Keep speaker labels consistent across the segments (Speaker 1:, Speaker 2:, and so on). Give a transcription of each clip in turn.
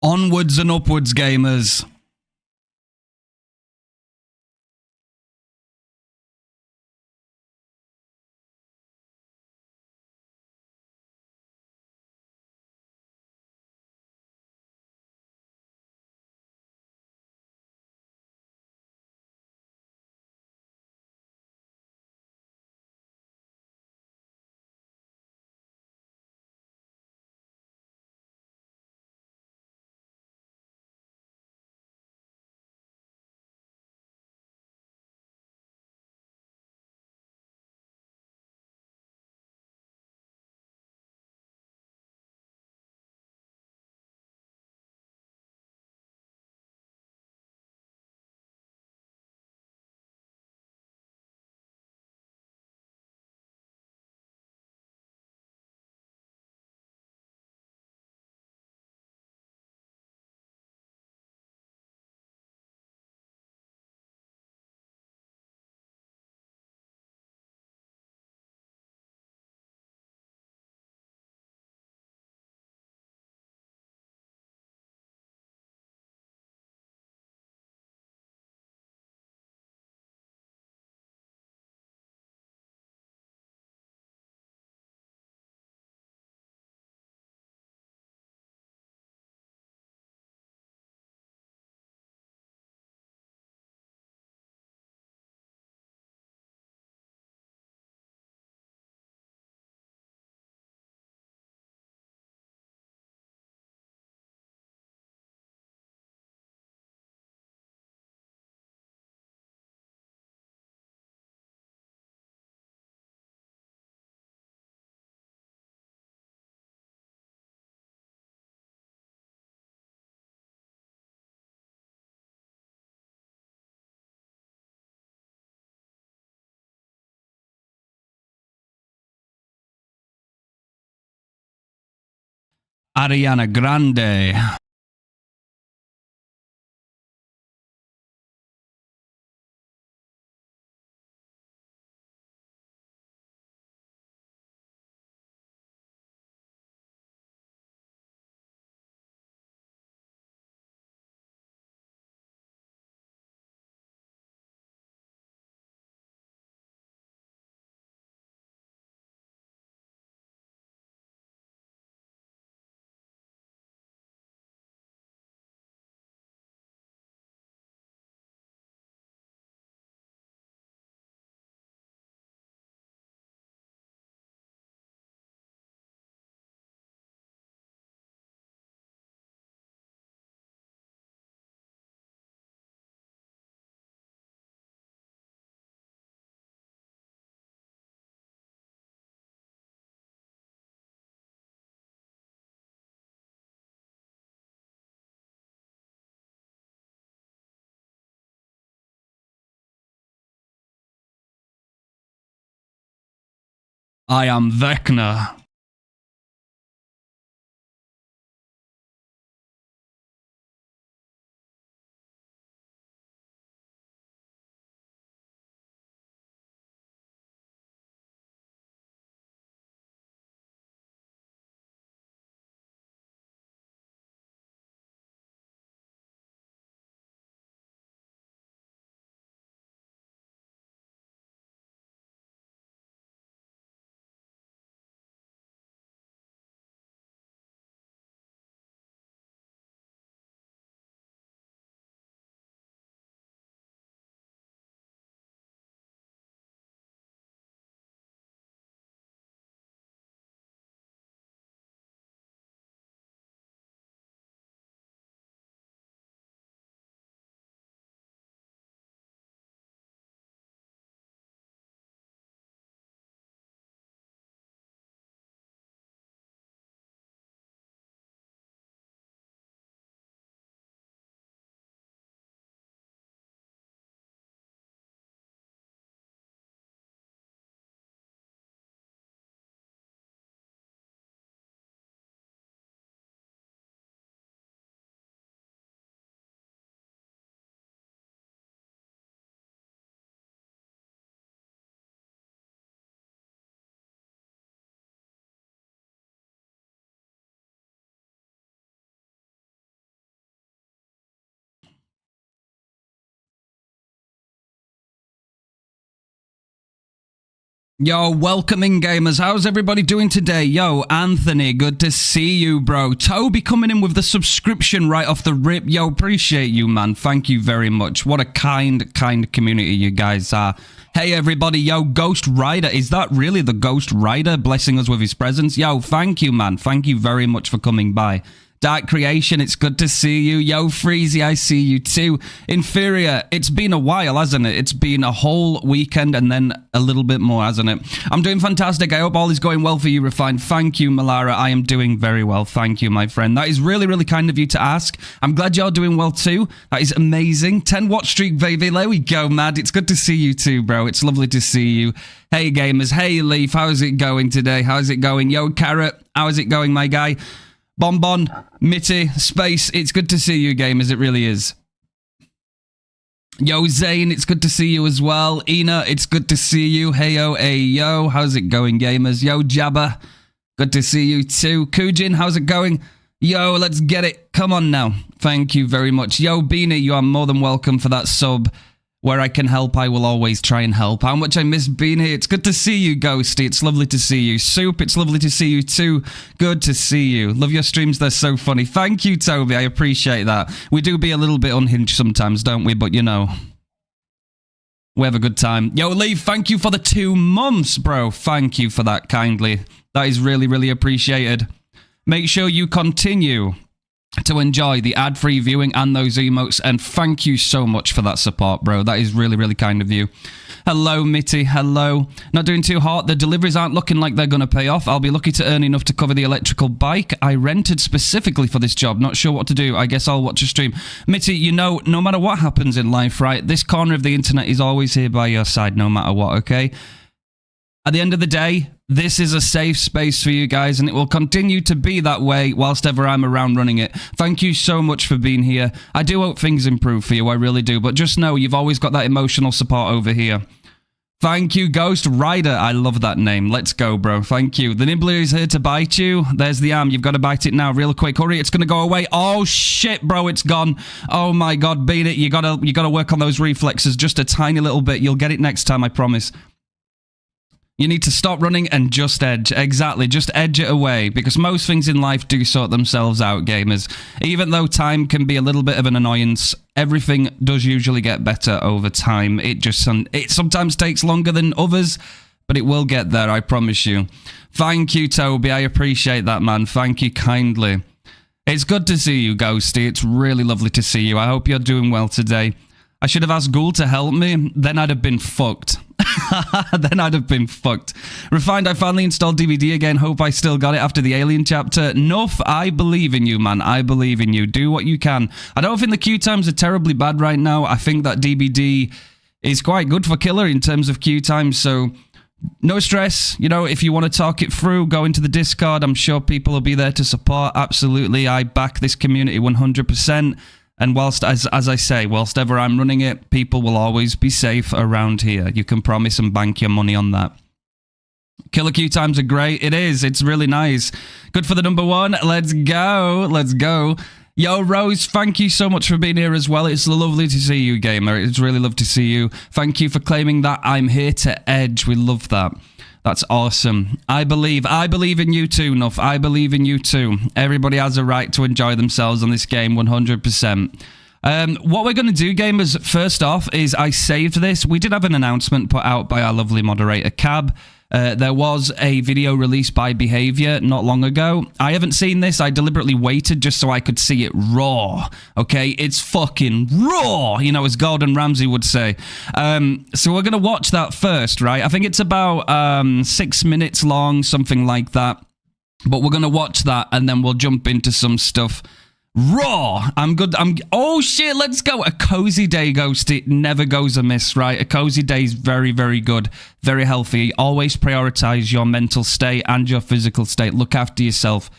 Speaker 1: Onwards and upwards, gamers. Ariana Grande. I am Vecna. Yo, welcoming gamers. How's everybody doing today? Yo, Anthony, good to see you, bro. Toby coming in with the subscription right off the rip. Yo, appreciate you, man. Thank you very much. What a kind community you guys are. Hey, everybody. Yo, Ghost Rider. Is that really the Ghost Rider blessing us with his presence? Yo, thank you, man. Thank you very much for coming by. Dark Creation, it's good to see you. Yo, Freezy, I see you too. Inferior, it's been a while, hasn't it? It's been a whole weekend and then a little bit more, hasn't it? I'm doing fantastic. I hope all is going well for you, Refined. Thank you, Malara. I am doing very well. Thank you, my friend. That is really kind of you to ask. I'm glad you're doing well too. That is amazing. 10 watch streak, baby. There we go, Mad. It's good to see you too, bro. It's lovely to see you. Hey, gamers. Hey, Leaf. How's it going today? How's it going? Yo, Carrot. How's it going, my guy? Bonbon, Mitty, Space, it's good to see you, gamers, it really is. Yo, Zane, it's good to see you as well. Ina, it's good to see you. Heyo, yo, how's it going, gamers? Yo, Jabba, good to see you too. Kujin, how's it going? Yo, let's get it. Come on now. Thank you very much. Yo, Beanie, you are more than welcome for that sub. Where I can help, I will always try and help. How much I miss being here. It's good to see you, Ghosty. It's lovely to see you. Soup, it's lovely to see you too. Good to see you. Love your streams. They're so funny. Thank you, Toby. I appreciate that. We do be a little bit unhinged sometimes, don't we? But, you know, we have a good time. Yo, Lee, thank you for the 2 months, bro. Thank you for that kindly. That is really appreciated. Make sure you continue to enjoy the ad-free viewing and those emotes, and thank you so much for that support, bro. That is really kind of you. Hello, Mitty. Hello. Not doing too hot. The deliveries aren't looking like they're going to pay off. I'll be lucky to earn enough to cover the electrical bike I rented specifically for this job. Not sure what to do. I guess I'll watch a stream. Mitty, you know, no matter what happens in life, right, this corner of the internet is always here by your side, no matter what, okay? At the end of the day, this is a safe space for you guys, and it will continue to be that way whilst ever I'm around running it. Thank you so much for being here. I do hope things improve for you, I really do, but just know you've always got that emotional support over here. Thank you, Ghost Rider. I love that name. Let's go, bro. Thank you. The Nibbler is here to bite you. There's the arm. You've got to bite it now real quick. Hurry, it's going to go away. Oh, shit, bro. It's gone. Oh, my God. Beat it. You gotta work on those reflexes just a tiny little bit. You'll get it next time, I promise. You need to stop running and just edge. Exactly, just edge it away, because most things in life do sort themselves out, gamers. Even though time can be a little bit of an annoyance, everything does usually get better over time. It sometimes takes longer than others, but it will get there, I promise you. Thank you, Toby. I appreciate that, man. Thank you kindly. It's good to see you, Ghosty. It's really lovely to see you. I hope you're doing well today. I should have asked Ghoul to help me, then I'd have been fucked. Then I'd have been fucked. Refined, I finally installed DVD again. Hope I still got it after the Alien chapter. Nuff, I believe in you, man. I believe in you. Do what you can. I don't think the queue times are terribly bad right now. I think that DVD is quite good for killer in terms of queue times, so no stress. You know, if you want to talk it through, go into the Discord. I'm sure people will be there to support. Absolutely. I back this community 100%. And whilst, as I say, whilst ever I'm running it, people will always be safe around here. You can promise and bank your money on that. Killer queue times are great. It is. It's really nice. Good for the number 1. Let's go. Let's go. Yo, Rose, thank you so much for being here as well. It's lovely to see you, gamer. It's really lovely to see you. Thank you for claiming that I'm here to edge. We love that. That's awesome. I believe in you too, Nuff. I believe in you too. Everybody has a right to enjoy themselves on this game, 100%. What we're going to do, gamers, first off, is I saved this. We did have an announcement put out by our lovely moderator, Cab. There was a video released by Behavior not long ago. I haven't seen this. I deliberately waited just so I could see it raw. Okay, it's fucking raw, you know, as Gordon Ramsay would say. So we're going to watch that first, right? I think it's about 6 minutes long, something like that. But we're going to watch that, and then we'll jump into some stuff. Raw. I'm good. Oh shit, let's go. A cozy day, Ghost. It never goes amiss, right? A cozy day is very good, very healthy. Always prioritize your mental state and your physical state. Look after yourself.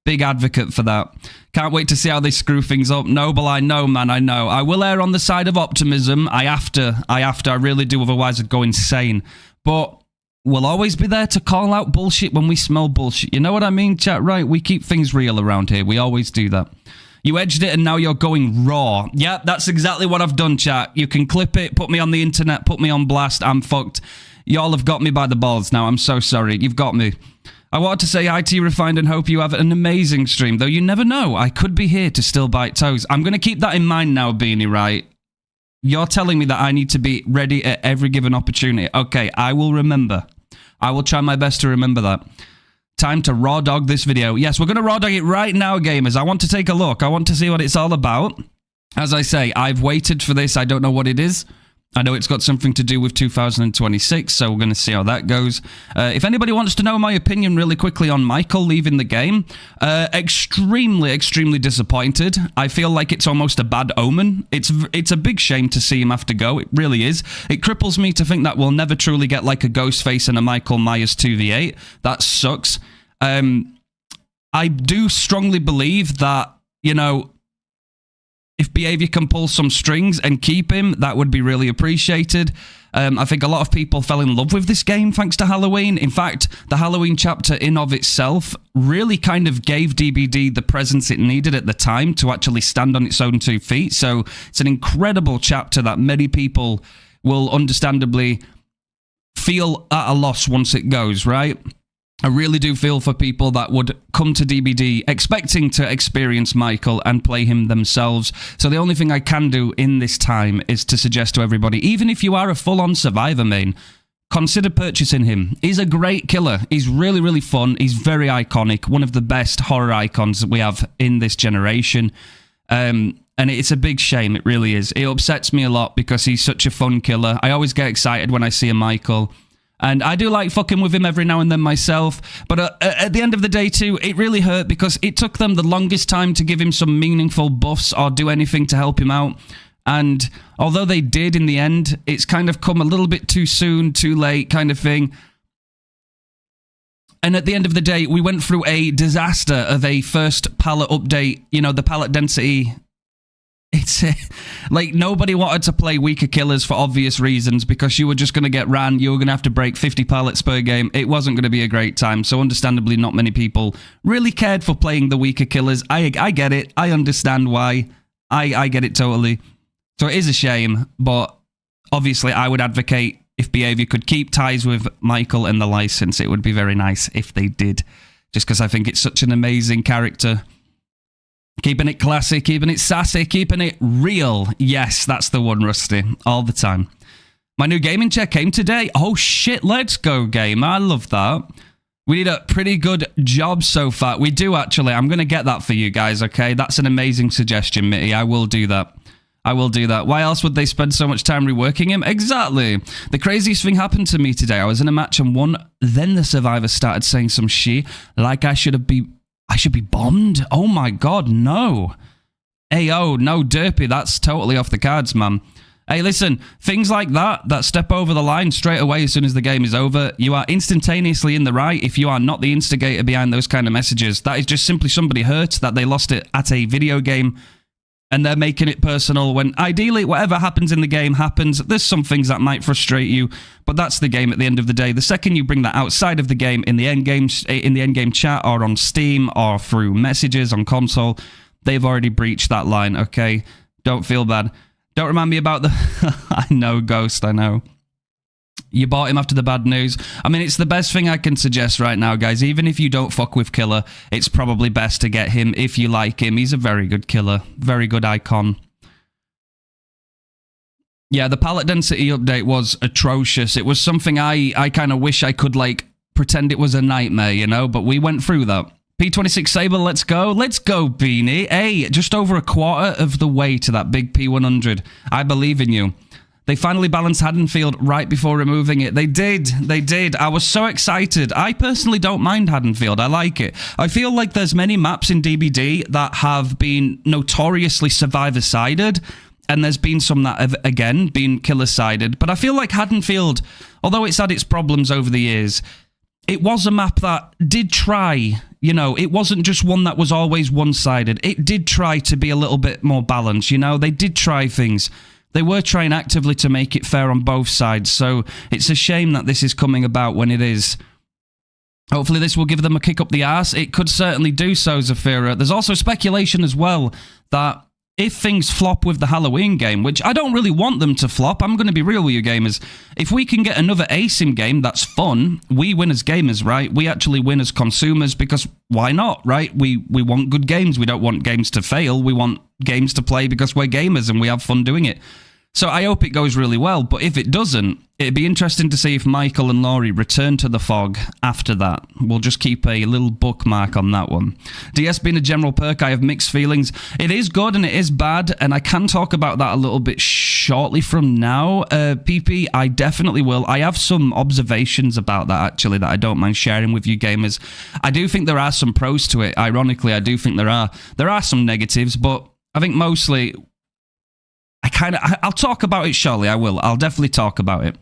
Speaker 1: Big advocate for that. Can't wait to see how they screw things up. Noble, I know, man, I know. I will err on the side of optimism. I have to. I really do, otherwise I'd go insane. But we'll always be there to call out bullshit when we smell bullshit. You know what I mean, chat? Right? We keep things real around here. We always do that. You edged it and now you're going raw. Yeah, that's exactly what I've done, chat. You can clip it, put me on the internet, put me on blast. I'm fucked. Y'all have got me by the balls now. I'm so sorry. You've got me. I wanted to say hi to you, Refined, and hope you have an amazing stream. Though you never know. I could be here to still bite toes. I'm going to keep that in mind now, Beanie, right? You're telling me that I need to be ready at every given opportunity. Okay, I will remember. I will try my best to remember that. Time to raw dog this video. Yes, we're going to raw dog it right now, gamers. I want to take a look. I want to see what it's all about. As I say, I've waited for this. I don't know what it is. I know it's got something to do with 2026, so we're going to see how that goes. If anybody wants to know my opinion really quickly on Michael leaving the game, extremely, extremely disappointed. I feel like it's almost a bad omen. It's a big shame to see him have to go. It really is. It cripples me to think that we'll never truly get like a Ghostface and a Michael Myers 2v8. That sucks. I do strongly believe that, you know, if Behavior can pull some strings and keep him, that would be really appreciated. I think a lot of people fell in love with this game thanks to Halloween. In fact, the Halloween chapter in of itself really kind of gave DBD the presence it needed at the time to actually stand on its own 2 feet. So it's an incredible chapter that many people will understandably feel at a loss once it goes, right? I really do feel for people that would come to DBD expecting to experience Michael and play him themselves. So the only thing I can do in this time is to suggest to everybody, even if you are a full-on Survivor main, consider purchasing him. He's a great killer. He's really, really fun. He's very iconic. One of the best horror icons that we have in this generation. And it's a big shame. It really is. It upsets me a lot because he's such a fun killer. I always get excited when I see a Michael. And I do like fucking with him every now and then myself. But at the end of the day, too, it really hurt because it took them the longest time to give him some meaningful buffs or do anything to help him out. And although they did in the end, it's kind of come a little bit too soon, too late kind of thing. And at the end of the day, we went through a disaster of a first palette update. You know, the palette density... It's like nobody wanted to play weaker killers for obvious reasons because you were just going to get ran. You were going to have to break 50 pallets per game. It wasn't going to be a great time. So understandably, not many people really cared for playing the weaker killers. I get it. I understand why. I get it totally. So it is a shame. But obviously, I would advocate if Behavior could keep ties with Michael and the license. It would be very nice if they did. Just because I think it's such an amazing character. Keeping it classy, keeping it sassy, keeping it real. Yes, that's the one, Rusty. All the time. My new gaming chair came today. Oh, shit, let's go, game. I love that. We did a pretty good job so far. We do, actually. I'm going to get that for you guys, okay? That's an amazing suggestion, Mitty. I will do that. I will do that. Why else would they spend so much time reworking him? Exactly. The craziest thing happened to me today. I was in a match and won. Then the survivor started saying some shit like I should be bombed? Oh my god, no. Ayo, no derpy, that's totally off the cards, man. Hey, listen, things like that step over the line straight away as soon as the game is over, you are instantaneously in the right if you are not the instigator behind those kind of messages. That is just simply somebody hurt that they lost it at a video game and they're making it personal when ideally whatever happens in the game happens. There's some things that might frustrate you, but that's the game at the end of the day. The second you bring that outside of the game in the endgame chat or on Steam or through messages on console, they've already breached that line, okay? Don't feel bad. Don't remind me about the... I know, Ghost, I know. You bought him after the bad news. I mean, it's the best thing I can suggest right now, guys. Even if you don't fuck with Killer, it's probably best to get him if you like him. He's a very good killer. Very good icon. Yeah, the palette density update was atrocious. It was something I kind of wish I could, like, pretend it was a nightmare, you know? But we went through that. P26 Saber, let's go. Let's go, Beanie. Hey, just over a quarter of the way to that big P100. I believe in you. They finally balanced Haddonfield right before removing it. They did. They did. I was so excited. I personally don't mind Haddonfield. I like it. I feel like there's many maps in DBD that have been notoriously survivor-sided, and there's been some that have, again, been killer-sided. But I feel like Haddonfield, although it's had its problems over the years, it was a map that did try, you know, it wasn't just one that was always one-sided. It did try to be a little bit more balanced, you know? They did try things. They were trying actively to make it fair on both sides, so it's a shame that this is coming about when it is. Hopefully this will give them a kick up the arse. It could certainly do so, Zafira. There's also speculation as well that if things flop with the Halloween game, which I don't really want them to flop, I'm going to be real with you gamers. If we can get another ASIM game that's fun, we win as gamers, right? We actually win as consumers because why not, right? We want good games. We don't want games to fail. We want games to play because we're gamers and we have fun doing it. So I hope it goes really well, but if it doesn't, it'd be interesting to see if Michael and Laurie return to the fog after that. We'll just keep a little bookmark on that one. DS being a general perk, I have mixed feelings. It is good and it is bad, and I can talk about that a little bit shortly from now. PP, I definitely will. I have some observations about that, actually, that I don't mind sharing with you gamers. I do think there are some pros to it. Ironically, I do think there are. There are some negatives, but I think mostly... I'll talk about it shortly, I will. I'll definitely talk about it.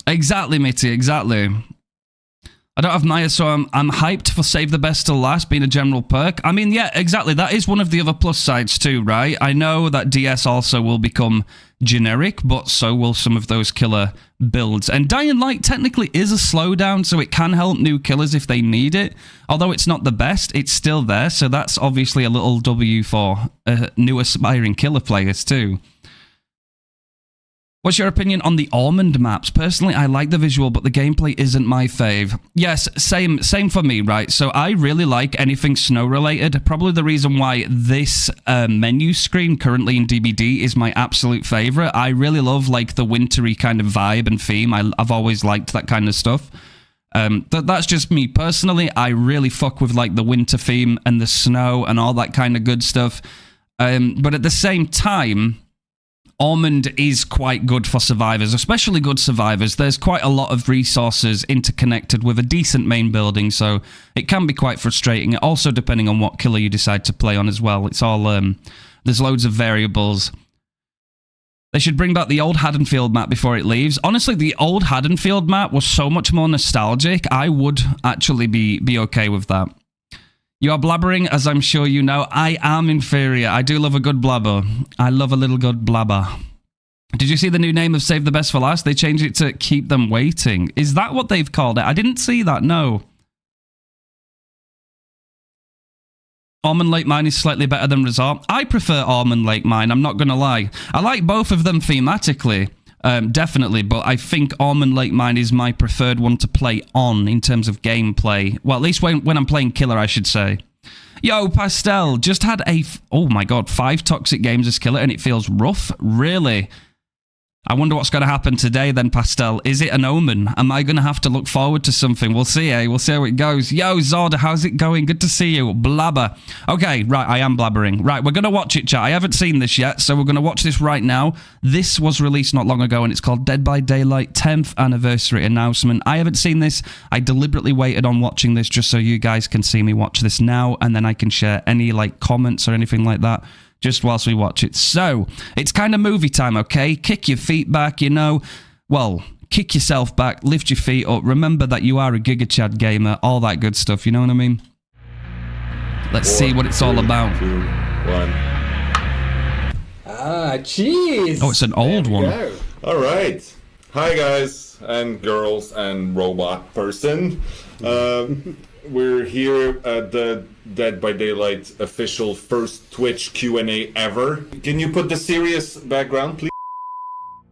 Speaker 1: Exactly, Mitty, exactly. I don't have Maya, so I'm hyped for Save the Best till last, being a general perk. I mean, yeah, exactly. That is one of the other plus sides too, right? I know that DS also will become generic, but so will some of those killer builds. And Dying Light technically is a slowdown, so it can help new killers if they need it. Although it's not the best, it's still there, so that's obviously a little W for new aspiring killer players too. What's your opinion on the Almond maps? Personally, I like the visual, but the gameplay isn't my fave. Yes, same for me, right? So I really like anything snow-related. Probably the reason why this menu screen currently in DBD is my absolute favorite. I really love like the wintry kind of vibe and theme. I've always liked that kind of stuff. That's just me personally. I really fuck with like the winter theme and the snow and all that kind of good stuff. But at the same time... Almond is quite good for survivors, especially good survivors. There's quite a lot of resources interconnected with a decent main building, so it can be quite frustrating. Also, depending on what killer you decide to play on as well. It's all, there's loads of variables. They should bring back the old Haddonfield map before it leaves. Honestly, the old Haddonfield map was so much more nostalgic. I would actually be okay with that. You are blabbering, as I'm sure you know. I am inferior. I do love a good blabber. I love a little good blabber. Did you see the new name of Save the Best for Last? They changed it to Keep Them Waiting. Is that what they've called it? I didn't see that, no. Almond Lake Mine is slightly better than Resort. I prefer Almond Lake Mine, I'm not going to lie. I like both of them thematically. Definitely, but I think Almond Lake Mine is my preferred one to play on in terms of gameplay. Well, at least when I'm playing killer, I should say. Yo, Pastel, just had oh my god, 5 toxic games as killer and it feels rough? Really? I wonder what's going to happen today then, Pastel. Is it an omen? Am I going to have to look forward to something? We'll see, eh? We'll see how it goes. Yo, Zorda, how's it going? Good to see you. Blabber. Okay, right, I am blabbering. Right, we're going to watch it, chat. I haven't seen this yet, so we're going to watch this right now. This was released not long ago, and it's called Dead by Daylight 10th Anniversary Announcement. I haven't seen this. I deliberately waited on watching this just so you guys can see me watch this now, and then I can share any, like, comments or anything like that just whilst we watch it. So, it's kind of movie time, okay? Kick your feet back, you know. Well, kick yourself back, lift your feet up. Remember that you are a Giga Chad gamer, all that good stuff, you know what I mean? Let's see what it's all about.
Speaker 2: 2, 1.
Speaker 3: Ah, jeez.
Speaker 1: Oh, it's an old one.
Speaker 3: Go.
Speaker 2: All right. Hi, guys and girls and robot person. We're here at the Dead by Daylight official first Twitch Q&A ever. Can you put the serious background, please?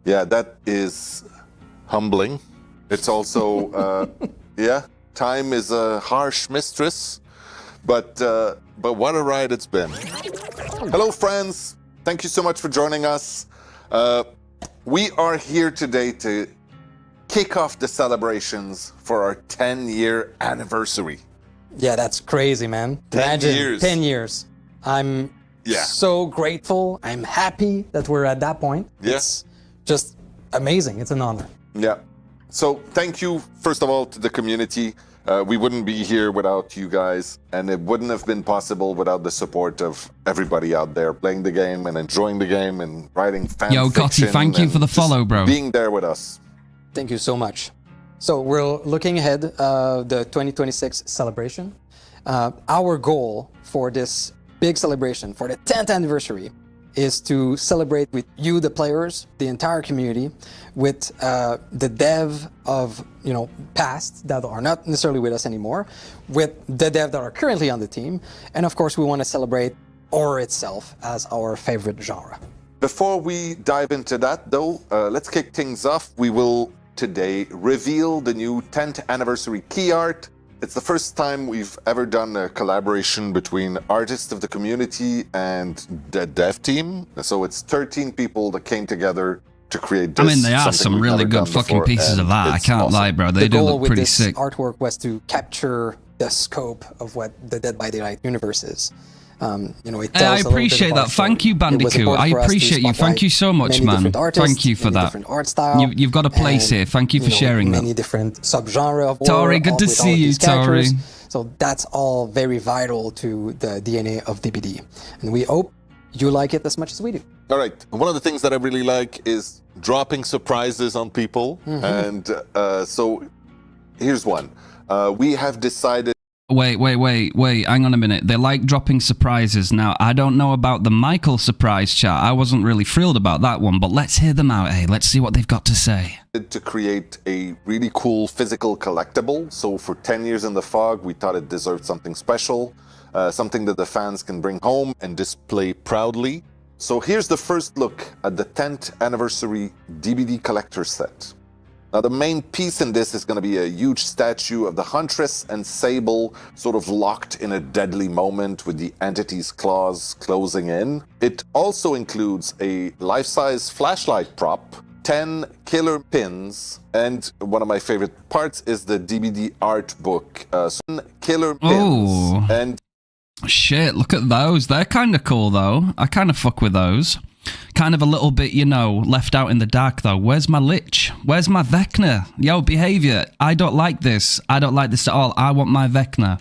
Speaker 4: Yeah, that is humbling. It's also, yeah, time is a harsh mistress, but what a ride it's been. Hello, friends. Thank you so much for joining us. We are here today to kick off the celebrations for our 10-year anniversary.
Speaker 3: Yeah, that's crazy, man.
Speaker 4: 10
Speaker 3: Imagine
Speaker 4: years.
Speaker 3: 10 years. I'm so grateful. I'm happy that we're at that point.
Speaker 4: Yes.
Speaker 3: It's just amazing. It's an honor.
Speaker 4: Yeah. So thank you, first of all, to the community. We wouldn't be here without you guys, and it wouldn't have been possible without the support of everybody out there playing the game and enjoying the game and writing fan
Speaker 1: Yo,
Speaker 4: fiction.
Speaker 1: Gotti, thank you for the
Speaker 4: and
Speaker 1: follow,
Speaker 4: just
Speaker 1: bro.
Speaker 4: Being there with us.
Speaker 3: Thank you so much. So we're looking ahead the 2026 celebration. Our goal for this big celebration, for the 10th anniversary, is to celebrate with you, the players, the entire community, with the dev of past that are not necessarily with us anymore, with the dev that are currently on the team, and of course we want to celebrate horror itself as our favorite genre.
Speaker 4: Before we dive into that, though, let's kick things off. We will today reveal the new 10th anniversary key art. It's the first time we've ever done a collaboration between artists of the community and the dev team. So it's 13 people that came together to create this.
Speaker 1: I mean, they are some really good fucking pieces of art. I can't lie, bro. They do look pretty sick.
Speaker 3: The goal with this artwork was to capture the scope of what the Dead by Daylight universe is.
Speaker 1: I appreciate that. Thank you, Bandicoot. I appreciate you. Thank you so much, man. Thank you for that.
Speaker 3: Different art style.
Speaker 1: You've got a place here. Thank you for sharing that.
Speaker 3: Many different subgenre of
Speaker 1: Tori,
Speaker 3: horror,
Speaker 1: good to see you,
Speaker 3: Tori.
Speaker 1: Tori.
Speaker 3: So that's all very vital to the DNA of DBD. And we hope you like it as much as we do.
Speaker 4: All right. One of the things that I really like is dropping surprises on people. And so here's one. We have decided...
Speaker 1: Wait, hang on a minute. They like dropping surprises. Now, I don't know about the Michael surprise chat. I wasn't really thrilled about that one, but let's hear them out, Let's see what they've got to say.
Speaker 4: To create a really cool physical collectible. So for 10 years in the fog, we thought it deserved something special, something that the fans can bring home and display proudly. So here's the first look at the 10th anniversary DVD collector set. Now, the main piece in this is going to be a huge statue of the Huntress and Sable sort of locked in a deadly moment with the entity's claws closing in. It also includes a life-size flashlight prop, 10 killer pins, and one of my favorite parts is the DBD art book. Killer pins. And
Speaker 1: shit, look at those. They're kind of cool, though. I kind of fuck with those. Kind of a little bit, left out in the dark, though. Where's my Lich? Where's my Vecna? Yo, behavior. I don't like this. I don't like this at all. I want my Vecna.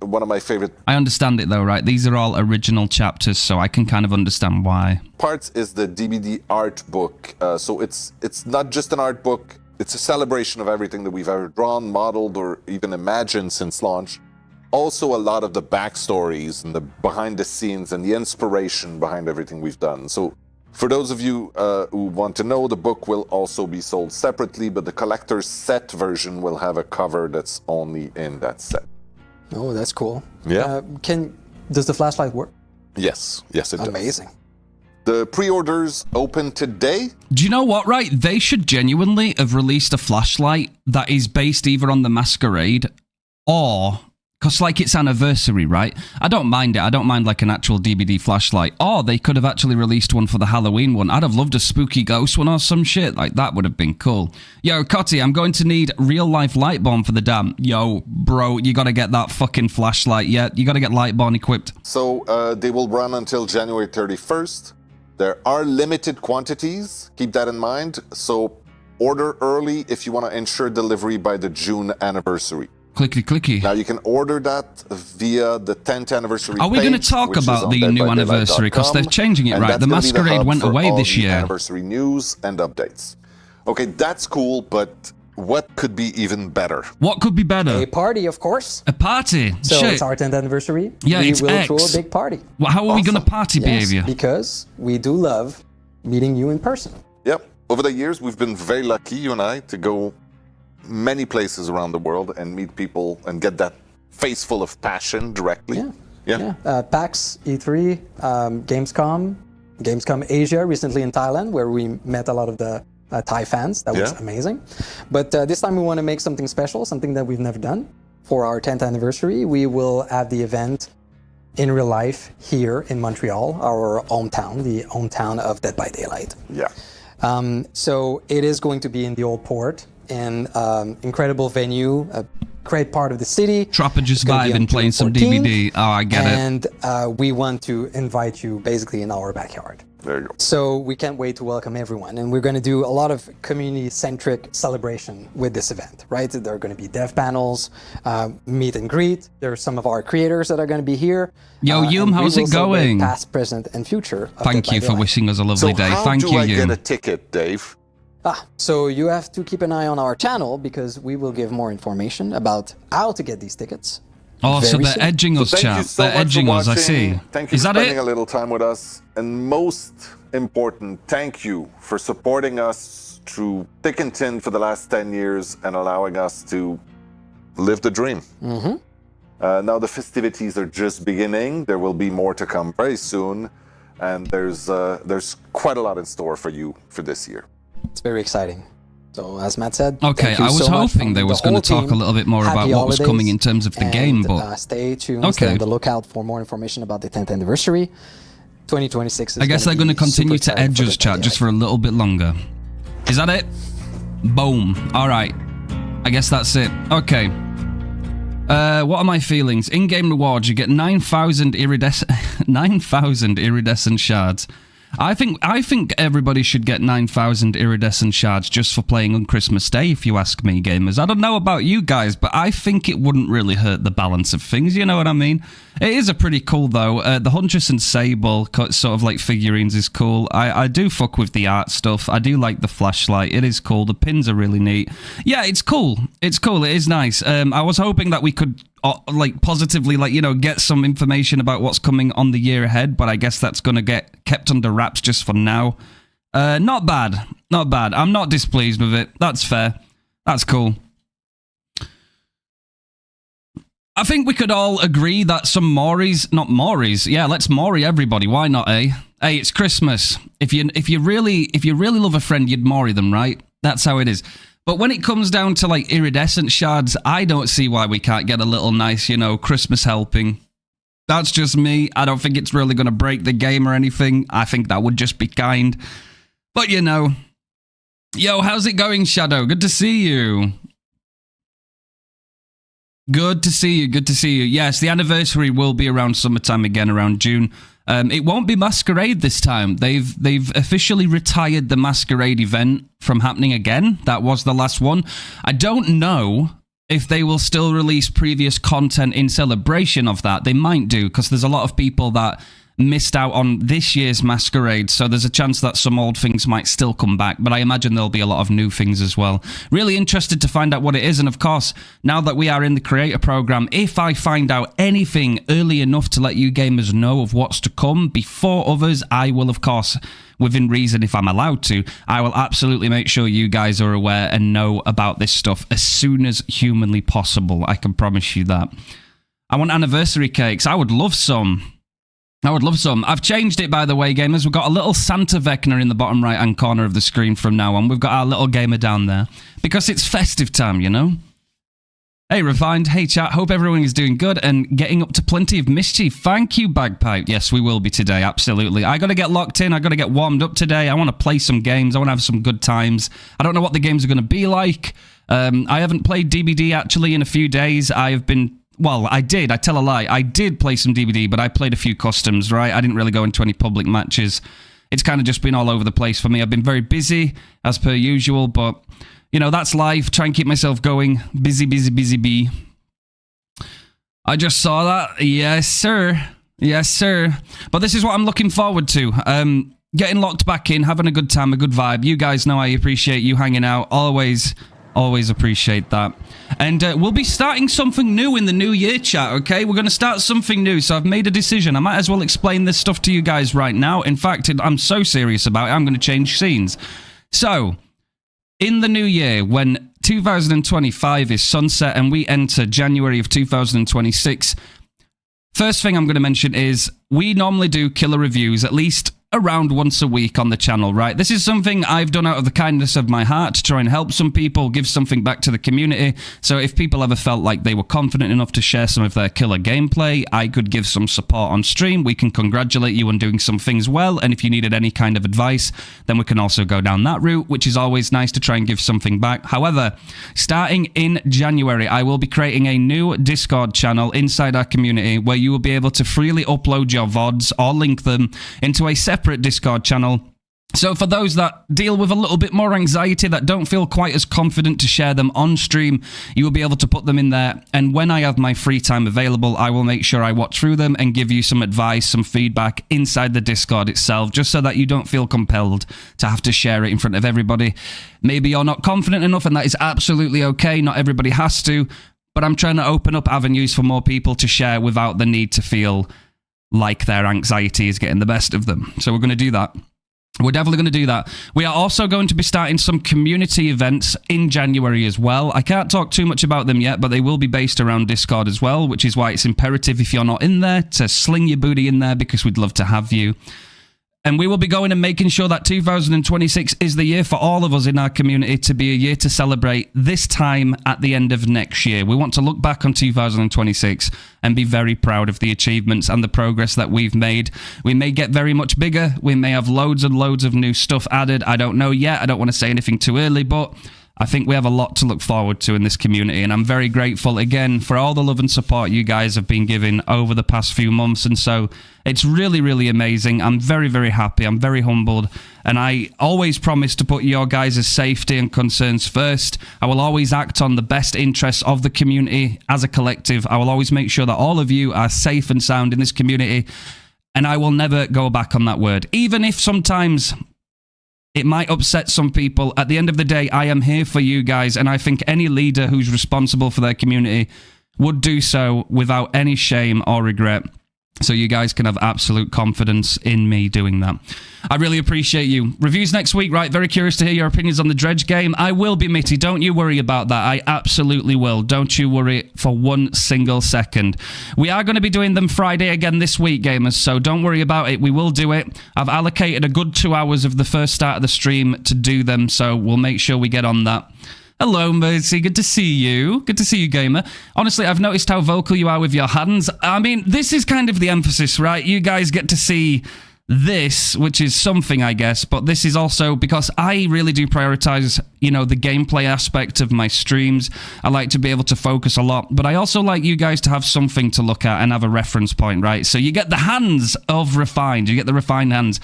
Speaker 4: One of my favorite...
Speaker 1: I understand it, though, right? These are all original chapters, so I can kind of understand why.
Speaker 4: Parts is the DBD art book. So it's not just an art book. It's a celebration of everything that we've ever drawn, modeled, or even imagined since launch. Also, a lot of the backstories and the behind the scenes and the inspiration behind everything we've done. So for those of you who want to know, the book will also be sold separately, but the collector's set version will have a cover that's only in that set.
Speaker 3: Oh, that's cool.
Speaker 4: Yeah.
Speaker 3: Does the flashlight work?
Speaker 4: Yes, it does.
Speaker 3: Amazing.
Speaker 4: The pre-orders open today.
Speaker 1: Do you know what, right? They should genuinely have released a flashlight that is based either on the Masquerade or... Because, it's anniversary, right? I don't mind it. I don't mind, an actual DBD flashlight. Or they could have actually released one for the Halloween one. I'd have loved a spooky ghost one or some shit. That would have been cool. Yo, Cotty, I'm going to need real-life Lightborn for the dam. Yo, bro, you got to get that fucking flashlight. Yeah, you got to get Lightborn equipped.
Speaker 4: So, they will run until January 31st. There are limited quantities. Keep that in mind. So, order early if you want to ensure delivery by the June anniversary.
Speaker 1: Clicky.
Speaker 4: Now you can order that via the 10th anniversary.
Speaker 1: Are we going to talk about the new anniversary? Because they're changing it, right? The Masquerade went away this year.
Speaker 4: Anniversary news and updates. Okay, that's cool, but what could be even better?
Speaker 1: What could be better?
Speaker 3: A party, of course.
Speaker 1: A party?
Speaker 3: So
Speaker 1: shit.
Speaker 3: It's our 10th anniversary.
Speaker 1: Yeah,
Speaker 3: we
Speaker 1: it's
Speaker 3: will
Speaker 1: X.
Speaker 3: throw a big party.
Speaker 1: Well, how are we going to party, behavior?
Speaker 3: Because we do love meeting you in person.
Speaker 4: Yep. Over the years, we've been very lucky, you and I, to go many places around the world and meet people and get that face full of passion directly.
Speaker 3: Yeah. PAX, E3, Gamescom Asia recently in Thailand, where we met a lot of the Thai fans. That was amazing. But this time we want to make something special, something that we've never done. For our 10th anniversary, we will have the event in real life here in Montreal, our hometown, the hometown of Dead by Daylight.
Speaker 4: Yeah.
Speaker 3: So it is going to be in the Old Port, in incredible venue, a great part of the city.
Speaker 1: Trapper just vibing, playing some DVD. Oh, I get it.
Speaker 3: And we want to invite you basically in our backyard.
Speaker 4: There you go.
Speaker 3: So we can't wait to welcome everyone. And we're going to do a lot of community-centric celebration with this event, right? There are going to be dev panels, meet and greet. There are some of our creators that are going to be here.
Speaker 1: Yo, Yum, how's it going?
Speaker 3: Past, present, and future.
Speaker 1: Thank you for wishing us a lovely day. Thank you,
Speaker 4: So how do I get a ticket, Dave?
Speaker 3: So you have to keep an eye on our channel because we will give more information about how to get these tickets.
Speaker 1: Oh, so they're edging us, chat. They're edging us, I see.
Speaker 4: Thank you for spending a little time with us. And most important, thank you for supporting us through thick and thin for the last 10 years and allowing us to live the dream. Now the festivities are just beginning. There will be more to come very soon, and there's quite a lot in store for you for this year.
Speaker 3: It's very exciting. So as Matt said,
Speaker 1: okay,
Speaker 3: thank you
Speaker 1: I was
Speaker 3: so much
Speaker 1: hoping
Speaker 3: from
Speaker 1: they
Speaker 3: the
Speaker 1: was going to
Speaker 3: whole
Speaker 1: talk a
Speaker 3: team.
Speaker 1: little bit more about
Speaker 3: Happy
Speaker 1: what was coming in
Speaker 3: holidays,
Speaker 1: terms of the
Speaker 3: and,
Speaker 1: game, but
Speaker 3: stay tuned. Stay on the lookout for more information about the 10th anniversary. 2026 is
Speaker 1: I guess they're going to continue to edge us, chat, just for a little bit longer. Is that it? Boom. All right. I guess that's it. Okay. What are my feelings? In-game rewards, you get 9,000 iridescent shards. I think everybody should get 9,000 iridescent shards just for playing on Christmas Day, if you ask me, gamers. I don't know about you guys, but I think it wouldn't really hurt the balance of things, you know what I mean? It is a pretty cool, though. The Huntress and Sable, sort of like figurines, is cool. I do fuck with the art stuff. I do like the flashlight. It is cool. The pins are really neat. Yeah, it's cool. It's cool. It is nice. I was hoping that we could positively, get some information about what's coming on the year ahead, but I guess that's going to get kept under wraps just for now. Not bad. Not bad. I'm not displeased with it. That's fair. That's cool. I think we could all agree that some Moris, yeah, let's Mori everybody. Why not, eh? Hey, it's Christmas. If you really love a friend, you'd Mori them, right? That's how it is. But when it comes down to iridescent shards, I don't see why we can't get a little nice, Christmas helping. That's just me. I don't think it's really going to break the game or anything. I think that would just be kind. But Yo, how's it going, Shadow? Good to see you. Good to see you. Good to see you. Yes, the anniversary will be around summertime again, around June. It won't be Masquerade this time. They've officially retired the Masquerade event from happening again. That was the last one. I don't know if they will still release previous content in celebration of that. They might do, because there's a lot of people that missed out on this year's Masquerade, so there's a chance that some old things might still come back, but I imagine there'll be a lot of new things as well. Really interested to find out what it is, and of course, now that we are in the creator program, if I find out anything early enough to let you gamers know of what's to come before others, I will, of course, within reason, if I'm allowed to, I will absolutely make sure you guys are aware and know about this stuff as soon as humanly possible. I can promise you that. I want anniversary cakes. I would love some. I've changed it, by the way, gamers. We've got a little Santa Vecna in the bottom right-hand corner of the screen from now on. We've got our little gamer down there. Because it's festive time, Hey, Refined. Hey, chat. Hope everyone is doing good and getting up to plenty of mischief. Thank you, Bagpipe. Yes, we will be today. Absolutely. I got to get locked in. I got to get warmed up today. I want to play some games. I want to have some good times. I don't know what the games are going to be like. I haven't played DBD, actually, in a few days. I have been... Well, I did. I tell a lie. I did play some DBD, but I played a few customs, right? I didn't really go into any public matches. It's kind of just been all over the place for me. I've been very busy, as per usual, but, that's life. Try and keep myself going. Busy, busy, busy bee. I just saw that. Yes, sir. Yes, sir. But this is what I'm looking forward to. Getting locked back in, having a good time, a good vibe. You guys know I appreciate you hanging out. Always appreciate that. And we'll be starting something new in the new year, chat, okay? We're going to start something new, so I've made a decision. I might as well explain this stuff to you guys right now. In fact, I'm so serious about it, I'm going to change scenes. So, in the new year, when 2025 is sunset and we enter January of 2026, first thing I'm going to mention is we normally do killer reviews, at least around once a week on the channel, right? This is something I've done out of the kindness of my heart to try and help some people, give something back to the community. So if people ever felt like they were confident enough to share some of their killer gameplay, I could give some support on stream. We can congratulate you on doing some things well, and if you needed any kind of advice, then we can also go down that route, which is always nice to try and give something back. However, starting in January, I will be creating a new Discord channel inside our community where you will be able to freely upload your VODs or link them into a separate Discord channel. So for those that deal with a little bit more anxiety, that don't feel quite as confident to share them on stream, you will be able to put them in there. And when I have my free time available, I will make sure I watch through them and give you some advice, some feedback inside the Discord itself, just so that you don't feel compelled to have to share it in front of everybody. Maybe you're not confident enough, and that is absolutely okay. Not everybody has to, but I'm trying to open up avenues for more people to share without the need to feel like their anxiety is getting the best of them. So we're going to do that. We're definitely going to do that. We are also going to be starting some community events in January as well. I can't talk too much about them yet, but they will be based around Discord as well, which is why it's imperative if you're not in there to sling your booty in there, because we'd love to have you. And we will be going and making sure that 2026 is the year for all of us in our community to be a year to celebrate this time at the end of next year. We want to look back on 2026 and be very proud of the achievements and the progress that we've made. We may get very much bigger. We may have loads and loads of new stuff added. I don't know yet. I don't want to say anything too early, but I think we have a lot to look forward to in this community, and I'm very grateful again for all the love and support you guys have been giving over the past few months, and so it's really, really amazing. I'm very, very happy. I'm very humbled, and I always promise to put your guys' safety and concerns first. I will always act on the best interests of the community as a collective. I will always make sure that all of you are safe and sound in this community, and I will never go back on that word, even if sometimes it might upset some people. At the end of the day, I am here for you guys, and I think any leader who's responsible for their community would do so without any shame or regret. So you guys can have absolute confidence in me doing that. I really appreciate you. Reviews next week, right? Very curious to hear your opinions on the Dredge game. I will be, Mitty. Don't you worry about that. I absolutely will. Don't you worry for one single second. We are going to be doing them Friday again this week, gamers, so don't worry about it. We will do it. I've allocated a good 2 hours of the first start of the stream to do them, so we'll make sure we get on that. Hello, Mercy. Good to see you. Good to see you, gamer. Honestly, I've noticed how vocal you are with your hands. I mean, this is kind of the emphasis, right? You guys get to see this, which is something, I guess, but this is also because I really do prioritize, you know, the gameplay aspect of my streams. I like to be able to focus a lot, but I also like you guys to have something to look at and have a reference point, right? So you get the hands of refined. You get the refined hands.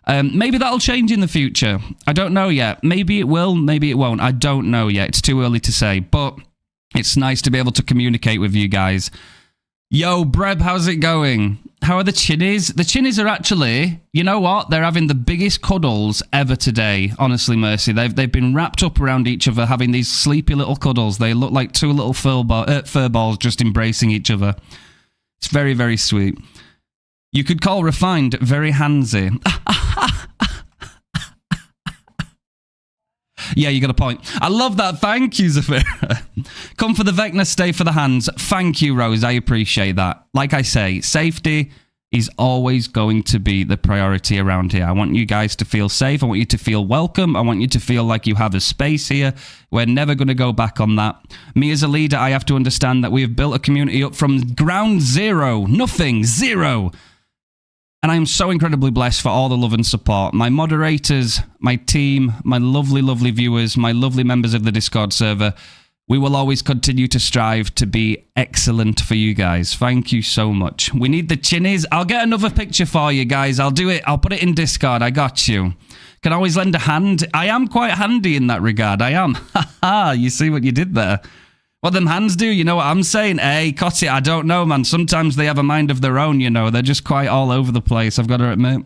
Speaker 1: Maybe that'll change in the future. I don't know yet. Maybe it will, maybe it won't. I don't know yet. It's too early to say, but it's nice to be able to communicate with you guys. Yo, Breb, how's it going? How are the chinnies? The chinnies are actually, you know what? They're having the biggest cuddles ever today. Honestly, Mercy. They've been wrapped up around each other, having these sleepy little cuddles. They look like two little fur balls just embracing each other. It's very, very sweet. You could call refined very handsy. Yeah, you got a point. I love that. Thank you, Zafira. Come for the Vecna, stay for the hands. Thank you, Rose. I appreciate that. Like I say, safety is always going to be the priority around here. I want you guys to feel safe. I want you to feel welcome. I want you to feel like you have a space here. We're never going to go back on that. Me as a leader, I have to understand that we have built a community up from ground zero. Nothing. Zero. And I am so incredibly blessed for all the love and support. My moderators, my team, my lovely, lovely viewers, my lovely members of the Discord server. We will always continue to strive to be excellent for you guys. Thank you so much. We need the chinnies. I'll get another picture for you guys. I'll do it. I'll put it in Discord. I got you. Can always lend a hand. I am quite handy in that regard. I am. Haha, you see what you did there? What them hands do, you know what I'm saying? Hey, Cotty, I don't know, man. Sometimes they have a mind of their own, you know. They're just quite all over the place, I've got to admit.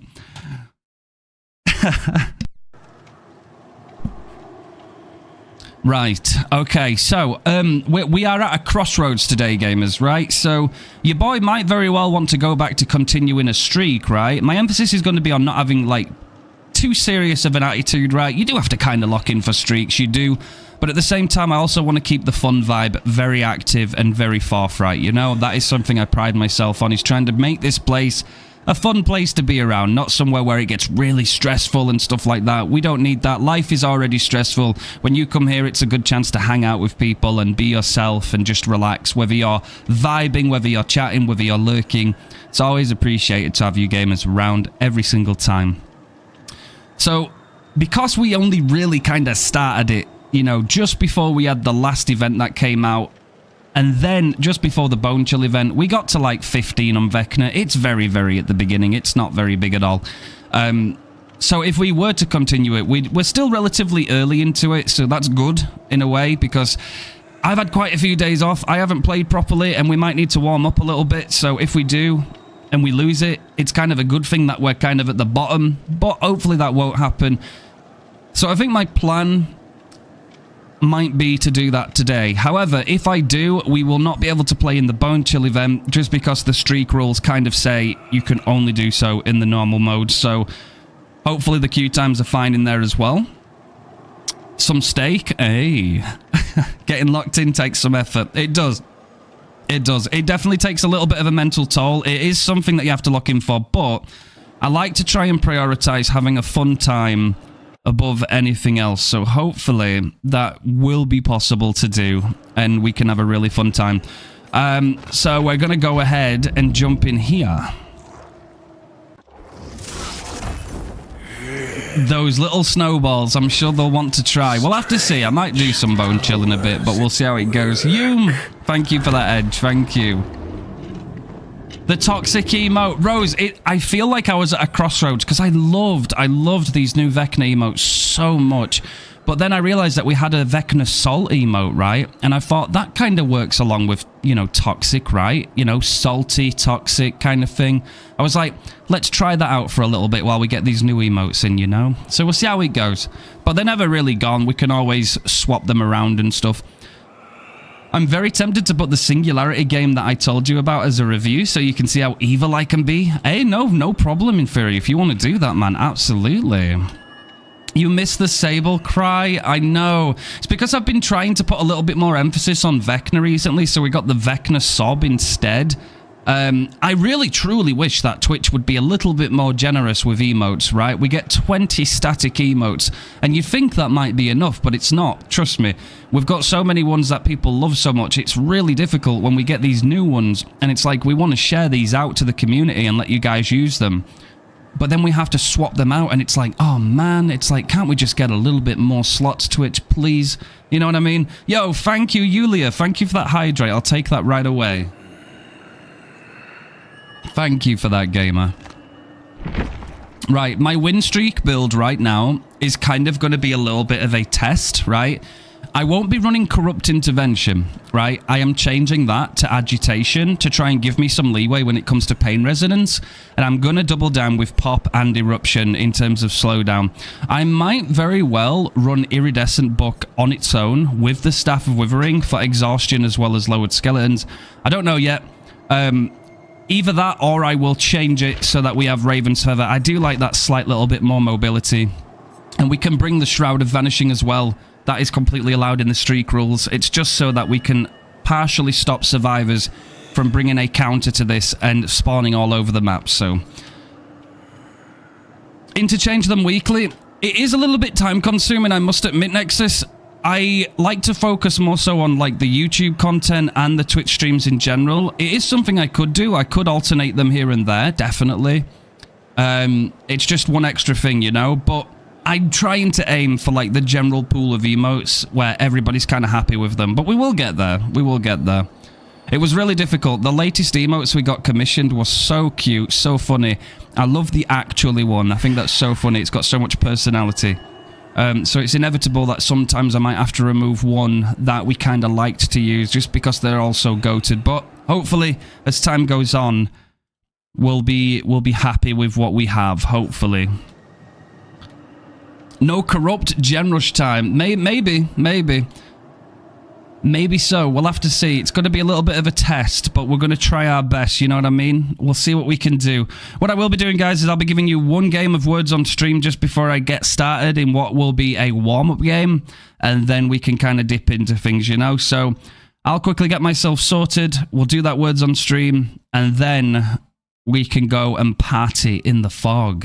Speaker 1: Right, okay, so we are at a crossroads today, gamers, right? So your boy might very well want to go back to continuing a streak, right? My emphasis is going to be on not having, like, too serious of an attitude, right? You do have to kind of lock in for streaks, you do. But at the same time, I also want to keep the fun vibe very active and very forthright. You know, that is something I pride myself on, is trying to make this place a fun place to be around, not somewhere where it gets really stressful and stuff like that. We don't need that. Life is already stressful. When you come here, it's a good chance to hang out with people and be yourself and just relax, whether you're vibing, whether you're chatting, whether you're lurking. It's always appreciated to have you gamers around every single time. So, because we only really kind of started it, you know, just before we had the last event that came out, and then just before the Bone Chill event, we got to like 15 on Vecna. It's very, very at the beginning. It's not very big at all. So if we were to continue it, we're still relatively early into it, so that's good in a way, because I've had quite a few days off. I haven't played properly, and we might need to warm up a little bit, so if we do and we lose it, it's kind of a good thing that we're kind of at the bottom, but hopefully that won't happen. So I think my plan might be to do that today. However, if I do, we will not be able to play in the Bone Chill event just because the streak rules kind of say you can only do so in the normal mode. So Hopefully the queue times are fine in there as well. Some steak. Hey. Getting locked in takes some effort. It does. It does. It definitely takes a little bit of a mental toll. It is something that you have to lock in for, but I like to try and prioritize having a fun time above anything else. So hopefully that will be possible to do and we can have a really fun time. So we're going to go ahead and jump in here. Those little snowballs, I'm sure they'll want to try. We'll have to see. I might do some bone chilling a bit, but we'll see how it goes. Hume, thank you for that edge. Thank you. The toxic emote. Rose, I feel like I was at a crossroads because I loved these new Vecna emotes so much. But then I realized that we had a Vecna salt emote, right? And I thought that kind of works along with, you know, toxic, right? You know, salty, toxic kind of thing. I was like, let's try that out for a little bit while we get these new emotes in, you know? So we'll see how it goes. But they're never really gone. We can always swap them around and stuff. I'm very tempted to put the Singularity game that I told you about as a review so you can see how evil I can be. Hey, no problem, Inferi. If you want to do that, man, absolutely. You missed the Sable cry? I know. It's because I've been trying to put a little bit more emphasis on Vecna recently, so we got the Vecna sob instead. I really truly wish that Twitch would be a little bit more generous with emotes, right? We get 20 static emotes, and you'd think that might be enough, but it's not. Trust me. We've got so many ones that people love so much, it's really difficult when we get these new ones, and it's like we want to share these out to the community and let you guys use them. But then we have to swap them out, and it's like, oh man, it's like, can't we just get a little bit more slots, Twitch, please? You know what I mean? Yo, thank you, Yulia. Thank you for that hydrate. I'll take that right away. Thank you for that, gamer. Right, my win streak build right now is kind of going to be a little bit of a test, right? I won't be running Corrupt Intervention, right? I am changing that to Agitation to try and give me some leeway when it comes to Pain Resonance. And I'm going to double down with Pop and Eruption in terms of slowdown. I might very well run Iridescent Book on its own with the Staff of Withering for Exhaustion as well as Lowered Skeletons. I don't know yet. Either that or I will change it so that we have Raven's Feather. I do like that slight little bit more mobility. And we can bring the Shroud of Vanishing as well. That is completely allowed in the streak rules. It's just so that we can partially stop survivors from bringing a counter to this and spawning all over the map. So, interchange them weekly. It is a little bit time consuming, I must admit, Nexus. I like to focus more so on like the YouTube content and the Twitch streams in general. It is something I could do. I could alternate them here and there, definitely. It's just one extra thing, you know, but I'm trying to aim for like the general pool of emotes where everybody's kind of happy with them, but we will get there. We will get there. It was really difficult. The latest emotes we got commissioned was so cute, so funny. I love the actually one. I think that's so funny. It's got so much personality. So it's inevitable that sometimes I might have to remove one that we kind of liked to use just because they're all so goated. But hopefully, as time goes on, we'll be happy with what we have, hopefully. No corrupt gen rush time. Maybe so. We'll have to see. It's going to be a little bit of a test, but we're going to try our best, you know what I mean? We'll see what we can do. What I will be doing, guys, is I'll be giving you one game of words on stream just before I get started in what will be a warm-up game, and then we can kind of dip into things, you know? So I'll quickly get myself sorted. We'll do that words on stream, and then we can go and party in the fog.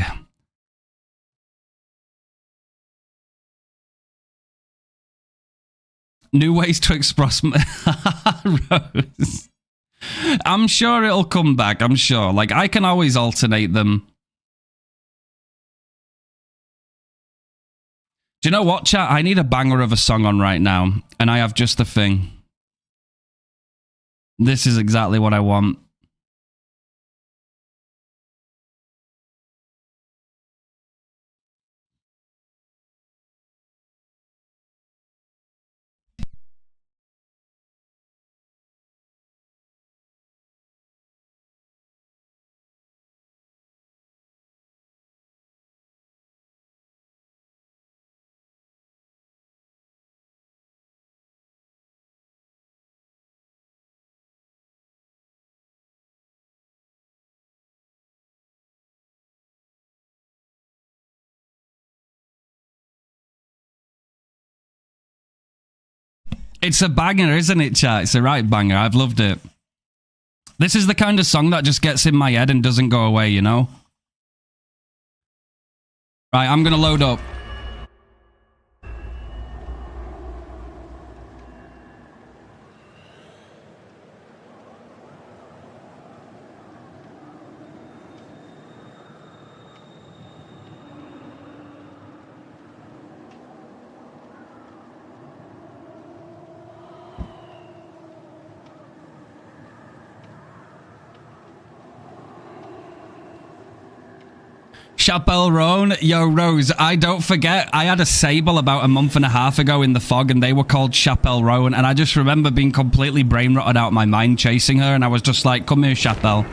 Speaker 1: New ways to express Rose. I'm sure it'll come back, I'm sure. Like, I can always alternate them. Do you know what, chat? I need a banger of a song on right now, and I have just the thing. This is exactly what I want. It's a banger, isn't it, chat? It's a right banger. I've loved it. This is the kind of song that just gets in my head and doesn't go away, you know? Right, I'm gonna load up. Chappelle Roan, yo Rose, I don't forget, I had a Sable about a month and a half ago in the fog and they were called Chappelle Roan, and I just remember being completely brain rotted out of my mind chasing her, and I was just like, come here Chappelle.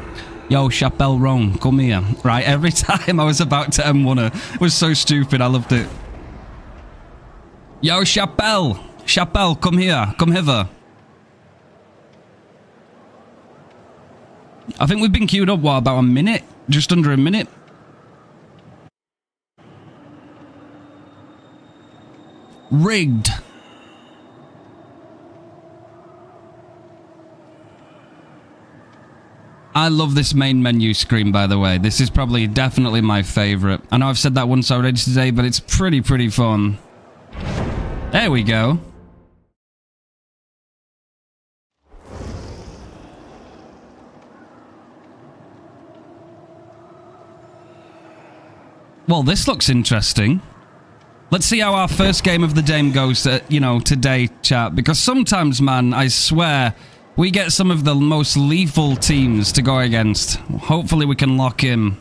Speaker 1: Yo, Chappelle Roan, come here. Right, every time I was about to M1 her. It was so stupid, I loved it. Yo, Chappelle! Chappelle, come here, come hither. I think we've been queued up, what, about a minute? Just under a minute? Rigged. I love this main menu screen, by the way. This is probably definitely my favorite. I know I've said that once already today, but it's pretty fun. There we go. Well, this looks interesting. Let's see how our first game of the day goes, you know, today, chat. Because sometimes, man, I swear, we get some of the most lethal teams to go against. Hopefully we can lock in.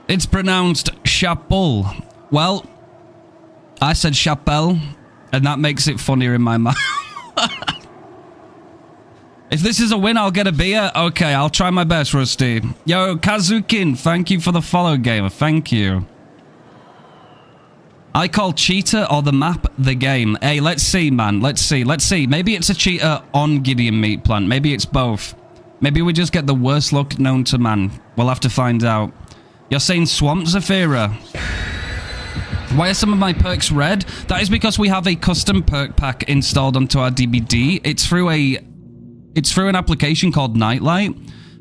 Speaker 1: It's pronounced Chapelle. Well, I said Chapelle, and that makes it funnier in my mind. If this is a win, I'll get a beer. Okay, I'll try my best, Rusty. Yo, Kazukin, thank you for the follow, gamer. Thank you. I call cheater or the map the game. Hey, let's see, man. Let's see. Maybe it's a cheater on Gideon Meat Plant. Maybe it's both. Maybe we just get the worst luck known to man. We'll have to find out. You're saying Swamp Zafira. Why are some of my perks red? That is because we have a custom perk pack installed onto our DBD. It's through an application called Nightlight,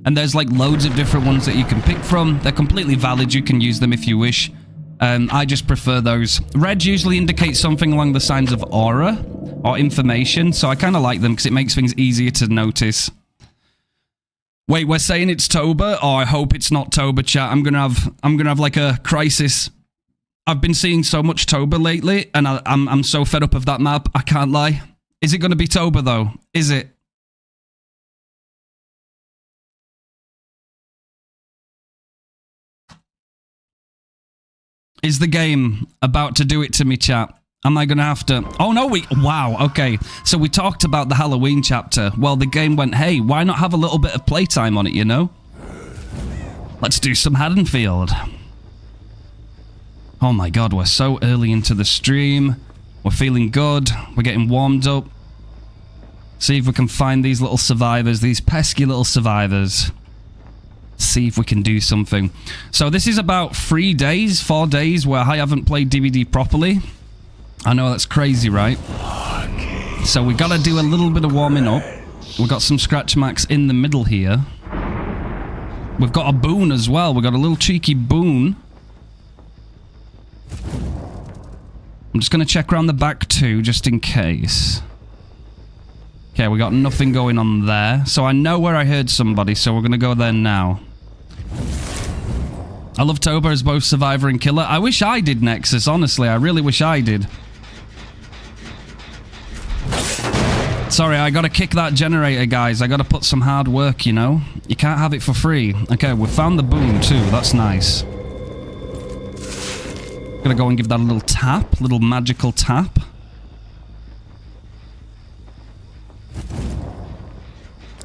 Speaker 1: and there's like loads of different ones that you can pick from. They're completely valid. You can use them if you wish. I just prefer those. Red usually indicates something along the lines of aura or information, so I kind of like them because it makes things easier to notice. Wait, we're saying it's Toba? Oh, I hope it's not Toba, chat. I'm gonna have like a crisis. I've been seeing so much Toba lately, and I'm so fed up of that map. I can't lie. Is it gonna be Toba though? Is it? Is the game about to do it to me, chat? Am I going to have to... Oh, no, Wow, okay. So we talked about the Halloween chapter. Well, the game went, hey, why not have a little bit of playtime on it, you know? Let's do some Haddonfield. Oh my god, we're so early into the stream. We're feeling good. We're getting warmed up. See if we can find these little survivors, these pesky little survivors. See if we can do something. So this is about 4 days where I haven't played DVD properly. I know that's crazy, right? So we gotta do a little bit of warming up. We've got some scratch marks in the middle here. We've got a boon as well. We've got a little cheeky boon. I'm just gonna check around the back too, just in case. Okay, we got nothing going on there. So I know where I heard somebody, so we're going to go there now. I love Toba as both survivor and killer. I wish I did Nexus, honestly. I really wish I did. Sorry, I got to kick that generator, guys. I got to put some hard work, you know? You can't have it for free. Okay, we found the boom too. That's nice. Gonna go and give that a little tap. Little magical tap.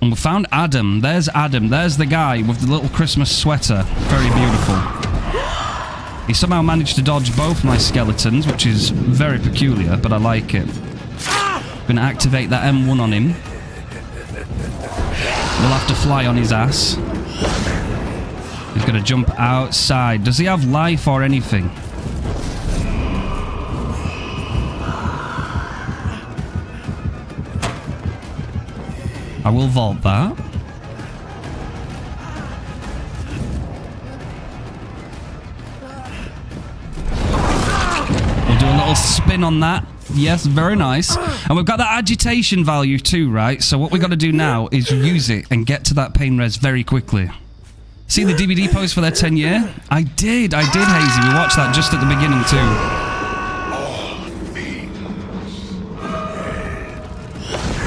Speaker 1: And we found Adam. There's Adam. There's the guy with the little Christmas sweater. Very beautiful. He somehow managed to dodge both my skeletons, which is very peculiar, but I like it. Gonna activate that M1 on him. We'll have to fly on his ass. He's gonna jump outside. Does he have life or anything? I will vault that. We'll do a little spin on that. Yes, very nice. And we've got that agitation value too, right? So what we got to do now is use it and get to that pain res very quickly. See the DVD post for their 10 year? I did, Hazy. We watched that just at the beginning too.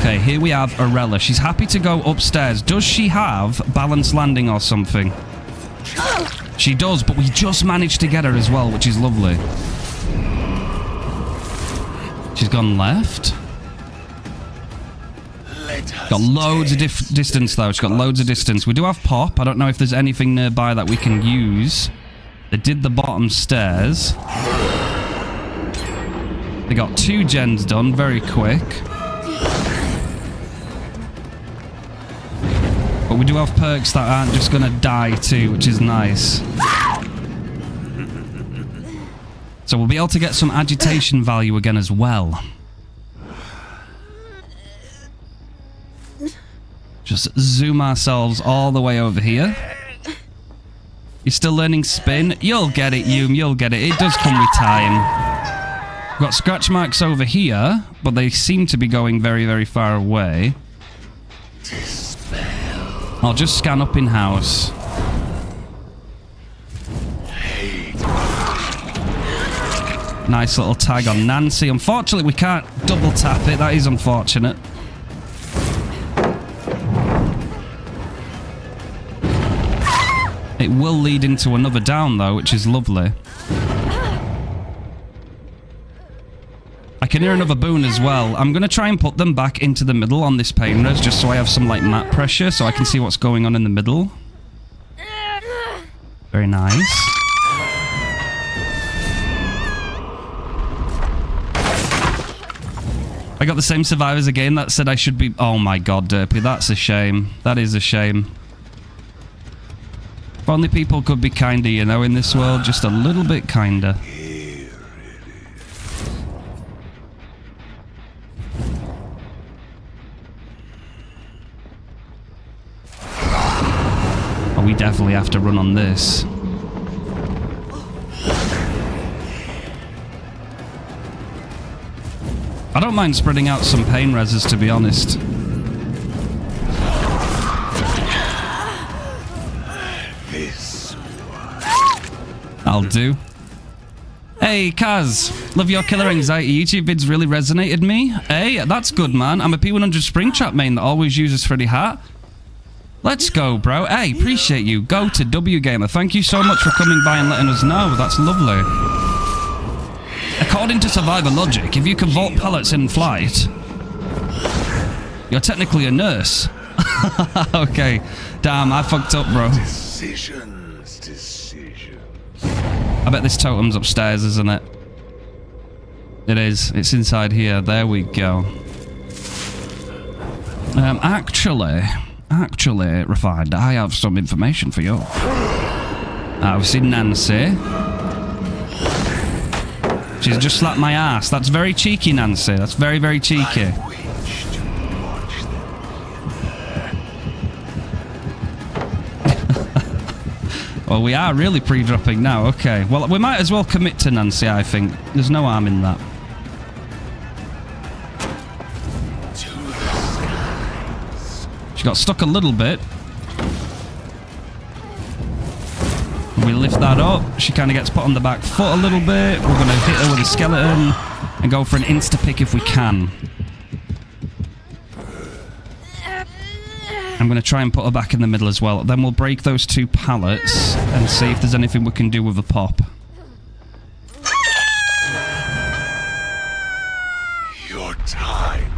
Speaker 1: Okay, here we have Arella. She's happy to go upstairs. Does she have balanced landing or something? She does, but we just managed to get her as well, which is lovely. She's gone left. Got loads of distance though. She's got loads of distance. We do have pop. I don't know if there's anything nearby that we can use. They did the bottom stairs. They got 2 gens done very quick. But we do have perks that aren't just going to die too, which is nice. So we'll be able to get some agitation value again as well. Just zoom ourselves all the way over here. You're still learning spin? You'll get it, Hume, you'll get it. It does come with time. We've got scratch marks over here, but they seem to be going very, very far away. I'll just scan up in-house. Nice little tag on Nancy. Unfortunately, we can't double tap it. That is unfortunate. It will lead into another down, though, which is lovely. I can hear another boon as well. I'm going to try and put them back into the middle on this pain res, just so I have some, like, map pressure, so I can see what's going on in the middle. Very nice. I got the same survivors again that said I should be... Oh my god, Derpy, that's a shame. That is a shame. If only people could be kinder, you know, in this world. Just a little bit kinder. Oh, we definitely have to run on this. I don't mind spreading out some pain reses, to be honest. I'll do. Hey, Kaz. Love your killer anxiety. YouTube vids really resonated me. Hey, that's good, man. I'm a P100 Springtrap main that always uses Freddy Hat. Let's go, bro. Hey, appreciate you. Go to W Gamer. Thank you so much for coming by and letting us know. That's lovely. According to survivor logic, if you can vault pallets in flight, you're technically a nurse. Okay. Damn, I fucked up, bro. Decisions. I bet this totem's upstairs, isn't it? It is. It's inside here. There we go. Actually, Refined, I have some information for you. I've seen Nancy. She's just slapped my ass. That's very cheeky, Nancy. That's very, very cheeky. Well, we are really pre-dropping now. Okay. Well, we might as well commit to Nancy, I think. There's no harm in that. She got stuck a little bit. We lift that up. She kind of gets put on the back foot a little bit. We're going to hit her with a skeleton and go for an insta-pick if we can. I'm going to try and put her back in the middle as well. Then we'll break those 2 pallets and see if there's anything we can do with a pop. Your time.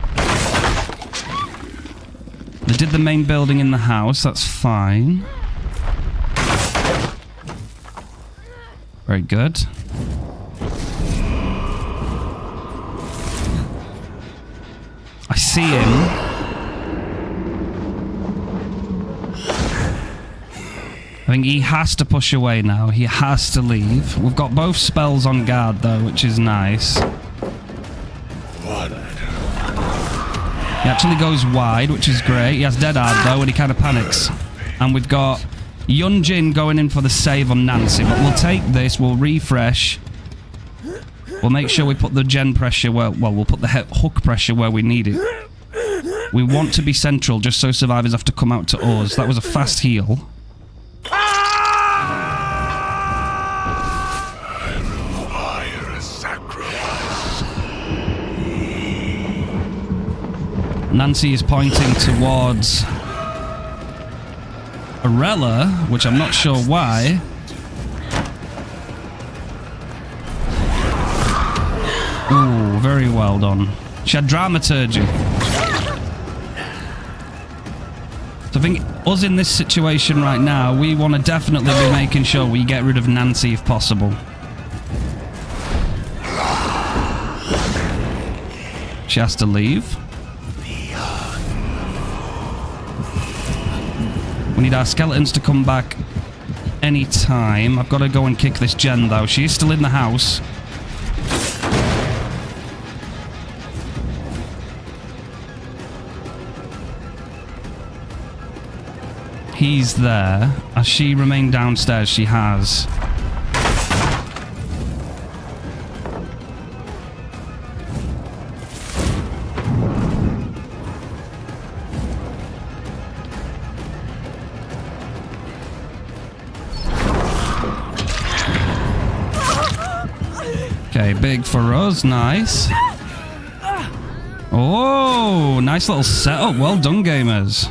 Speaker 1: They did the main building in the house. That's fine. Very good. I see him. I think he has to push away now. He has to leave. We've got both spells on guard, though, which is nice. He actually goes wide, which is great. He has dead hard though, and he kind of panics. And we've got Yunjin going in for the save on Nancy, but we'll take this, we'll refresh. We'll make sure we put the gen pressure where, well, we'll put the hook pressure where we need it. We want to be central just so survivors have to come out to us. That was a fast heal. Nancy is pointing towards Arella, which I'm not sure why. Ooh, very well done. She had dramaturgy. So I think us in this situation right now, we want to definitely be making sure we get rid of Nancy if possible. She has to leave. We need our skeletons to come back any time. I've got to go and kick this gen though. She is still in the house. He's there. Has she remained downstairs? She has. Okay, big for us. Nice. Oh, nice little setup. Well done, gamers.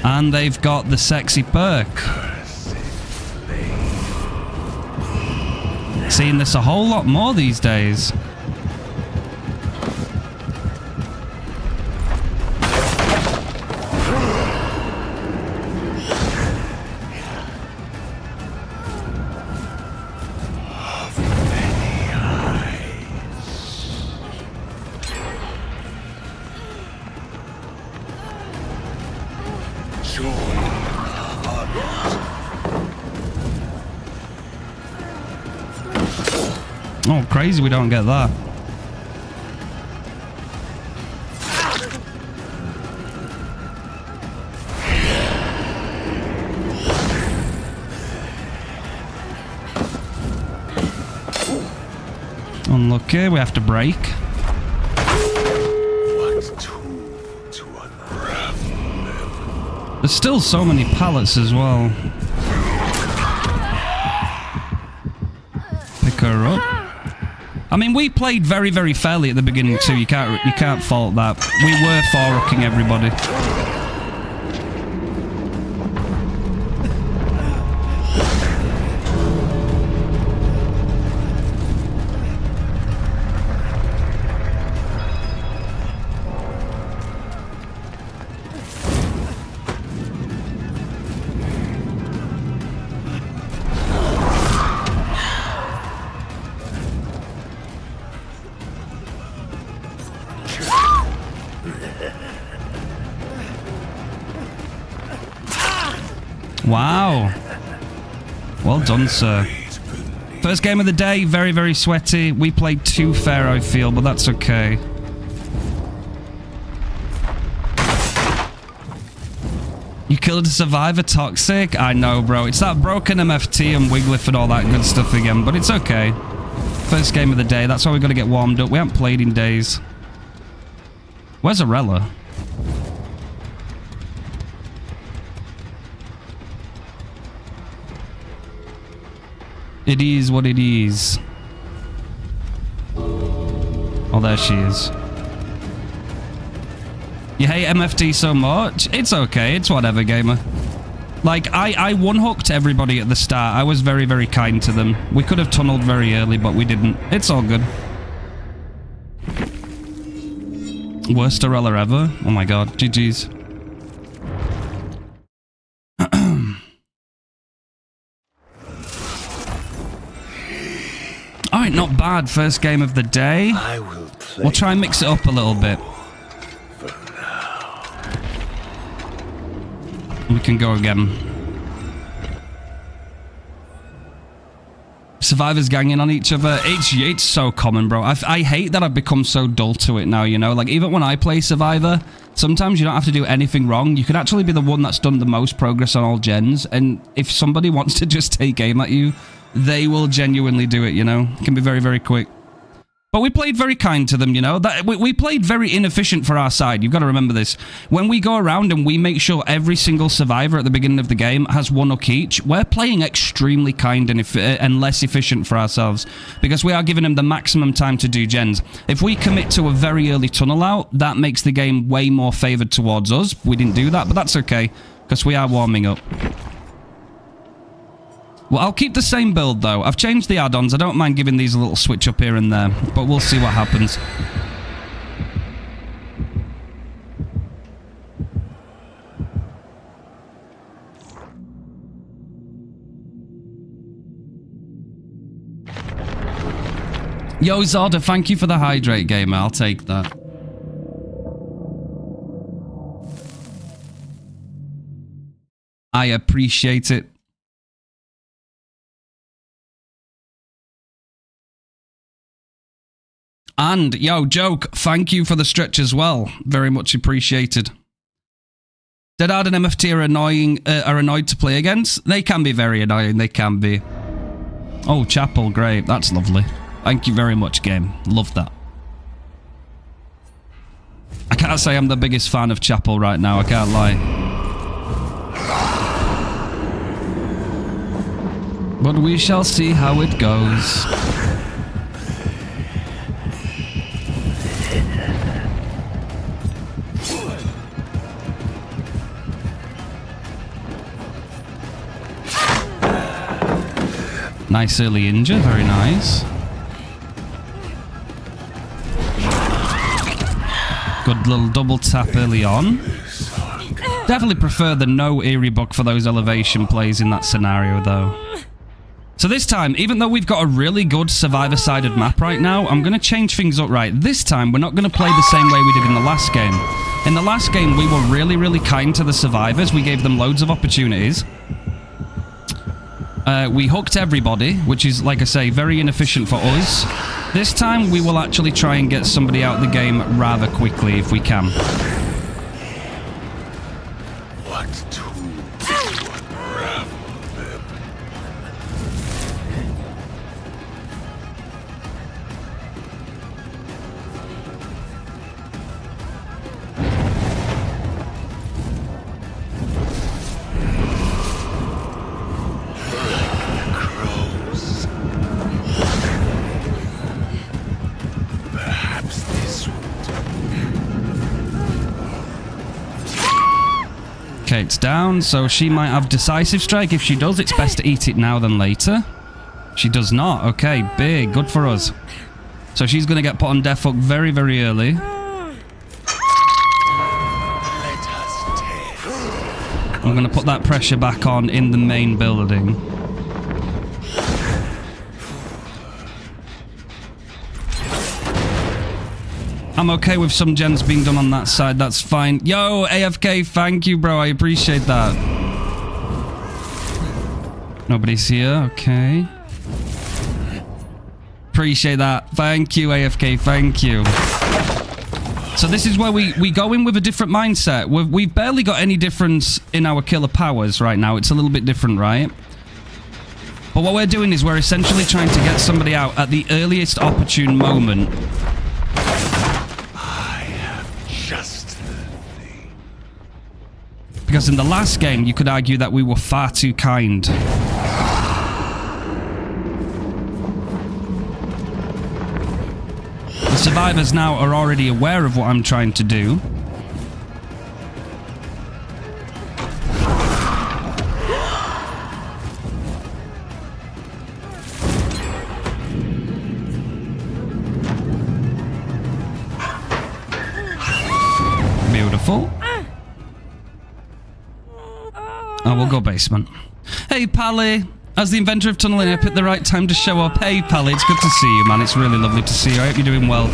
Speaker 1: And they've got the sexy perk. Seeing this a whole lot more these days. Oh, crazy we don't get that. Unlucky, we have to break. There's still so many pallets as well. Pick her up. I mean, we played very, very fairly at the beginning too. You can't fault that. We were 4-rocking everybody. Wow. Well done, sir. First game of the day, very, very sweaty. We played too fair, I feel, but that's okay. You killed a survivor, toxic? I know, bro. It's that broken MFT and Wigglyff and all that good stuff again, but it's okay. First game of the day, that's why we got to get warmed up. We haven't played in days. Where's Arella? It is what it is. Oh, there she is. You hate MFT so much? It's okay. It's whatever, gamer. Like, I one-hooked everybody at the start. I was very, very kind to them. We could have tunneled very early, but we didn't. It's all good. Worst Arella ever? Oh my god. GG's. Alright, not bad. First game of the day. We'll try and mix it up a little bit. We can go again. survivors ganging on each other. It's so common, bro. I hate that I've become so dull to it now, you know? Like, even when I play Survivor, sometimes you don't have to do anything wrong. You could actually be the one that's done the most progress on all gens, and if somebody wants to just take aim at you, they will genuinely do it, you know? It can be very, very quick. But we played very kind to them, you know? We played very inefficient for our side. You've got to remember this. When we go around and we make sure every single survivor at the beginning of the game has 1 hook each, we're playing extremely kind and less efficient for ourselves, because we are giving them the maximum time to do gens. If we commit to a very early tunnel out, that makes the game way more favored towards us. We didn't do that, but that's okay, because we are warming up. Well, I'll keep the same build, though. I've changed the add-ons. I don't mind giving these a little switch up here and there, but we'll see what happens. Yo, Zarda, thank you for the hydrate, gamer. I'll take that. I appreciate it. And, yo, Joke, thank you for the stretch as well. Very much appreciated. Deadhard and MFT are annoyed to play against. They can be very annoying, they can be. Oh, Chapel, great. That's lovely. Thank you very much, game. Love that. I can't say I'm the biggest fan of Chapel right now, I can't lie. But we shall see how it goes. Nice early injure, very nice. Good little double tap early on. Definitely prefer the no Eerie Buck for those elevation plays in that scenario, though. So this time, even though we've got a really good survivor-sided map right now, I'm going to change things up right. This time, we're not going to play the same way we did in the last game. In the last game, we were really, really kind to the survivors. We gave them loads of opportunities. We hooked everybody, which is, like I say, very inefficient for us. This time, we will actually try and get somebody out of the game rather quickly if we can.
Speaker 5: What to unravel them? Crows. Perhaps this would.
Speaker 1: Kate's down, so she might have Decisive Strike. If she does, it's best to eat it now than later. She does not. Okay, big. Good for us. So she's going to get put on death hook very, very early. I'm going to put that pressure back on in the main building. I'm okay with some gens being done on that side, that's fine. Yo, AFK, thank you, bro. I appreciate that. Nobody's here, okay. Appreciate that. Thank you, AFK, thank you. So this is where we go in with a different mindset. We've barely got any difference in our killer powers right now. It's a little bit different, right? But what we're doing is we're essentially trying to get somebody out at the earliest opportune moment. Because in the last game, you could argue that we were far too kind. The survivors now are already aware of what I'm trying to do. Beautiful. Oh, we'll go basement. Hey, Pally. As the inventor of tunneling, I picked the right time to show up. Hey, Pally, it's good to see you, man. It's really lovely to see you. I hope you're doing well.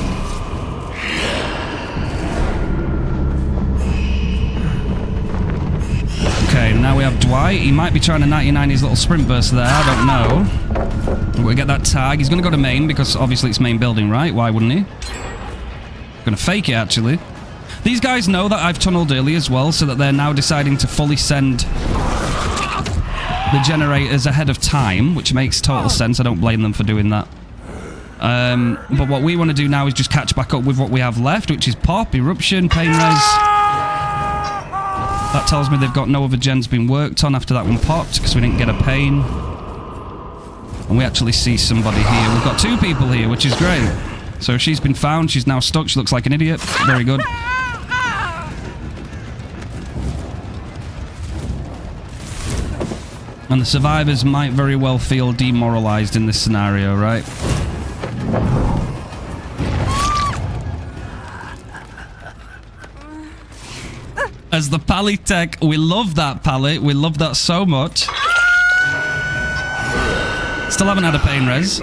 Speaker 1: Okay, now we have Dwight. He might be trying to 99 his little sprint burst there. I don't know. We get that tag. He's going to go to main because obviously it's main building, right? Why wouldn't he? Going to fake it, actually. These guys know that I've tunneled early as well, so that they're now deciding to fully send the generators ahead of time, which makes total sense. I don't blame them for doing that. But what we want to do now is just catch back up with what we have left, which is Pop, Eruption, Pain Res. That tells me they've got no other gens being worked on after that one popped, because we didn't get a Pain. And we actually see somebody here. We've got 2 people here, which is great. So she's been found. She's now stuck. She looks like an idiot. Very good. And the survivors might very well feel demoralized in this scenario, right? As the pally tech, we love that pally. We love that so much. Still haven't had a pain res.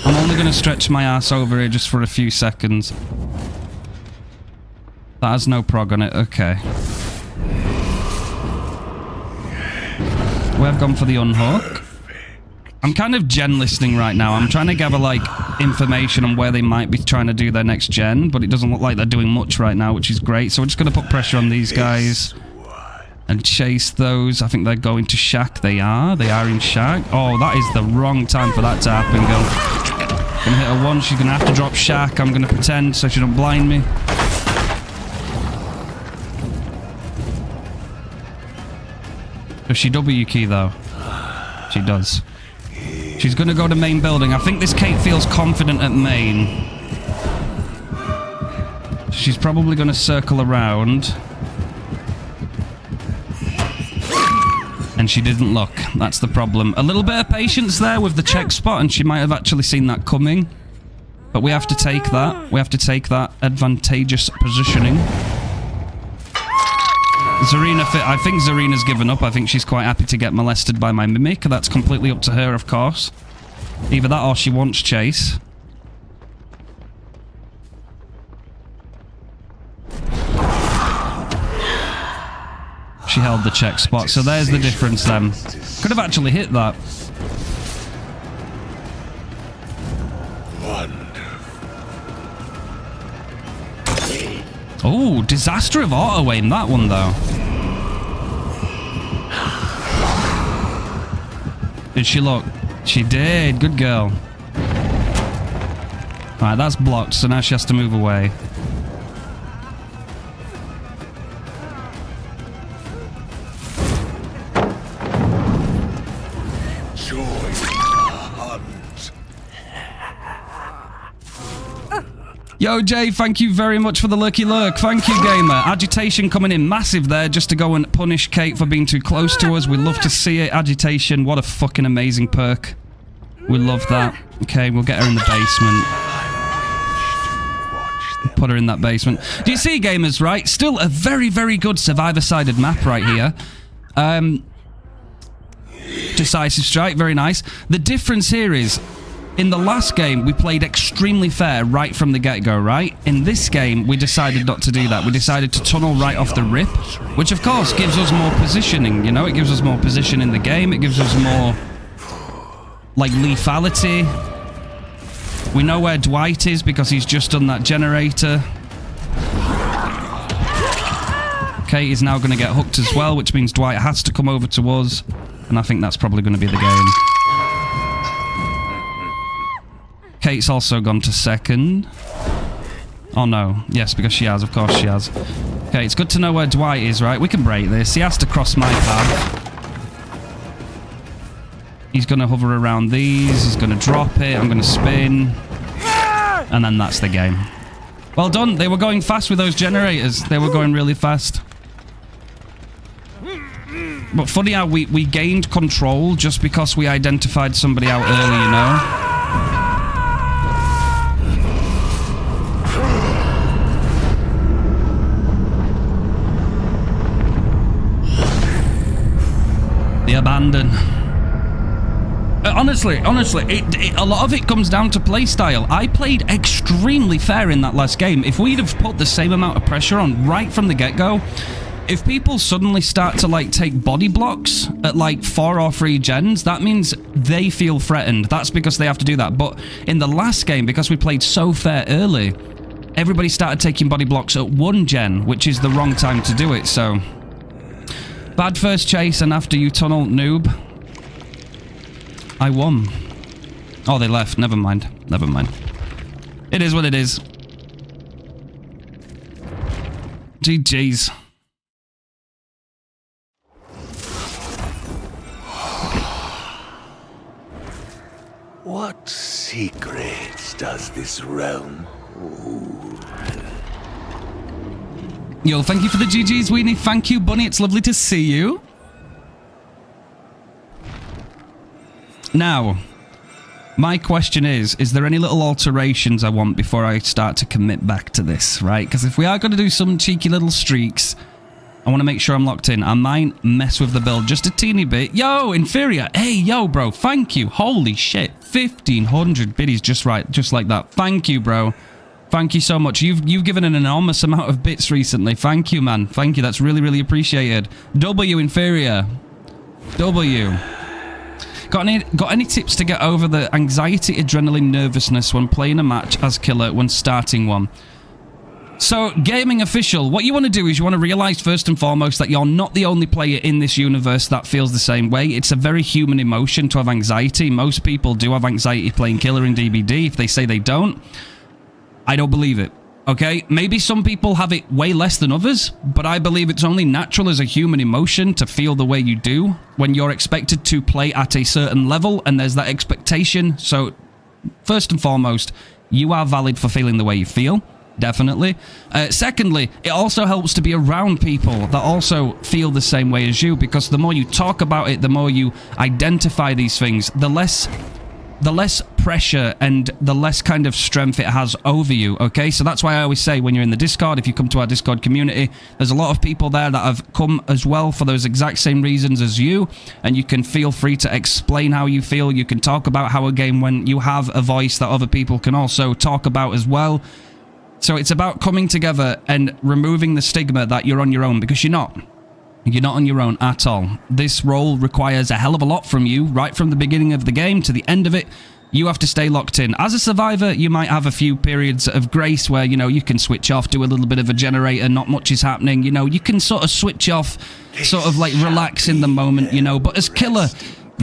Speaker 1: I'm only going to stretch my ass over here just for a few seconds. That has no prog on it. Okay. We have gone for the unhook. I'm kind of gen listening right now. I'm trying to gather, like, information on where they might be trying to do their next gen, but it doesn't look like they're doing much right now, which is great. So we're just going to put pressure on these guys and chase those. I think they're going to Shack. They are. They are in Shack. Oh, that is the wrong time for that to happen, girl. Gonna hit her once. She's going to have to drop Shack. I'm going to pretend so she don't blind me. Does she W key, though? She does. She's going to go to main building. I think this Kate feels confident at main. She's probably going to circle around. And she didn't look. That's the problem. A little bit of patience there with the check spot, and she might have actually seen that coming. But we have to take that. We have to take that advantageous positioning. Zarina, I think Zarina's given up. I think she's quite happy to get molested by my Mimic. That's completely up to her, of course. Either that or she wants chase. She held the check spot, so there's the difference then. Could have actually hit that. Oh, disaster of auto aim, that one though. Did she look? She did. Good girl. Alright, that's blocked, so now she has to move away. Yo, Jay, thank you very much for the lurky lurk. Thank you, gamer. Agitation coming in massive there just to go and punish Kate for being too close to us. We love to see it. Agitation, what a fucking amazing perk. We love that. Okay, we'll get her in the basement. Put her in that basement. Do you see, gamers, right? Still a very, very good survivor-sided map right here. Decisive strike, very nice. The difference here is, in the last game, we played extremely fair right from the get-go, right? In this game, we decided not to do that. We decided to tunnel right off the rip, which of course gives us more positioning, you know? It gives us more position in the game. It gives us more, like, lethality. We know where Dwight is because he's just done that generator. Kate is now going to get hooked as well, which means Dwight has to come over to us. And I think that's probably going to be the game. Kate's also gone to second. Oh no. Yes, because she has. Of course she has. Okay, it's good to know where Dwight is, right? We can break this. He has to cross my path. He's going to hover around these. He's going to drop it. I'm going to spin. And then that's the game. Well done. They were going fast with those generators. They were going really fast. But funny how we gained control just because we identified somebody out early, you know? The abandon. honestly, a lot of it comes down to playstyle. I played extremely fair in that last game. If we'd have put the same amount of pressure on right from the get-go, if people suddenly start to, like, take body blocks at, like, 4 or 3 gens, that means they feel threatened. That's because they have to do that. But in the last game, because we played so fair early, everybody started taking body blocks at 1 gen, which is the wrong time to do it, so... Bad first chase, and after you tunnel, noob. I won. Oh, they left. Never mind. Never mind. It is what it is. GG's.
Speaker 5: What secrets does this realm hold?
Speaker 1: Yo, thank you for the GG's, Weenie. Thank you, Bunny. It's lovely to see you. Now, my question is there any little alterations I want before I start to commit back to this, right? Because if we are going to do some cheeky little streaks, I want to make sure I'm locked in. I might mess with the build just a teeny bit. Yo, Inferior. Hey, yo, bro. Thank you. Holy shit. 1,500 biddies just like that. Thank you, bro. Thank you so much. You've given an enormous amount of bits recently. Thank you, man. Thank you. That's really, really appreciated. W, Inferior. W. Got any tips to get over the anxiety, adrenaline, nervousness when playing a match as killer when starting one? So, gaming official, what you want to do is you want to realize first and foremost that you're not the only player in this universe that feels the same way. It's a very human emotion to have anxiety. Most people do have anxiety playing killer in DBD. If they say they don't, I don't believe it. Okay? Maybe some people have it way less than others, but I believe it's only natural as a human emotion to feel the way you do when you're expected to play at a certain level and there's that expectation. So, first and foremost, you are valid for feeling the way you feel. Definitely. Secondly, it also helps to be around people that also feel the same way as you, because the more you talk about it, the more you identify these things, the less pressure and the less kind of strength it has over you, okay? So that's why I always say when you're in the Discord, if you come to our Discord community, there's a lot of people there that have come as well for those exact same reasons as you, and you can feel free to explain how you feel. You can talk about how a game went. You have a voice that other people can also talk about as well. So it's about coming together and removing the stigma that you're on your own, because you're not. You're not on your own at all. This role requires a hell of a lot from you, right from the beginning of the game to the end of it. You have to stay locked in. As a survivor, you might have a few periods of grace where, you know, you can switch off, do a little bit of a generator, not much is happening, you know, you can sort of switch off, sort of like relax in the moment, you know, but as killer,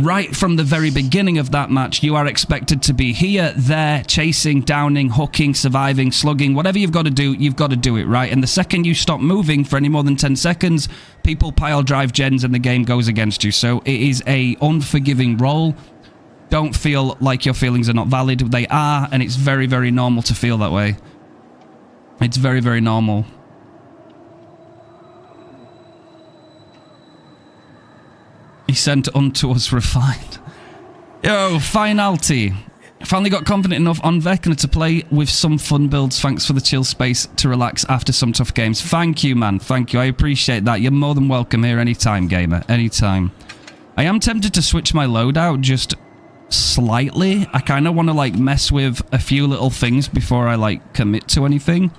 Speaker 1: right from the very beginning of that match, you are expected to be here, there, chasing, downing, hooking, surviving, slugging, whatever you've got to do, you've got to do it, right? And the second you stop moving for any more than 10 seconds, people pile drive gens and the game goes against you. So it is a unforgiving role. Don't feel like your feelings are not valid. They are, and it's very, very normal to feel that way. It's very, very normal. He sent unto us refined. Yo, finality. Finally got confident enough on Vecna to play with some fun builds. Thanks for the chill space to relax after some tough games. Thank you, man. Thank you. I appreciate that. You're more than welcome here anytime, gamer. Anytime. I am tempted to switch my loadout just slightly. I kind of want to, like, mess with a few little things before I, like, commit to anything.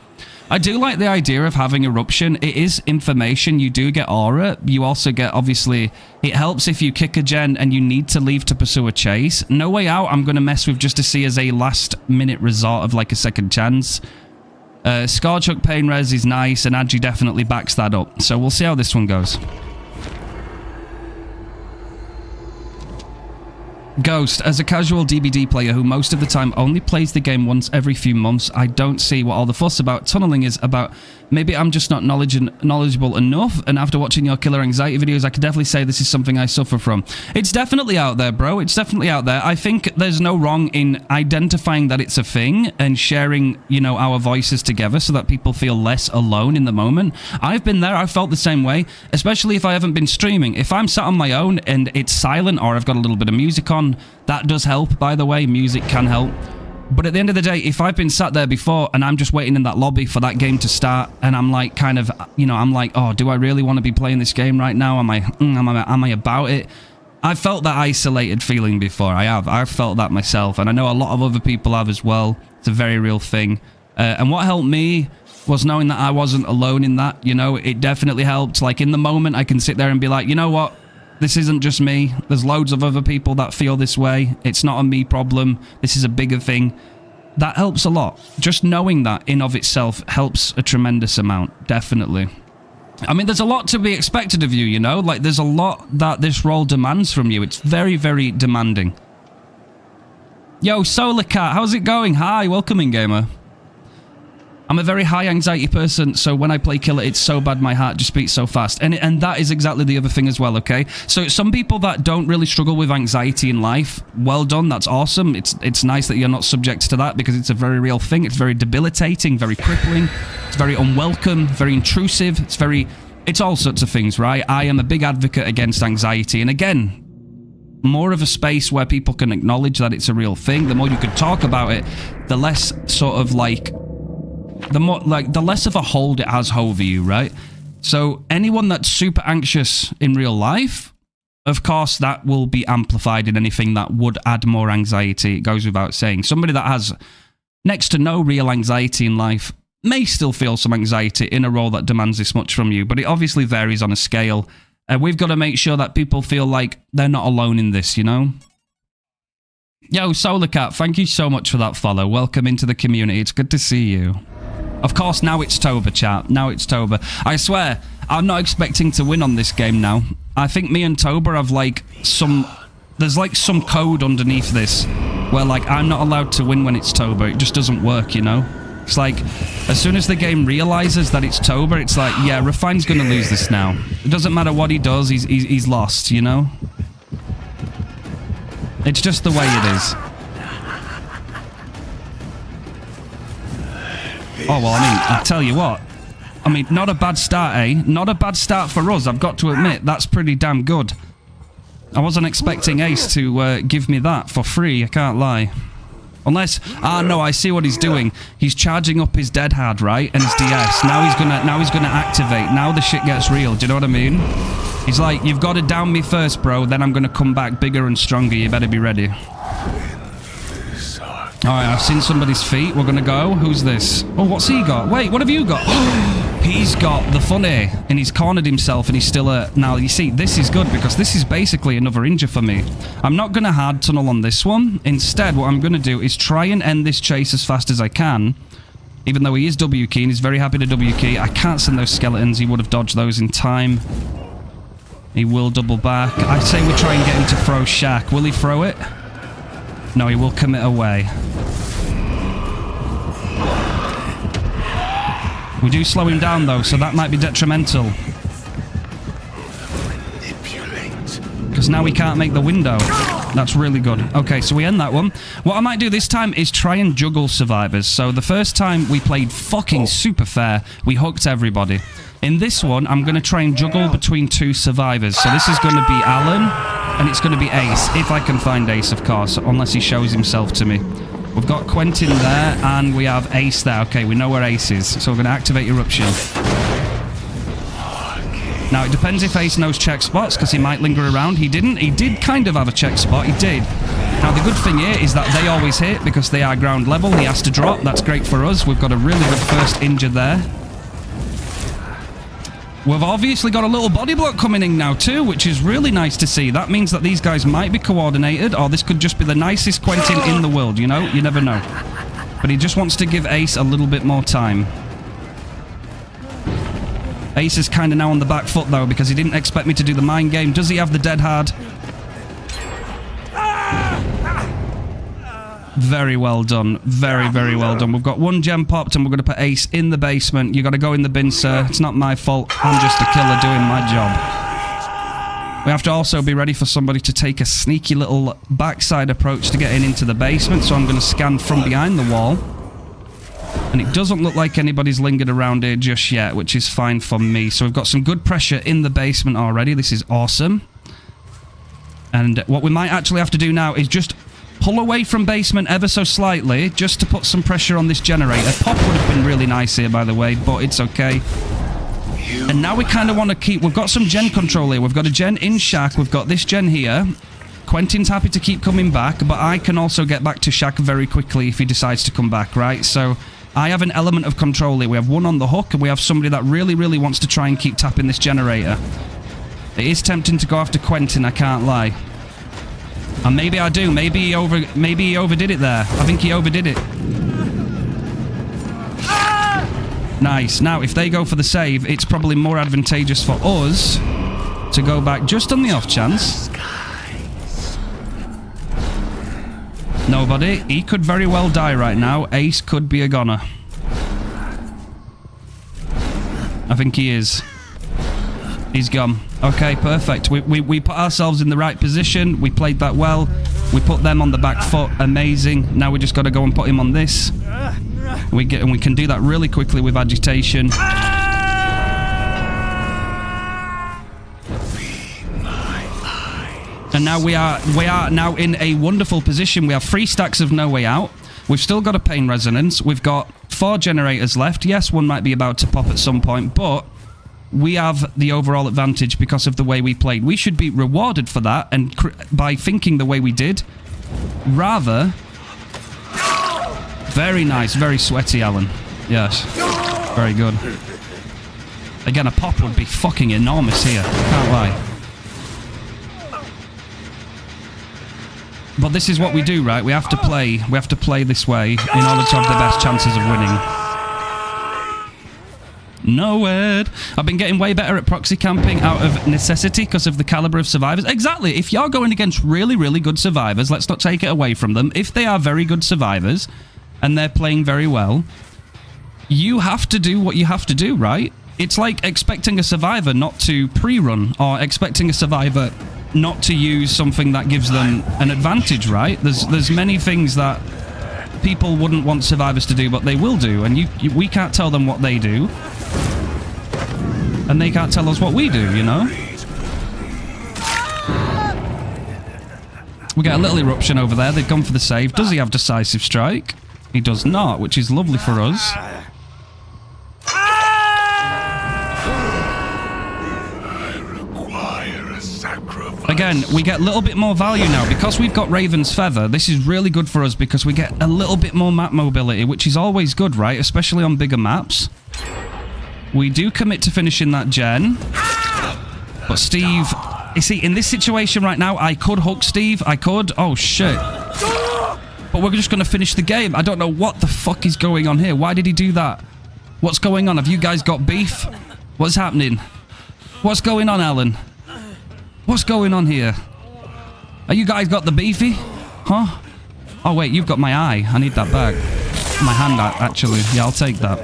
Speaker 1: I do like the idea of having Eruption. It is information. You do get aura. You also get, obviously, it helps if you kick a gen and you need to leave to pursue a chase. No Way Out, I'm going to mess with just to see as a last-minute resort of, like, a second chance. Scourge Hook Pain Res is nice, and Agi definitely backs that up. So we'll see how this one goes. Ghost, as a casual DBD player who most of the time only plays the game once every few months, I don't see what all the fuss about tunneling is about. Maybe I'm just not knowledgeable enough, and after watching your killer anxiety videos, I could definitely say this is something I suffer from. It's definitely out there, bro. It's definitely out there. I think there's no wrong in identifying that it's a thing and sharing, you know, our voices together so that people feel less alone in the moment. I've been there. I've felt the same way, especially if I haven't been streaming. If I'm sat on my own and it's silent or I've got a little bit of music on, that does help, by the way. Music can help. But at the end of the day, if I've been sat there before and I'm just waiting in that lobby for that game to start and I'm like kind of, you know, I'm like, oh, do I really want to be playing this game right now? Am I about it? I felt that isolated feeling before. I've felt that myself, and I know a lot of other people have as well. It's a very real thing. And what helped me was knowing that I wasn't alone in that. You know, it definitely helped. Like, in the moment, I can sit there and be like, you know what? This isn't just me. There's loads of other people that feel this way. It's not a me problem. This is a bigger thing. That helps a lot. Just knowing that in of itself helps a tremendous amount. Definitely. I mean, there's a lot to be expected of you, you know? Like, there's a lot that this role demands from you. It's very, very demanding. Yo, Solar Cat, how's it going? Hi, welcome in, gamer. I'm a very high anxiety person, so when I play Killer, it's so bad my heart just beats so fast. And that is exactly the other thing as well, okay? So some people that don't really struggle with anxiety in life, well done, that's awesome. It's nice that you're not subject to that because it's a very real thing. It's very debilitating, very crippling. It's very unwelcome, very intrusive. It's all sorts of things, right? I am a big advocate against anxiety. And again, more of a space where people can acknowledge that it's a real thing. The more you can talk about it, the less sort of like... the less of a hold it has over you, right? So anyone that's super anxious in real life, of course, that will be amplified in anything that would add more anxiety. It goes without saying. Somebody that has next to no real anxiety in life may still feel some anxiety in a role that demands this much from you, but it obviously varies on a scale. We've got to make sure that people feel like they're not alone in this, you know? Yo, Solar Cat, thank you so much for that follow. Welcome into the community. It's good to see you. Of course, now it's Toba, chat. Now it's Toba. I swear, I'm not expecting to win on this game now. I think me and Toba have, like, there's, like, some code underneath this where, like, I'm not allowed to win when it's Toba. It just doesn't work, you know? It's like, as soon as the game realizes that it's Toba, it's like, yeah, Refine's gonna lose this now. It doesn't matter what he does, he's lost, you know? It's just the way it is. Oh, well, I mean, I'll tell you what. I mean, not a bad start, eh? Not a bad start for us, I've got to admit. That's pretty damn good. I wasn't expecting Ace to give me that for free, I can't lie. Unless... Ah, no, I see what he's doing. He's charging up his Dead Hard, right? And his DS. Now he's gonna activate. Now the shit gets real, do you know what I mean? He's like, you've got to down me first, bro. Then I'm gonna come back bigger and stronger. You better be ready. Alright, I've seen somebody's feet. We're gonna go. Who's this? Oh, what's he got? Wait, what have you got? He's got the funny, and he's cornered himself, and he's still now, you see, this is good, because this is basically another injure for me. I'm not gonna hard tunnel on this one. Instead, what I'm gonna do is try and end this chase as fast as I can. Even though he is W key, and he's very happy to W key. I can't send those skeletons. He would have dodged those in time. He will double back. I say we try and get him to throw Shack. Will he throw it? No, he will commit away. We do slow him down, though, so that might be detrimental. Because now we can't make the window. That's really good. Okay, so we end that one. What I might do this time is try and juggle survivors. So the first time we played fucking super fair, we hooked everybody. In this one, I'm going to try and juggle between two survivors. So this is going to be Alan, and it's going to be Ace. If I can find Ace, of course, unless he shows himself to me. We've got Quentin there, and we have Ace there. Okay, we know where Ace is, so we're going to activate Eruption. Now, it depends if Ace knows check spots, because he might linger around. He didn't. He did kind of have a check spot. He did. Now, the good thing here is that they always hit, because they are ground level. He has to drop. That's great for us. We've got a really good first injure there. We've obviously got a little body block coming in now too, which is really nice to see. That means that these guys might be coordinated, or this could just be the nicest Quentin in the world, you know? You never know. But he just wants to give Ace a little bit more time. Ace is kind of now on the back foot though, because he didn't expect me to do the mind game. Does he have the Dead Hard? Very well done. Very, very well done. We've got one gem popped and we're going to put Ace in the basement. You got to go in the bin, sir. It's not my fault. I'm just a killer doing my job. We have to also be ready for somebody to take a sneaky little backside approach to getting into the basement. So I'm going to scan from behind the wall. And it doesn't look like anybody's lingered around here just yet, which is fine for me. So we've got some good pressure in the basement already. This is awesome. And what we might actually have to do now is just pull away from basement ever so slightly, just to put some pressure on this generator. Pop would have been really nice here, by the way, but it's okay. And now we kind of want to keep... We've got some gen control here. We've got a gen in Shack. We've got this gen here. Quentin's happy to keep coming back, but I can also get back to Shack very quickly if he decides to come back, right? So I have an element of control here. We have one on the hook, and we have somebody that really, really wants to try and keep tapping this generator. It is tempting to go after Quentin, I can't lie. And maybe I do. Maybe he overdid it there. I think he overdid it. Nice. Now, if they go for the save, it's probably more advantageous for us to go back just on the off chance. Nobody. He could very well die right now. Ace could be a goner. I think he is. He's gone. Okay, perfect. We put ourselves in the right position. We played that well. We put them on the back foot. Amazing. Now we just got to go and put him on this. We can do that really quickly with agitation. And now we are now in a wonderful position. We have 3 stacks of No Way Out. We've still got a Pain Resonance. We've got 4 generators left. Yes, one might be about to pop at some point, but we have the overall advantage because of the way we played. We should be rewarded for that, and by thinking the way we did, rather... Very nice, very sweaty, Alan. Yes, very good. Again, a pop would be fucking enormous here. Can't lie. But this is what we do, right? We have to play this way in order to have the best chances of winning. No word. I've been getting way better at proxy camping out of necessity because of the caliber of survivors. Exactly. If you're going against really, really good survivors, let's not take it away from them. If they are very good survivors and they're playing very well, you have to do what you have to do, right? It's like expecting a survivor not to pre-run or expecting a survivor not to use something that gives them an advantage, right? There's many things that people wouldn't want survivors to do, but they will do, and we can't tell them what they do, and they can't tell us what we do, you know? We get a little eruption over there. They've gone for the save. Does he have decisive strike? He does not, which is lovely for us. Again, we get a little bit more value now. Because we've got Raven's Feather, this is really good for us because we get a little bit more map mobility, which is always good, right? Especially on bigger maps. We do commit to finishing that gen. But Steve... You see, in this situation right now, I could hook Steve. I could. Oh, shit. But we're just going to finish the game. I don't know what the fuck is going on here. Why did he do that? What's going on? Have you guys got beef? What's happening? What's going on, Alan? What's going on here? Are you guys got the beefy? Huh? Oh, wait, you've got my eye. I need that back. My hand, actually. Yeah, I'll take that.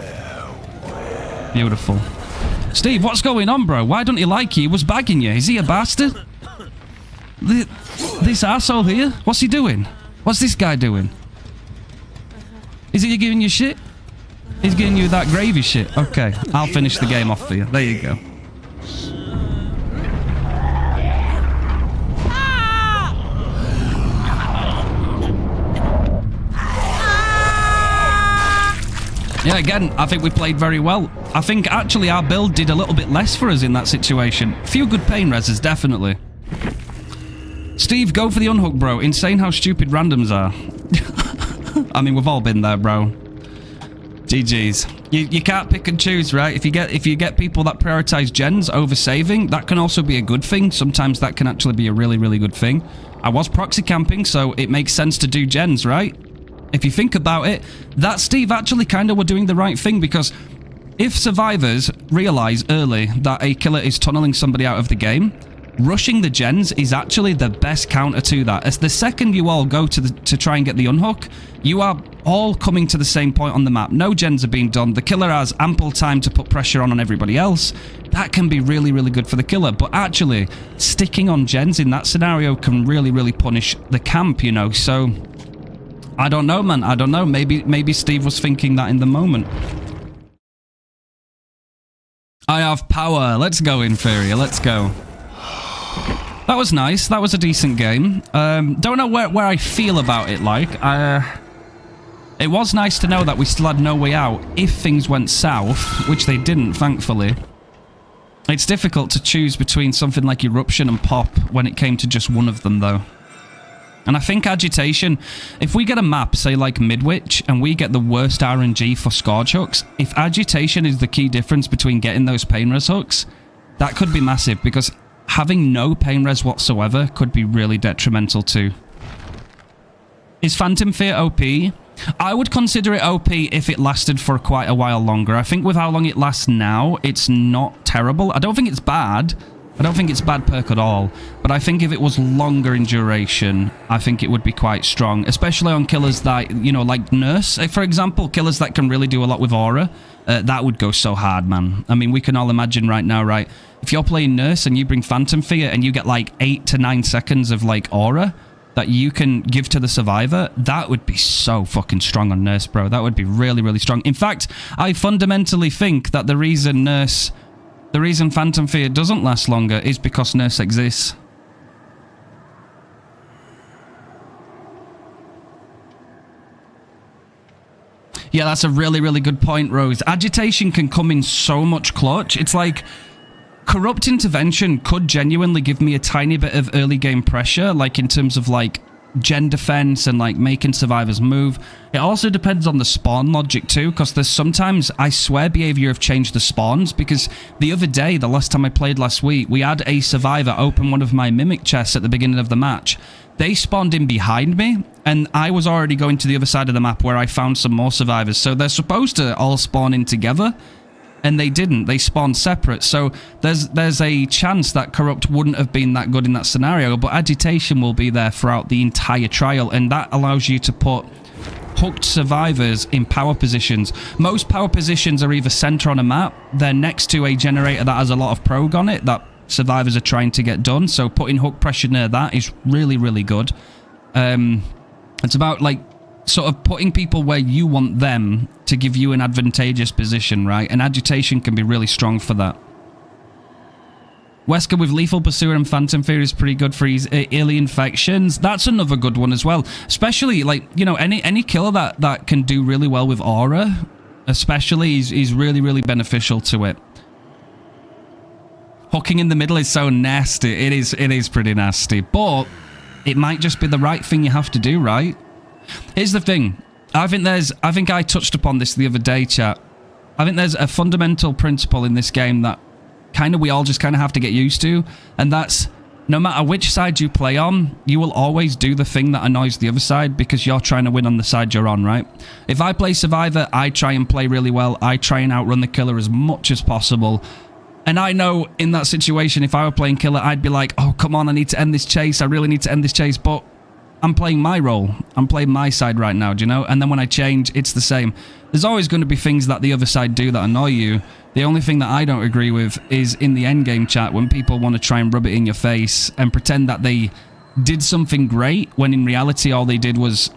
Speaker 1: Beautiful. Steve, what's going on, bro? Why don't he like you? He was bagging you. Is he a bastard? This asshole here? What's he doing? What's this guy doing? Is he giving you shit? He's giving you that gravy shit. Okay, I'll finish the game off for you. There you go. Yeah, again, I think we played very well. I think actually our build did a little bit less for us in that situation. A few good pain reses, definitely. Steve, go for the unhook, bro. Insane how stupid randoms are. I mean, we've all been there, bro. GG's. You can't pick and choose, right? If you get people that prioritize gens over saving, that can also be a good thing. Sometimes that can actually be a really, really good thing. I was proxy camping, so it makes sense to do gens, right? If you think about it, that Steve actually kind of were doing the right thing, because if survivors realize early that a killer is tunneling somebody out of the game, rushing the gens is actually the best counter to that. As the second you all go to try and get the unhook, you are all coming to the same point on the map. No gens are being done. The killer has ample time to put pressure on everybody else. That can be really, really good for the killer. But actually, sticking on gens in that scenario can really, really punish the camp, you know. So I don't know, man. I don't know. Maybe Steve was thinking that in the moment. I have power. Let's go, Inferior. Let's go. That was nice. That was a decent game. Don't know where I feel about it, like. It was nice to know that we still had no way out if things went south, which they didn't, thankfully. It's difficult to choose between something like Eruption and Pop when it came to just one of them, though. And I think Agitation, if we get a map, say like Midwich, and we get the worst RNG for Scourge hooks, if Agitation is the key difference between getting those pain res hooks, that could be massive, because having no pain res whatsoever could be really detrimental too. Is Phantom Fear OP? I would consider it OP if it lasted for quite a while longer. I think with how long it lasts now, it's not terrible. I don't think it's bad. I don't think it's bad perk at all. But I think if it was longer in duration, I think it would be quite strong. Especially on killers that, you know, like Nurse, for example. Killers that can really do a lot with Aura. That would go so hard, man. I mean, we can all imagine right now, right? If you're playing Nurse and you bring Phantom Fear and you get like 8 to 9 seconds of like Aura that you can give to the survivor, that would be so fucking strong on Nurse, bro. That would be really, really strong. In fact, I fundamentally think that the reason Phantom Fear doesn't last longer is because Nurse exists. Yeah, that's a really, really good point, Rose. Agitation can come in so much clutch. It's like Corrupt Intervention could genuinely give me a tiny bit of early game pressure, like in terms of like gen defense and like making survivors move. It also depends on the spawn logic too, because there's sometimes, I swear behavior have changed the spawns, because the other day, the last time I played last week, we had a survivor open one of my mimic chests at the beginning of the match. They spawned in behind me, and I was already going to the other side of the map where I found some more survivors. So they're supposed to all spawn in together, and they didn't. They spawned separate. So there's a chance that Corrupt wouldn't have been that good in that scenario, but Agitation will be there throughout the entire trial, and that allows you to put hooked survivors in power positions. Most power positions are either center on a map, they're next to a generator that has a lot of prog on it that survivors are trying to get done, so putting hook pressure near that is really, really good. It's about like sort of putting people where you want them to give you an advantageous position, right? And Agitation can be really strong for that. Wesker with Lethal Pursuer and Phantom Fear is pretty good for his early infections. That's another good one as well. Especially, like, you know, any killer that can do really well with Aura, especially, is really, really beneficial to it. Hooking in the middle is so nasty. It is pretty nasty. But it might just be the right thing you have to do, right? Here's the thing. I think I touched upon this the other day, chat. I think there's a fundamental principle in this game that we all just kind of have to get used to, and that's no matter which side you play on, you will always do the thing that annoys the other side because you're trying to win on the side you're on, right? If I play Survivor, I try and play really well. I try and outrun the killer as much as possible. And I know in that situation, if I were playing killer, I'd be like, oh, come on, I need to end this chase. I really need to end this chase. But I'm playing my role. I'm playing my side right now, do you know? And then when I change, it's the same. There's always going to be things that the other side do that annoy you. The only thing that I don't agree with is in the endgame chat when people want to try and rub it in your face and pretend that they did something great when in reality all they did was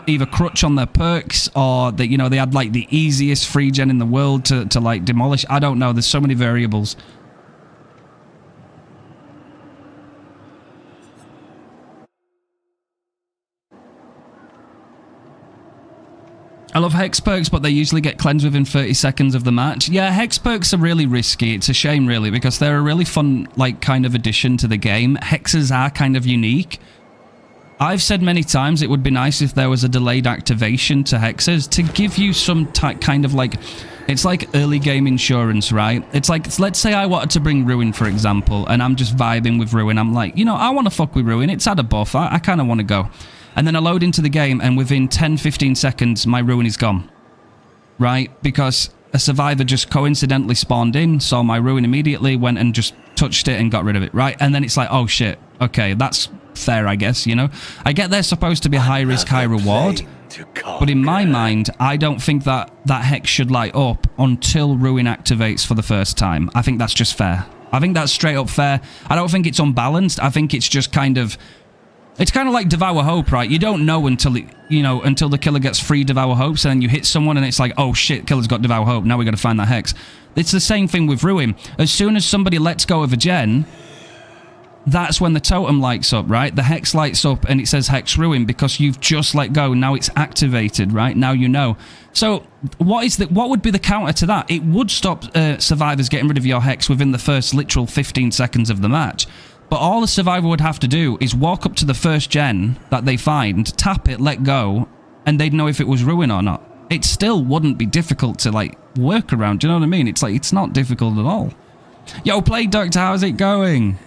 Speaker 1: either crutch on their perks or that, you know, they had like the easiest free gen in the world to like demolish. I don't know. There's so many variables. I love Hex perks, but they usually get cleansed within 30 seconds of the match. Yeah, Hex perks are really risky. It's a shame, really, because they're a really fun, like, kind of addition to the game. Hexes are kind of unique. I've said many times it would be nice if there was a delayed activation to Hexes to give you some kind of, like... It's like early game insurance, right? It's like, let's say I wanted to bring Ruin, for example, and I'm just vibing with Ruin. I'm like, you know, I want to fuck with Ruin. It's had a buff. I kind of want to go. And then I load into the game, and within 10-15 seconds, my Ruin is gone. Right? Because a survivor just coincidentally spawned in, saw my Ruin immediately, went and just touched it and got rid of it, right? And then it's like, oh shit, okay, that's fair, I guess, you know? I get they're supposed to be high risk, high reward, but in my mind, I don't think that Hex should light up until Ruin activates for the first time. I think that's just fair. I think that's straight up fair. I don't think it's unbalanced. I think it's just kind of... It's kind of like Devour Hope, right? You don't know until the killer gets free Devour Hopes, and then you hit someone and it's like, oh shit, killer's got Devour Hope, now we got to find that Hex. It's the same thing with Ruin. As soon as somebody lets go of a gen, that's when the totem lights up, right? The hex lights up and it says hex ruin because you've just let go. Now it's activated, right? Now you know. So what would be the counter to that? It would stop survivors getting rid of your hex within the first literal 15 seconds of the match. But all a survivor would have to do is walk up to the first gen that they find, tap it, let go, and they'd know if it was ruin or not. It still wouldn't be difficult to, like, work around. Do you know what I mean? It's like, it's not difficult at all. Yo, Plague Doctor, how's it going?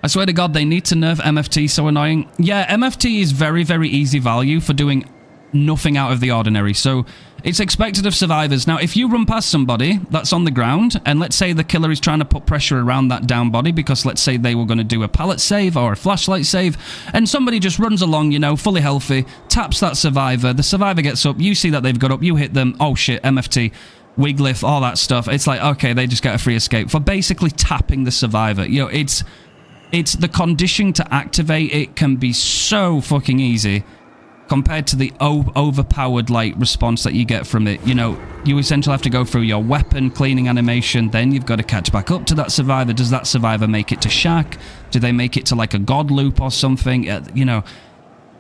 Speaker 1: I swear to God, they need to nerf MFT, so annoying. Yeah, MFT is very, very easy value for doing nothing out of the ordinary. So it's expected of survivors. Now, if you run past somebody that's on the ground, and let's say the killer is trying to put pressure around that down body because let's say they were going to do a pallet save or a flashlight save, and somebody just runs along, you know, fully healthy, taps that survivor, the survivor gets up, you see that they've got up, you hit them, oh shit, MFT, Wiglif, all that stuff. It's like, okay, they just get a free escape for basically tapping the survivor. You know, it's the condition to activate it can be so fucking easy compared to the overpowered like response that you get from it. You know, you essentially have to go through your weapon cleaning animation, then you've got to catch back up to that survivor. Does that survivor make it to shack? Do they make it to like a god loop or something? You know,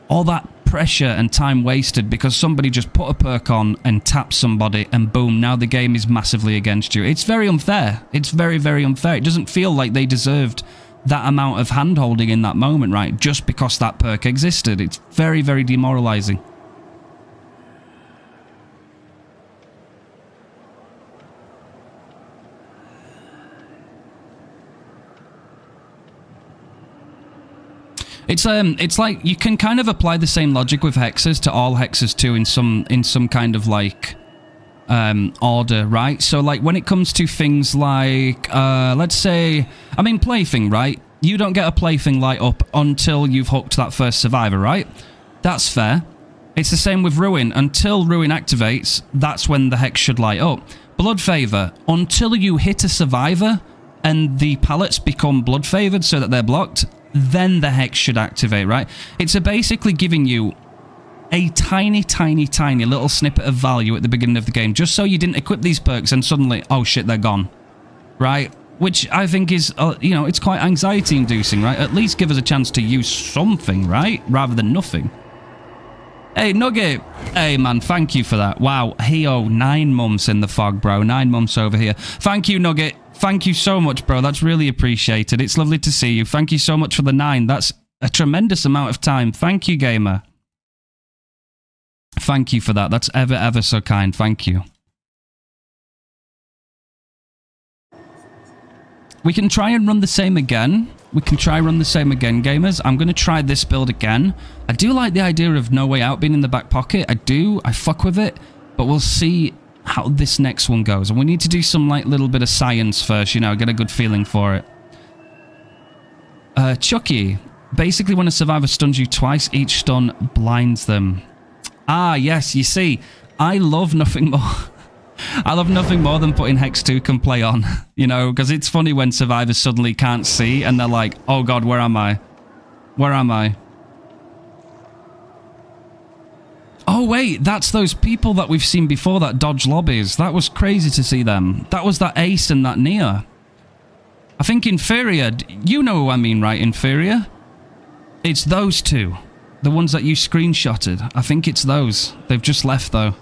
Speaker 1: all that pressure and time wasted because somebody just put a perk on and tapped somebody and boom, now the game is massively against you. It's very unfair. It's very, very unfair. It doesn't feel like they deserved that amount of hand-holding in that moment, right? Just because that perk existed. It's very, very demoralizing. It's like you can kind of apply the same logic with hexes to all hexes too in some kind of like order, right? So like when it comes to things like let's say, I mean, plaything, right? You don't get a plaything light up until you've hooked that first survivor, right? That's fair. It's the same with ruin. Until ruin activates, that's when the hex should light up. Blood favor, until you hit a survivor and the pallets become blood favored so that they're blocked, then the hex should activate, right? It's basically giving you a tiny, tiny, tiny little snippet of value at the beginning of the game, just so you didn't equip these perks and suddenly, oh shit, they're gone, right? Which I think is, you know, it's quite anxiety-inducing, right? At least give us a chance to use something, right? Rather than nothing. Hey, Nugget. Hey, man, thank you for that. Wow, Heo, 9 months in the fog, bro. 9 months over here. Thank you, Nugget. Thank you so much, bro. That's really appreciated. It's lovely to see you. Thank you so much for the 9. That's a tremendous amount of time. Thank you, gamer. Thank you for that. That's ever, ever so kind. Thank you. We can try and run the same again. We can try run the same again, gamers. I'm going to try this build again. I do like the idea of No Way Out being in the back pocket. I do. I fuck with it. But we'll see how this next one goes. And we need to do some like little bit of science first, you know, get a good feeling for it. Chucky. Basically, when a survivor stuns you twice, each stun blinds them. Ah, yes, you see, I love nothing more. I love nothing more than putting Hex 2 can play on, you know, because it's funny when survivors suddenly can't see and they're like, oh god, where am I? Where am I? Oh wait, that's those people that we've seen before that dodge lobbies. That was crazy to see them. That was that Ace and that Nia. I think Inferior, you know who I mean, right, Inferior? It's those two. The ones that you screenshotted. I think it's those. They've just left though.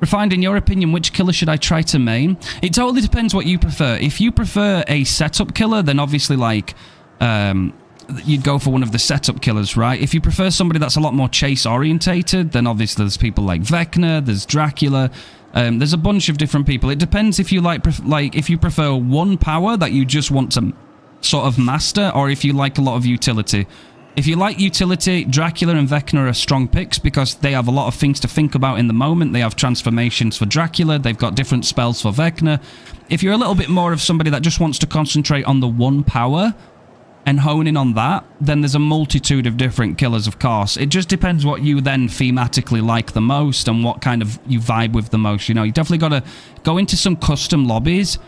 Speaker 1: Refined, in your opinion, which killer should I try to main? It totally depends what you prefer. If you prefer a setup killer, then obviously, like, you'd go for one of the setup killers, right? If you prefer somebody that's a lot more chase-orientated, then obviously there's people like Vecna, there's Dracula, there's a bunch of different people. It depends if you like if you prefer one power that you just want to sort of master, or if you like a lot of utility. If you like utility, Dracula and Vecna are strong picks because they have a lot of things to think about in the moment. They have transformations for Dracula. They've got different spells for Vecna. If you're a little bit more of somebody that just wants to concentrate on the one power and hone in on that, then there's a multitude of different killers, of course. It just depends what you then thematically like the most and what kind of you vibe with the most. You know, you definitely got to go into some custom lobbies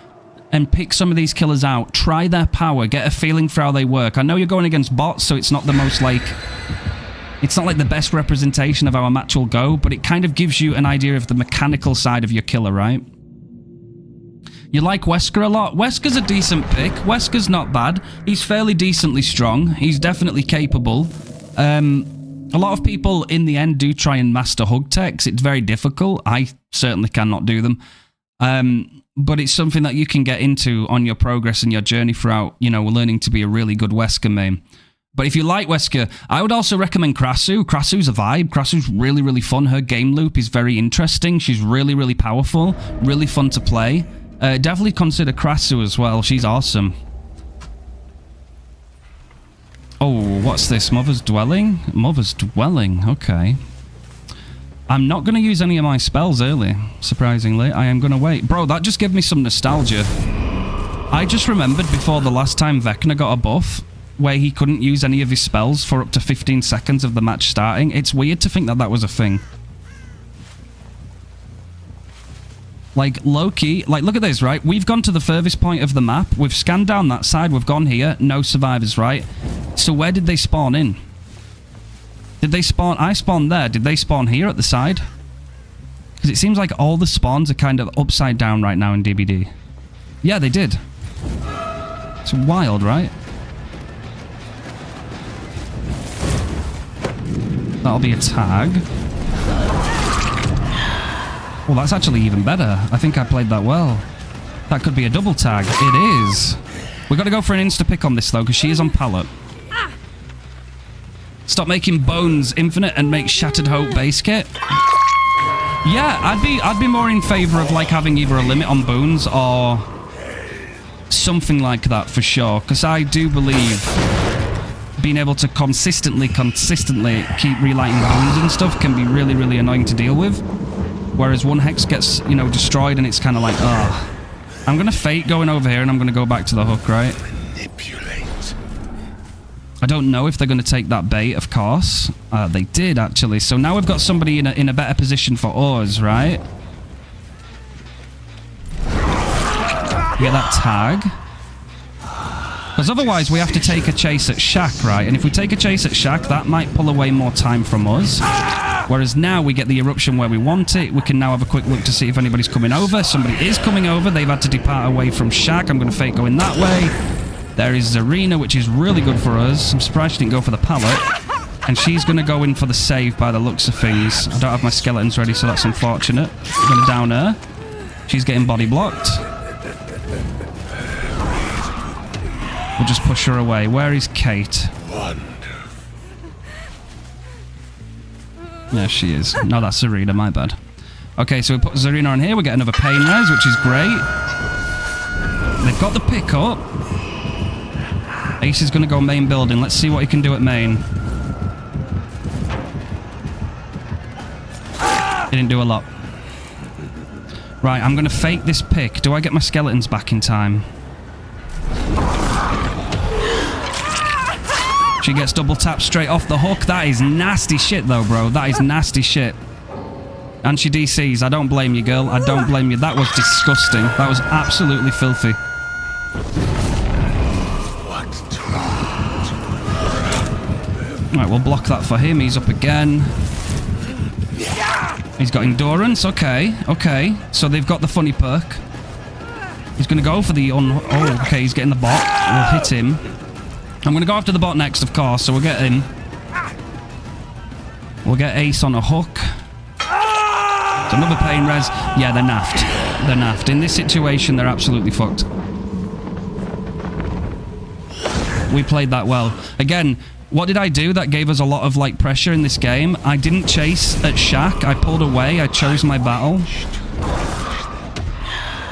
Speaker 1: and pick some of these killers out, try their power, get a feeling for how they work. I know you're going against bots, so it's not the most like... It's not like the best representation of how a match will go, but it kind of gives you an idea of the mechanical side of your killer, right? You like Wesker a lot? Wesker's a decent pick. Wesker's not bad. He's fairly decently strong. He's definitely capable. A lot of people in the end do try and master hug techs. It's very difficult. I certainly cannot do them. But it's something that you can get into on your progress and your journey throughout, you know, learning to be a really good Wesker main. But if you like Wesker, I would also recommend Krasu. Krasu's a vibe. Krasu's really, really fun. Her game loop is very interesting. She's really, really powerful. Really fun to play. Definitely consider Krasu as well. She's awesome. Oh, what's this? Mother's Dwelling? Mother's Dwelling. Okay. I'm not going to use any of my spells early, surprisingly. I am going to wait. Bro, that just gave me some nostalgia. I just remembered before the last time Vecna got a buff, where he couldn't use any of his spells for up to 15 seconds of the match starting. It's weird to think that that was a thing. Like, low-key, like, look at this, right? We've gone to the furthest point of the map. We've scanned down that side. We've gone here. No survivors, right? So where did they spawn in? Did they spawn... I spawned there. Did they spawn here at the side? Because it seems like all the spawns are kind of upside down right now in DBD. Yeah, they did. It's wild, right? That'll be a tag. Well, that's actually even better. I think I played that well. That could be a double tag. It is. We've got to go for an insta-pick on this, though, because she is on pallet. Stop making Bones infinite and make Shattered Hope base kit. Yeah, I'd be more in favor of, like, having either a limit on Bones or something like that, for sure. Because I do believe being able to consistently keep relighting Bones and stuff can be really, really annoying to deal with. Whereas one hex gets, you know, destroyed and it's kind of like, ugh. I'm going to fate going over here and I'm going to go back to the hook, right?
Speaker 5: Manipulate.
Speaker 1: I don't know if they're going to take that bait, of course. They did, actually. So now we've got somebody in a better position for us, right? Get that tag. Because otherwise we have to take a chase at Shaq, right? And if we take a chase at Shaq, that might pull away more time from us. Whereas now we get the eruption where we want it. We can now have a quick look to see if anybody's coming over. Somebody is coming over. They've had to depart away from Shaq. I'm going to fake going that way. There is Zarina, which is really good for us. I'm surprised she didn't go for the pallet. And she's going to go in for the save by the looks of things. I don't have my skeletons ready, so that's unfortunate. I'm going to down her. She's getting body blocked. We'll just push her away. Where is Kate? Yeah, she is. No, that's Zarina, my bad. Okay, so we put Zarina on here. We get another pain res, which is great. They've got the pickup. Ace is going to go main building. Let's see what he can do at main. He didn't do a lot. Right, I'm going to fake this pick. Do I get my skeletons back in time? She gets double tapped straight off the hook. That is nasty shit, though, bro. That is nasty shit. And she DCs. I don't blame you, girl. I don't blame you. That was disgusting. That was absolutely filthy. Right, we'll block that for him. He's up again. He's got endurance. Okay, okay. So they've got the funny perk. He's going to go for the... Oh, okay, he's getting the bot. We'll hit him. I'm going to go after the bot next, of course, so we'll get him. We'll get Ace on a hook. It's another pain res. Yeah, they're naffed. They're naffed. In this situation, they're absolutely fucked. We played that well. Again, what did I do that gave us a lot of, like, pressure in this game? I didn't chase at Shaq. I pulled away. I chose my battle.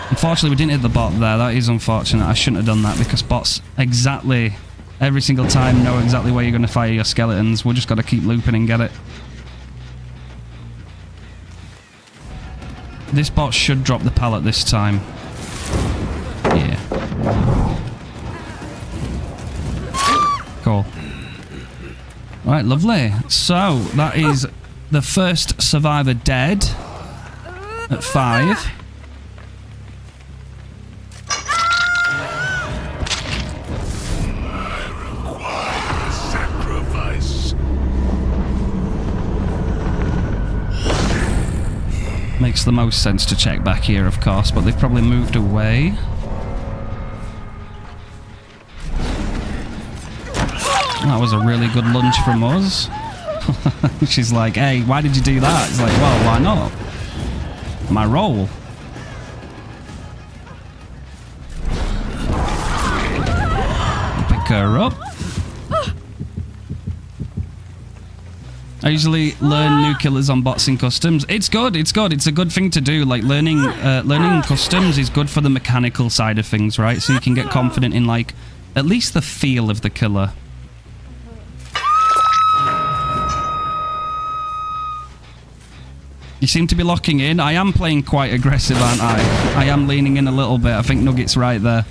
Speaker 1: Unfortunately, we didn't hit the bot there. That is unfortunate. I shouldn't have done that because bots exactly... every single time know exactly where you're going to fire your skeletons. We've just got to keep looping and get it. This bot should drop the pallet this time. Yeah. Cool. Right, lovely. So, that is the first survivor dead at 5. Makes makes the most sense to check back here, of course, but they've probably moved away. That was a really good lunge from us. She's like, hey, why did you do that? It's like, well, why not? My role. Pick her up. I usually learn new killers on bots in customs. It's good, it's good. It's a good thing to do. Like, learning customs is good for the mechanical side of things, right? So you can get confident in, like, at least the feel of the killer. You seem to be locking in. I am playing quite aggressive, aren't I? I am leaning in a little bit. I think Nugget's right there.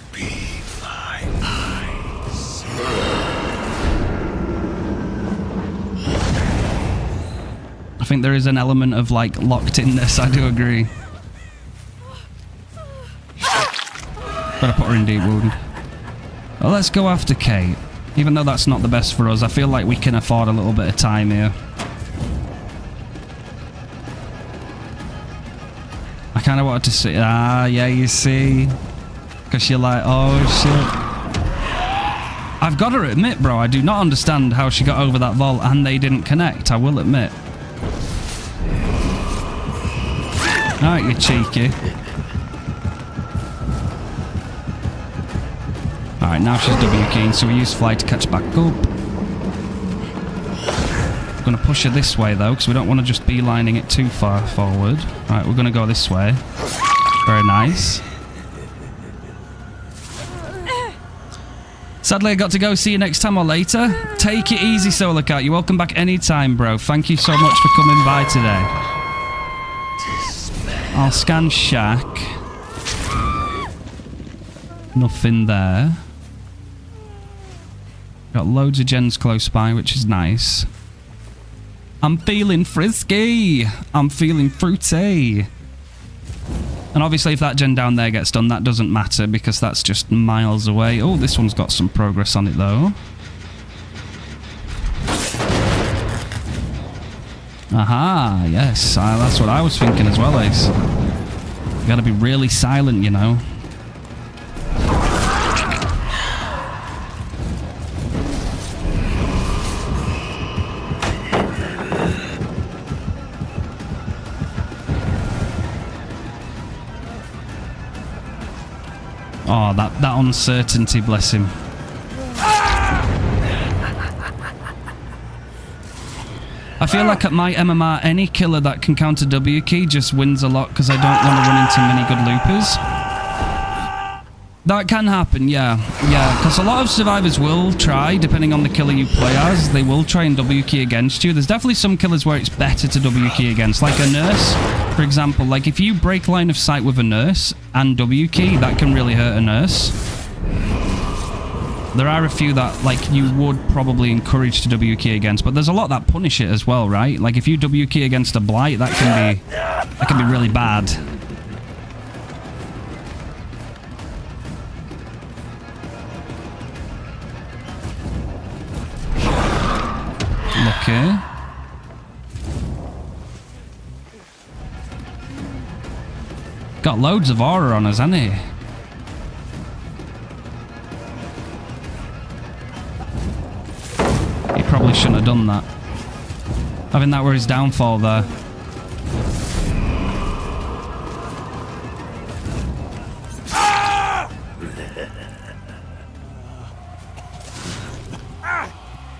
Speaker 1: I think there is an element of, like, locked-inness. I do agree. Better put her in deep wound. Well, let's go after Kate. Even though that's not the best for us, I feel like we can afford a little bit of time here. I kind of wanted to see... Ah, yeah, you see? Because you're like, oh, shit. I've got to admit, bro, I do not understand how she got over that vault and they didn't connect, I will admit. Alright, you cheeky. Alright, now she's W keying, so we use fly to catch back up. We're going to push her this way, though, because we don't want to just beelining it too far forward. Right, we're going to go this way. Very nice. Sadly, I got to go. See you next time or later. Take it easy, Solar Cat. You're welcome back anytime, bro. Thank you so much for coming by today. I'll scan Shack. Nothing there. Got loads of gens close by, which is nice. I'm feeling frisky. I'm feeling fruity. And obviously if that gen down there gets done, that doesn't matter because that's just miles away. Oh, this one's got some progress on it though. Aha, yes. That's what I was thinking as well, Ace. You gotta be really silent, you know. Oh, that uncertainty, bless him. I feel like at my MMR, any killer that can counter W key just wins a lot because I don't want to run into many good loopers. That can happen, yeah. Yeah, because a lot of survivors will try, depending on the killer you play as, they will try and W key against you. There's definitely some killers where it's better to W key against, like a nurse, for example. Like if you break line of sight with a nurse and W key, that can really hurt a nurse. There are a few that, like, you would probably encourage to W key against, but there's a lot that punish it as well, right? Like if you W key against a blight, that can be really bad. Okay. Got loads of aura on us, hasn't he? He probably shouldn't have done that. Having that were his downfall there.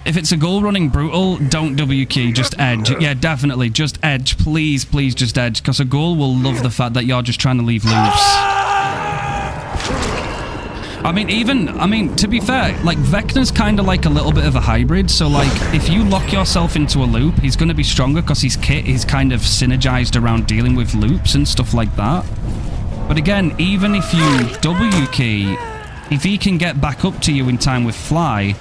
Speaker 1: If it's a goal running brutal, don't W key, just edge. Yeah, definitely, just edge. Please, please just edge, because a goal will love the fact that you're just trying to leave loops. I mean, to be fair, like, Vecna's kind of like a little bit of a hybrid, so, like, if you lock yourself into a loop, he's going to be stronger because his kit is kind of synergized around dealing with loops and stuff like that. But again, even if you W key, if he can get back up to you in time with fly,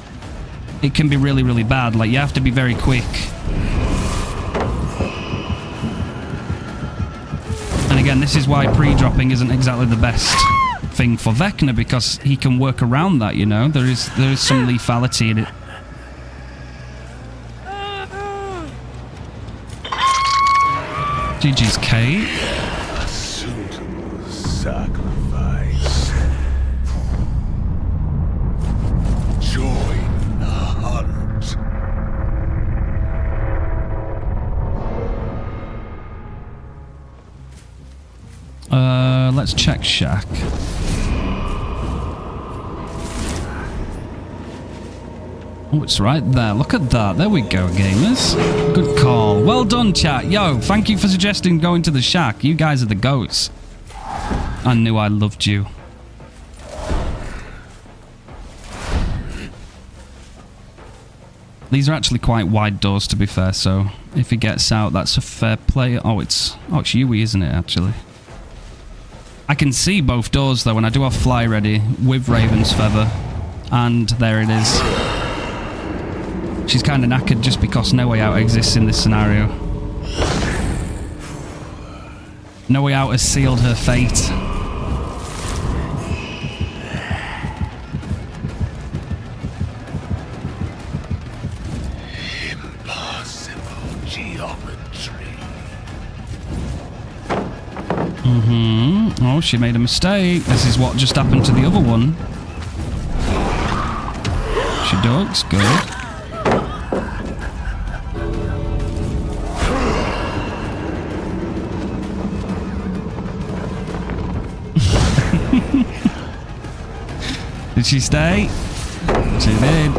Speaker 1: it can be really, really bad. Like, you have to be very quick. And again, this is why pre-dropping isn't exactly the best thing for Vecna, because he can work around that, you know? There is some lethality in it. GG's Kate. Let's check shack. Oh, it's right there. Look at that. There we go, gamers. Good call. Well done, chat. Yo, thank you for suggesting going to the shack. You guys are the goats. I knew I loved you. These are actually quite wide doors, to be fair, so if he gets out, that's a fair play. Oh, it's Yui, isn't it, actually? I can see both doors, though, and I do have Fly ready with Raven's Feather. And there it is. She's kind of knackered just because No Way Out exists in this scenario. No Way Out has sealed her fate.
Speaker 5: Impossible geometry.
Speaker 1: Oh, she made a mistake. This is what just happened to the other one. She ducks. Good. Did she stay? She did.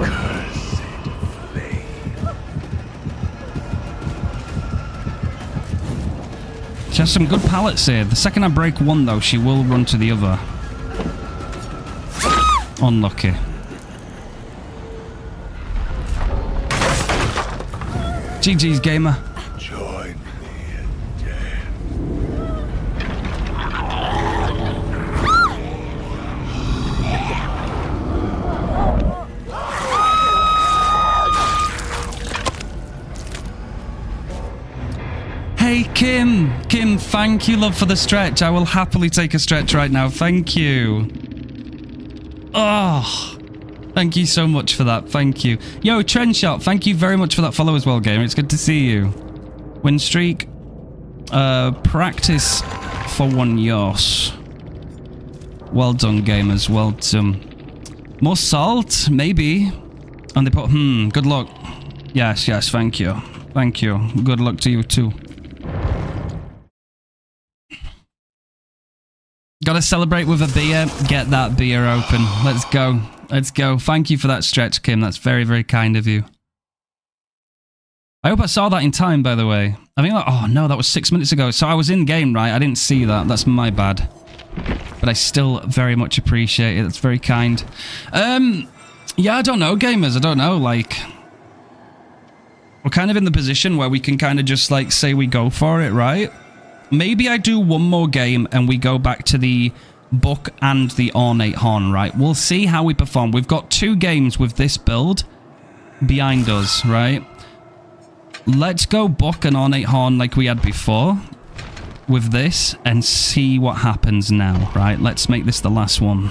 Speaker 1: She has some good pallets here. The second I break one, though, she will run to the other. Unlucky. GG's, gamer.
Speaker 5: Join me in death.
Speaker 1: Hey, Kim. Kim, thank you, love, for the stretch. I will happily take a stretch right now. Thank you. Oh, thank you so much for that. Thank you. Yo, Trendshot, thank you very much for that follow as well, gamer. It's good to see you. Winstreak. Practice for 1 yos. Well done, gamers. Well done. More salt? Maybe. And they put, good luck. Yes, yes, thank you. Thank you. Good luck to you too. Gotta celebrate with a beer. Get that beer open. Let's go. Let's go. Thank you for that stretch, Kim. That's very, very kind of you. I hope I saw that in time, by the way. I think, oh no, that was 6 minutes ago. So I was in game, right? I didn't see that. That's my bad. But I still very much appreciate it. That's very kind. Yeah, I don't know, gamers. I don't know. Like, we're kind of in the position where we can kind of just like say we go for it, right? Maybe I do one more game and we go back to the Buck and the Ornate Horn, right? We'll see how we perform. We've got 2 games with this build behind us, right? Let's go Buck and Ornate Horn like we had before with this and see what happens now, right? Let's make this the last one.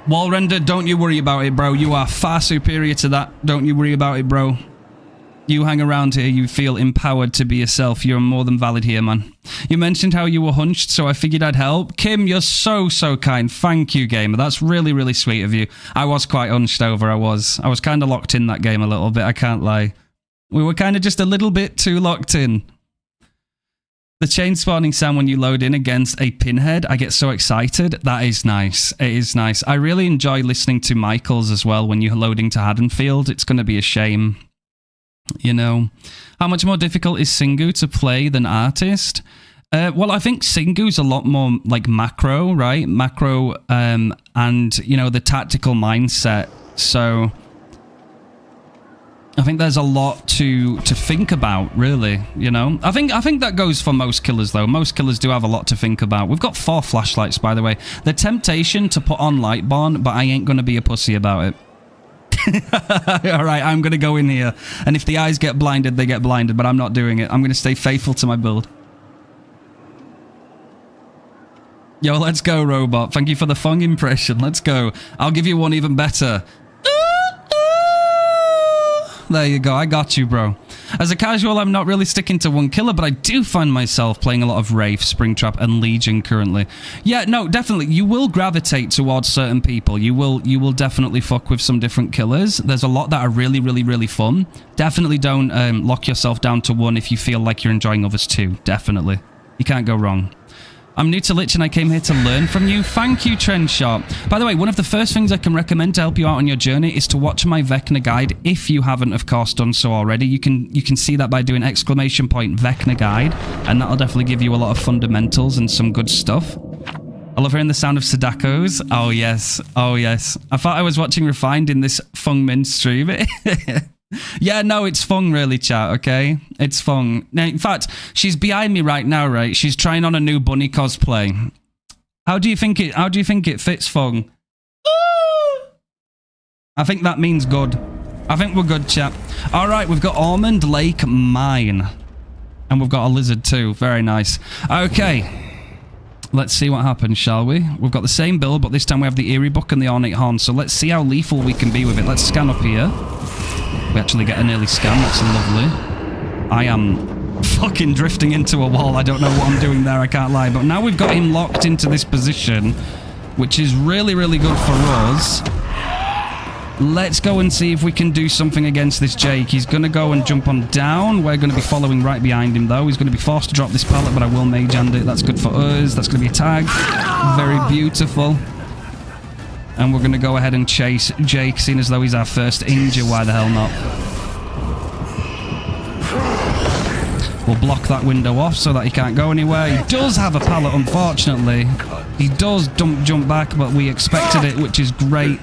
Speaker 1: Wall render, don't you worry about it, bro. You are far superior to that. Don't you worry about it, bro. You hang around here, you feel empowered to be yourself. You're more than valid here, man. You mentioned how you were hunched, so I figured I'd help. Kim, you're so, so kind. Thank you, gamer. That's really, really sweet of you. I was quite hunched over, I was kind of locked in that game a little bit, I can't lie. We were kind of just a little bit too locked in. The chain spawning sound when you load in against a pinhead, I get so excited. That is nice. It is nice. I really enjoy listening to Michael's as well when you're loading to Haddonfield. It's going to be a shame. You know, how much more difficult is Singu to play than Artist? Well, I think Singu's a lot more like macro, right? Macro, and you know, the tactical mindset. So I think there's a lot to think about, really. You know, I think that goes for most killers, though. Most killers do have a lot to think about. We've got 4 flashlights, by the way. The temptation to put on Lightborn, but I ain't gonna be a pussy about it. Alright, I'm going to go in here. And if the eyes get blinded, they get blinded. But I'm not doing it. I'm going to stay faithful to my build. Yo, let's go, Robot. Thank you for the Fong impression. Let's go. I'll give you one even better. There you go. I got you, bro. As a casual, I'm not really sticking to one killer, but I do find myself playing a lot of Wraith, Springtrap, and Legion currently. Yeah, no, definitely. You will gravitate towards certain people. You will definitely fuck with some different killers. There's a lot that are really, really, really fun. Definitely don't lock yourself down to one if you feel like you're enjoying others too. Definitely. You can't go wrong. I'm new to Lich and I came here to learn from you. Thank you, Trendshot. By the way, one of the first things I can recommend to help you out on your journey is to watch my Vecna guide if you haven't, of course, done so already. You can see that by doing ! Vecna guide, and that'll definitely give you a lot of fundamentals and some good stuff. I love hearing the sound of Sadako's. Oh, yes. Oh, yes. I thought I was watching Refined in this Fung Min stream. Yeah, no, it's Fung really, chat, okay? It's Fung. Now, in fact, she's behind me right now, right? She's trying on a new bunny cosplay. How do you think it fits, Fung? I think that means good. I think we're good, chat. All right, we've got Almond Lake Mine. And we've got a lizard too. Very nice. Okay. Let's see what happens, shall we? We've got the same build, but this time we have the Eerie Book and the Ornate Horn. So let's see how lethal we can be with it. Let's scan up here. We actually get an early scan. That's lovely. I am fucking drifting into a wall. I don't know what I'm doing there. I can't lie. But now we've got him locked into this position, which is really, really good for us. Let's go and see if we can do something against this Jake. He's going to go and jump on down. We're going to be following right behind him, though. He's going to be forced to drop this pallet, but I will mage hand it. That's good for us. That's going to be a tag. Very beautiful. And we're going to go ahead and chase Jake, seeing as though he's our first injure. Why the hell not? We'll block that window off so that he can't go anywhere. He does have a pallet, unfortunately. He does jump back, but we expected it, which is great.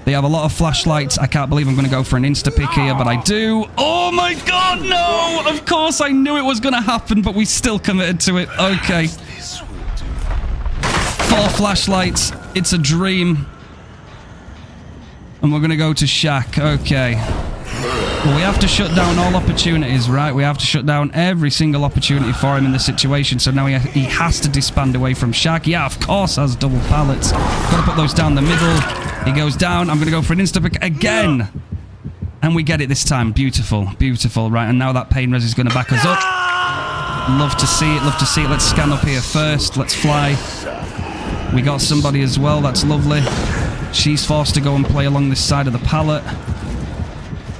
Speaker 1: They have a lot of flashlights. I can't believe I'm going to go for an insta-pick here, but I do. Oh my god, no! Of course, I knew it was going to happen, but we still committed to it. Okay. 4 flashlights. It's a dream. And we're going to go to Shaq. Okay. Well, we have to shut down all opportunities, right? We have to shut down every single opportunity for him in this situation. So now he has to disband away from Shaq. Yeah, of course, has double pallets. Got to put those down the middle. He goes down. I'm going to go for an insta-pick again. And we get it this time. Beautiful. Beautiful. Right, and now that pain res is going to back us up. Love to see it. Love to see it. Let's scan up here first. Let's fly. We got somebody as well. That's lovely. She's forced to go and play along this side of the pallet.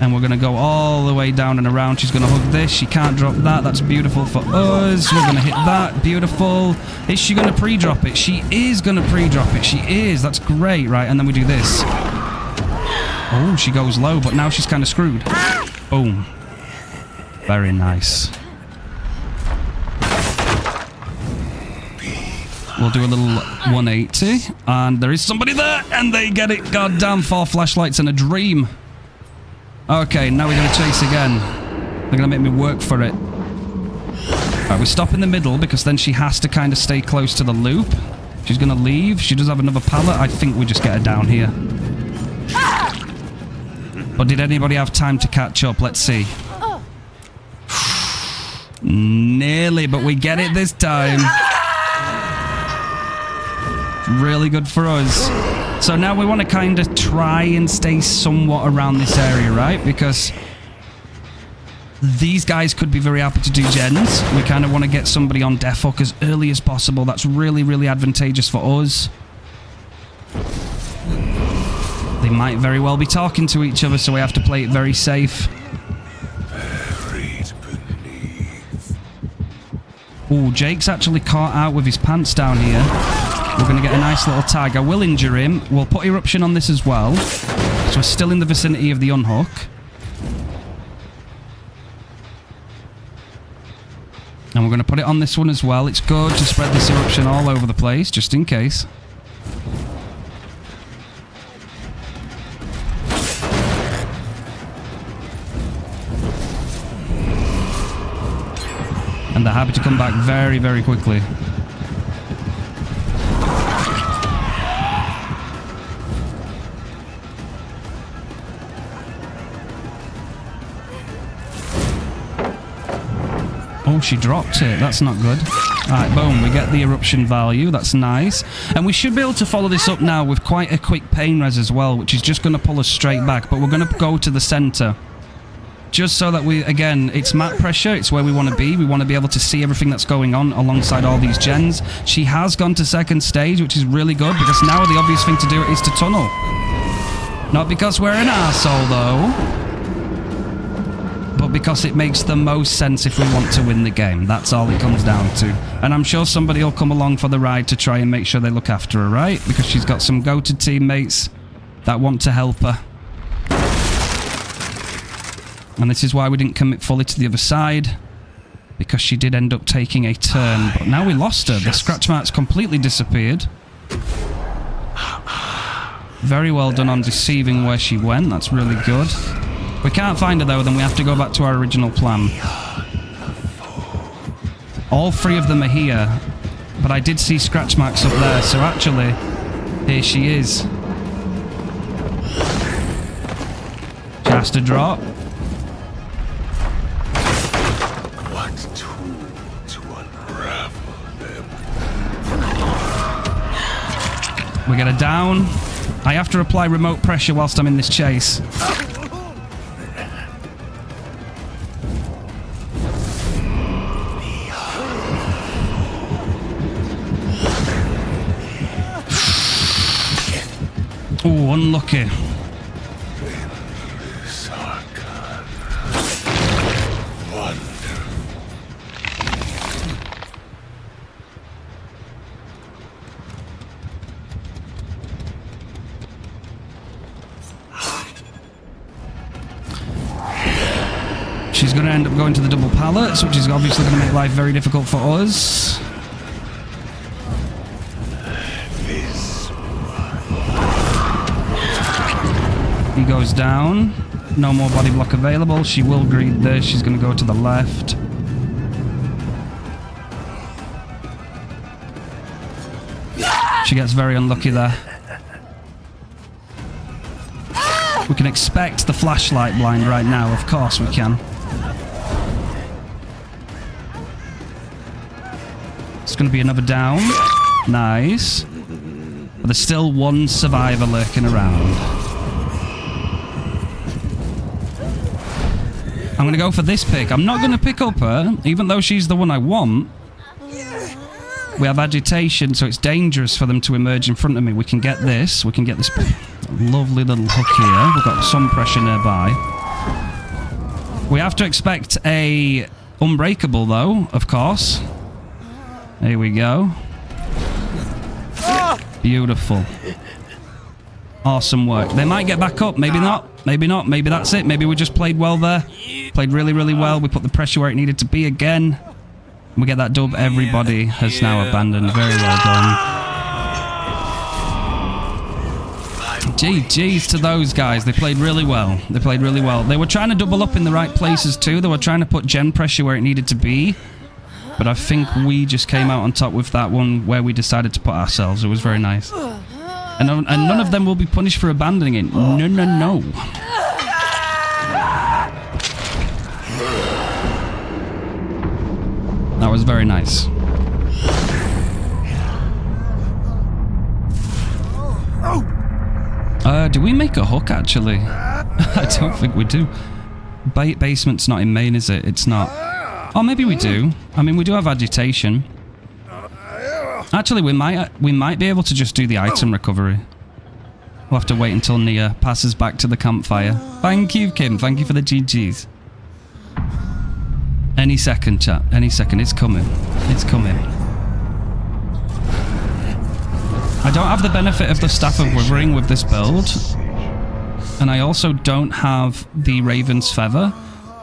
Speaker 1: And we're going to go all the way down and around. She's going to hug this. She can't drop that. That's beautiful for us. We're going to hit that. Beautiful. Is she going to pre-drop it? She is going to pre-drop it. She is. That's great, right? And then we do this. Oh, she goes low, but now she's kind of screwed. Boom. Very nice. We'll do a little 180. And there is somebody there. And they get it. Goddamn, 4 flashlights and a dream. Okay, now we're going to chase again. They're going to make me work for it. Alright, we stop in the middle because then she has to kind of stay close to the loop. She's going to leave. She does have another pallet. I think we just get her down here. But did anybody have time to catch up? Let's see. Nearly, but we get it this time. Really good for us. So now we want to kind of try and stay somewhat around this area, right? Because these guys could be very happy to do gens. We kind of want to get somebody on death hook as early as possible. That's really, really advantageous for us. They might very well be talking to each other, so we have to play it very safe. Ooh, Jake's actually caught out with his pants down here. We're going to get a nice little tag. I will injure him. We'll put Eruption on this as well. So we're still in the vicinity of the unhook. And we're going to put it on this one as well. It's good to spread this Eruption all over the place, just in case. And they're happy to come back very, very quickly. Oh, she dropped it. That's not good. Alright, boom. We get the eruption value. That's nice. And we should be able to follow this up now with quite a quick pain res as well, which is just going to pull us straight back. But we're going to go to the center. Just so that we, again, it's map pressure. It's where we want to be. We want to be able to see everything that's going on alongside all these gens. She has gone to second stage, which is really good, because now the obvious thing to do is to tunnel. Not because we're an arsehole, though, but because it makes the most sense if we want to win the game. That's all it comes down to. And I'm sure somebody will come along for the ride to try and make sure they look after her, right? Because she's got some go-to teammates that want to help her. And this is why we didn't commit fully to the other side, because she did end up taking a turn. But now we lost her. The scratch marks completely disappeared. Very well done on deceiving where she went. That's really good. We can't find her, though, then we have to go back to our original plan. All three of them are here, but I did see scratch marks up there, so actually, here she is. She has to drop.
Speaker 5: What tool to unravel them?
Speaker 1: We get her down. I have to apply remote pressure whilst I'm in this chase. Oh, unlucky. She's going to end up going to the double pallets, which is obviously going to make life very difficult for us. He goes down. No more body block available. She will greet this. She's going to go to the left. She gets very unlucky there. We can expect the flashlight blind right now. Of course we can. It's going to be another down. Nice. But there's still one survivor lurking around. I'm going to go for this pick. I'm not going to pick up her, even though she's the one I want. We have agitation, so it's dangerous for them to emerge in front of me. We can get this. We can get this lovely little hook here. We've got some pressure nearby. We have to expect a unbreakable, though, of course. Here we go. Beautiful. Awesome work. They might get back up. Maybe not. Maybe not. Maybe that's it. Maybe we just played well there. Played really, really well. We put the pressure where it needed to be again. We get that dub. Everybody has now abandoned. Very well done. GG's to those guys. They played really well. They played really well. They were trying to double up in the right places too. They were trying to put gen pressure where it needed to be. But I think we just came out on top with that one where we decided to put ourselves. It was very nice. And none of them will be punished for abandoning it. No, no, no. That was very nice. Do we make a hook, actually? I don't think we do. Basement's not in main, is it? It's not. Oh, maybe we do. I mean, we do have agitation. Actually, we might be able to just do the item recovery. We'll have to wait until Nia passes back to the campfire. Thank you, Kim. Thank you for the GGs. Any second, chat. Any second. It's coming. It's coming. I don't have the benefit of the Staff of Withering with this build. And I also don't have the Raven's Feather.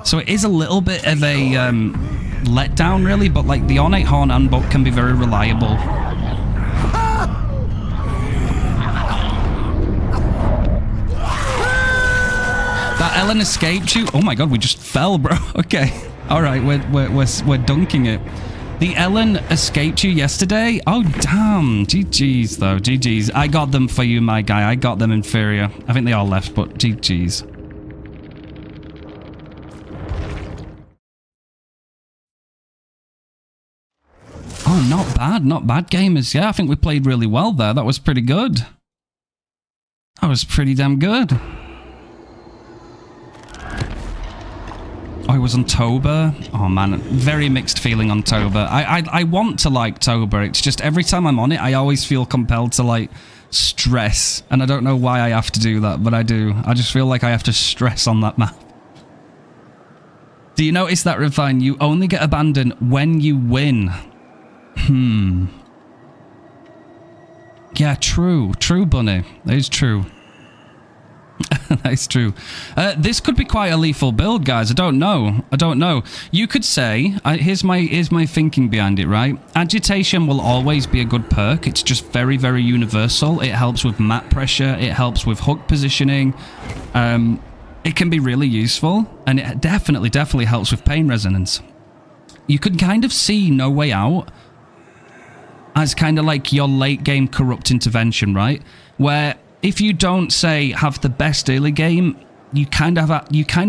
Speaker 1: So it is a little bit of a letdown, really. But like the Ornate Horn and Book can be very reliable. That Ellen escaped you? Oh my god, we just fell, bro. Okay. Alright, we're dunking it. The Ellen escaped you yesterday? Oh, damn. GG's, though. GG's. I got them for you, my guy. I got them inferior. I think they all left, but GG's. Oh, not bad. Not bad, gamers. Yeah, I think we played really well there. That was pretty good. That was pretty damn good. Oh, it was on Tober? Oh man, very mixed feeling on Tober. I want to like Tober, it's just every time I'm on it, I always feel compelled to like stress. And I don't know why I have to do that, but I do. I just feel like I have to stress on that map. Do you notice that, Refine? You only get abandoned when you win. Yeah, true. True, Bunny. That is true. That is true. This could be quite a lethal build, guys. I don't know. You could say, here's my thinking behind it, right? Agitation will always be a good perk. It's just very, very universal. It helps with map pressure. It helps with hook positioning. It can be really useful, and it definitely helps with pain resonance. You could kind of see No Way Out as kind of like your late game corrupt intervention, right? Where if you don't say have the best early game, you kind of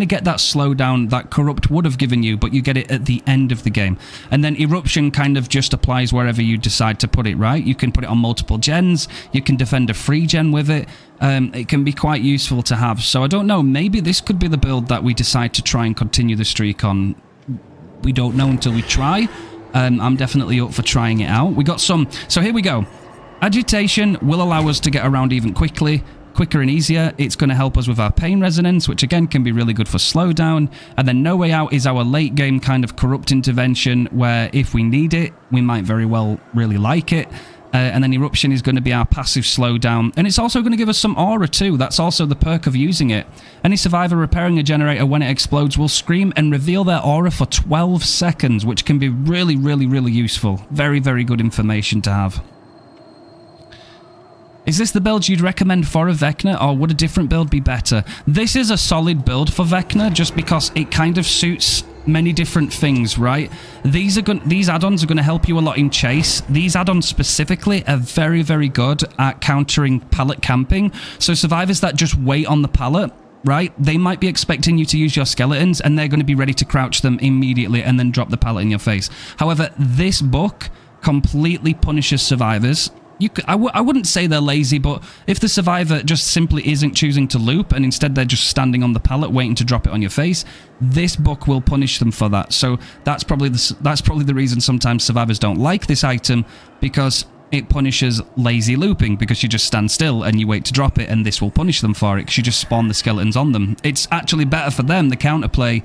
Speaker 1: get that slowdown that corrupt would have given you, but you get it at the end of the game. And then eruption kind of just applies wherever you decide to put it, right? You can put it on multiple gens, you can defend a free gen with it. It can be quite useful to have. So I don't know, maybe this could be the build that we decide to try and continue the streak on. We don't know until we try. I'm definitely up for trying it out. We got some, so here we go. Agitation will allow us to get around even quicker and easier. It's going to help us with our pain resonance, which again can be really good for slowdown. And then No Way Out is our late game kind of corrupt intervention, where if we need it, we might very well really like it. And then Eruption is going to be our passive slowdown. And it's also going to give us some aura too. That's also the perk of using it. Any survivor repairing a generator when it explodes will scream and reveal their aura for 12 seconds, which can be really, really, really useful. Very, very good information to have. Is this the build you'd recommend for a Vecna, or would a different build be better? This is a solid build for Vecna, just because it kind of suits many different things, right? These add-ons are going to help you a lot in chase. These add-ons specifically are very, very good at countering pallet camping. So survivors that just wait on the pallet, right? They might be expecting you to use your skeletons, and they're going to be ready to crouch them immediately and then drop the pallet in your face. However, this book completely punishes survivors. I wouldn't say they're lazy, but if the survivor just simply isn't choosing to loop and instead they're just standing on the pallet waiting to drop it on your face, this book will punish them for that. So that's probably the reason sometimes survivors don't like this item, because it punishes lazy looping, because you just stand still and you wait to drop it, and this will punish them for it because you just spawn the skeletons on them. It's actually better for them. The counterplay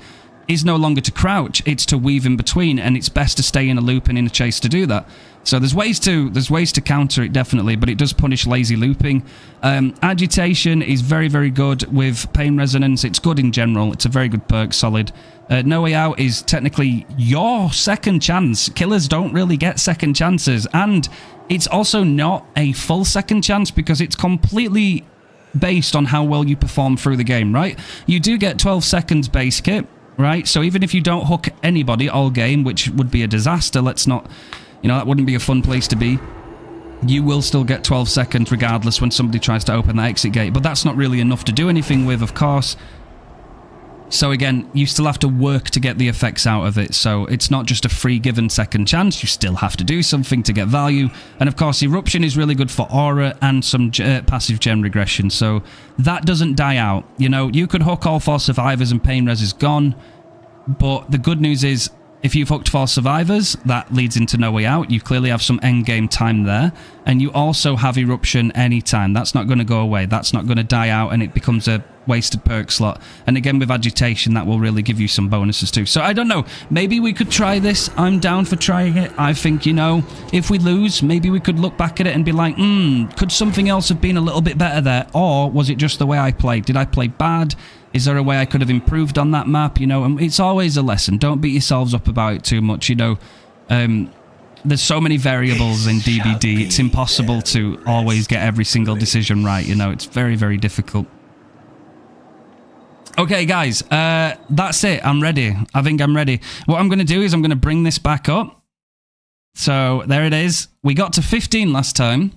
Speaker 1: is no longer to crouch, it's to weave in between, and it's best to stay in a loop and in a chase to do that. So there's ways to counter it, definitely, but it does punish lazy looping. Agitation is very, very good with pain resonance. It's good in general. It's a very good perk, solid. No Way Out is technically your second chance. Killers don't really get second chances, and it's also not a full second chance because it's completely based on how well you perform through the game, right? You do get 12 seconds base kit, right? So even if you don't hook anybody all game, which would be a disaster, let's not... You know, that wouldn't be a fun place to be. You will still get 12 seconds regardless when somebody tries to open that exit gate. But that's not really enough to do anything with, of course. So again, you still have to work to get the effects out of it. So it's not just a free given second chance. You still have to do something to get value. And of course, Eruption is really good for aura and some passive gen regression. So that doesn't die out. You know, you could hook all 4 survivors and pain res is gone. But the good news is, if you've hooked 4 survivors, that leads into No Way Out. You clearly have some endgame time there. And you also have Eruption anytime. That's not going to go away. That's not going to die out, and it becomes a wasted perk slot. And again, with Agitation, that will really give you some bonuses too. So I don't know. Maybe we could try this. I'm down for trying it. I think, you know, if we lose, maybe we could look back at it and be like, could something else have been a little bit better there? Or was it just the way I played? Did I play bad? Is there a way I could have improved on that map? You know, and it's always a lesson. Don't beat yourselves up about it too much, you know. There's so many variables in DBD. It's impossible to always get every single decision right, you know. It's very, very difficult. Okay, guys, that's it. I'm ready. I think I'm ready. What I'm going to do is I'm going to bring this back up. So there it is. We got to 15 last time.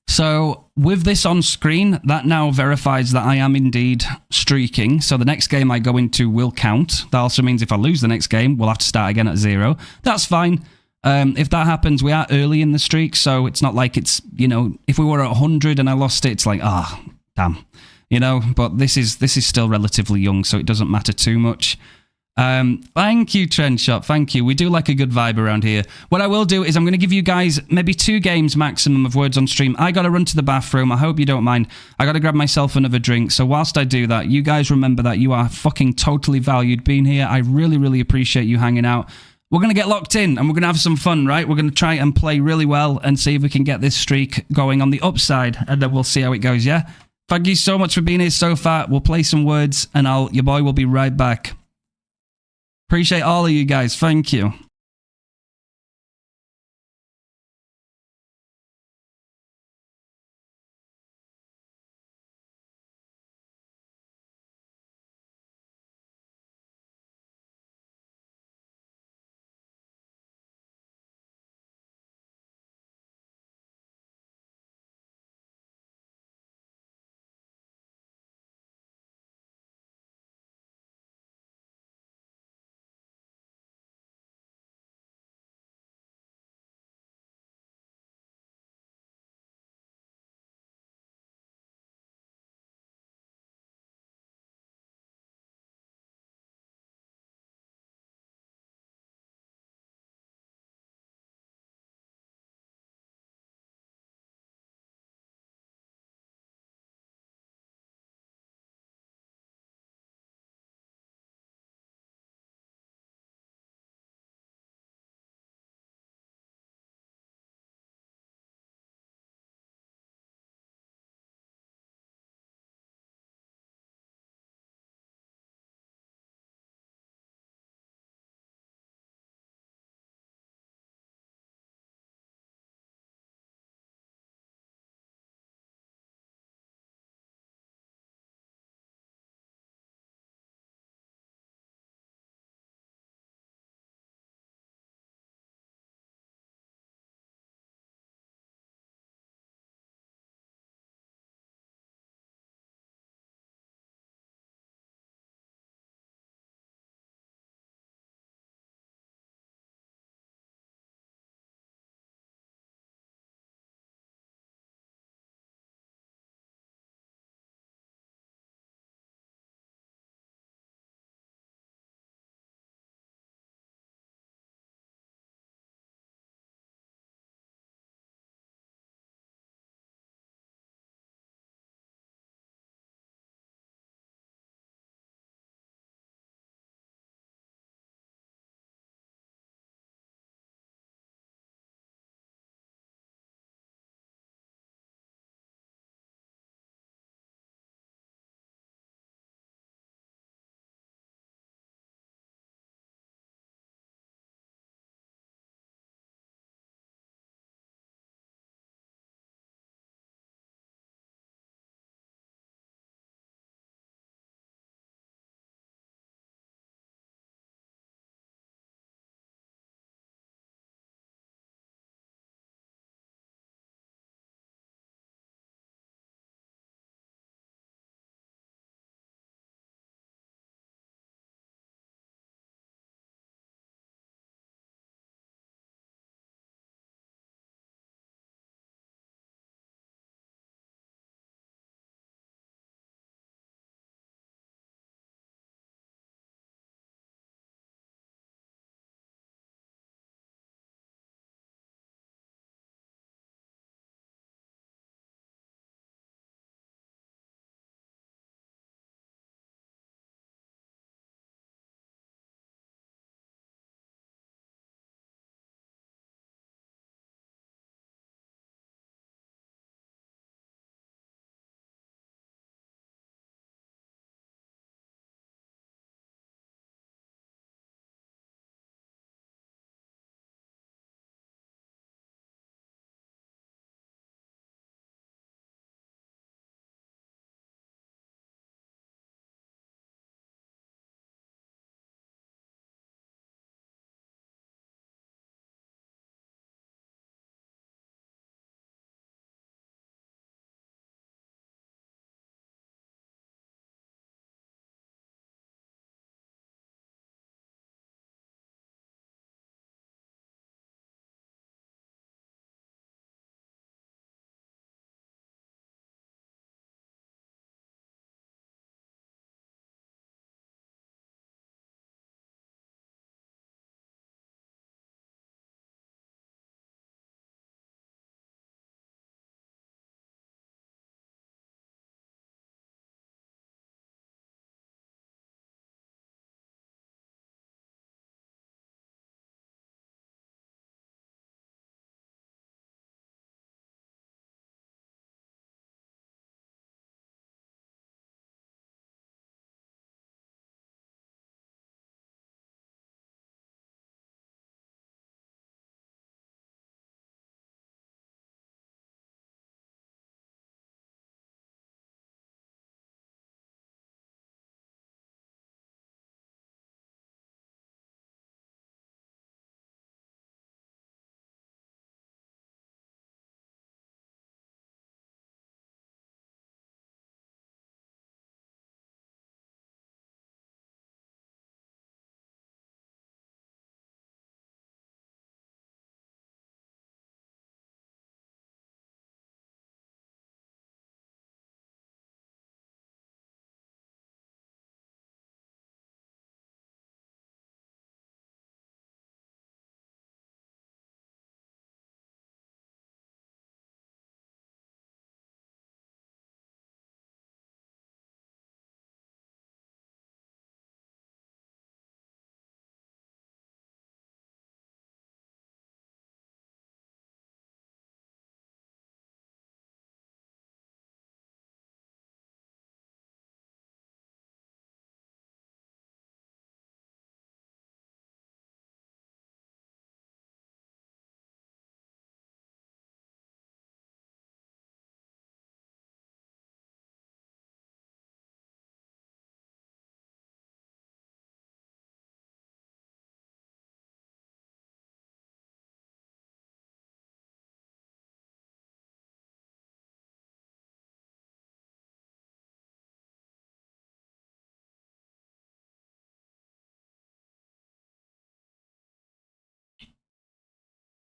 Speaker 1: So with this on screen, that now verifies that I am indeed streaking. So the next game I go into will count. That also means if I lose the next game, we'll have to start again at 0. That's fine. If that happens, we are early in the streak, so it's not like it's, you know, if we were at 100 and I lost it, it's like, damn. You know, but this is still relatively young, so it doesn't matter too much. Thank you, Trendshot. Thank you. We do like a good vibe around here. What I will do is I'm going to give you guys maybe 2 games maximum of words on stream. I got to run to the bathroom. I hope you don't mind. I got to grab myself another drink. So whilst I do that, you guys remember that you are fucking totally valued being here. I really, really appreciate you hanging out. We're going to get locked in and we're going to have some fun, right? We're going to try and play really well and see if we can get this streak going on the upside, and then we'll see how it goes, yeah? Thank you so much for being here so far. We'll play some words and your boy will be right back. Appreciate all of you guys. Thank you.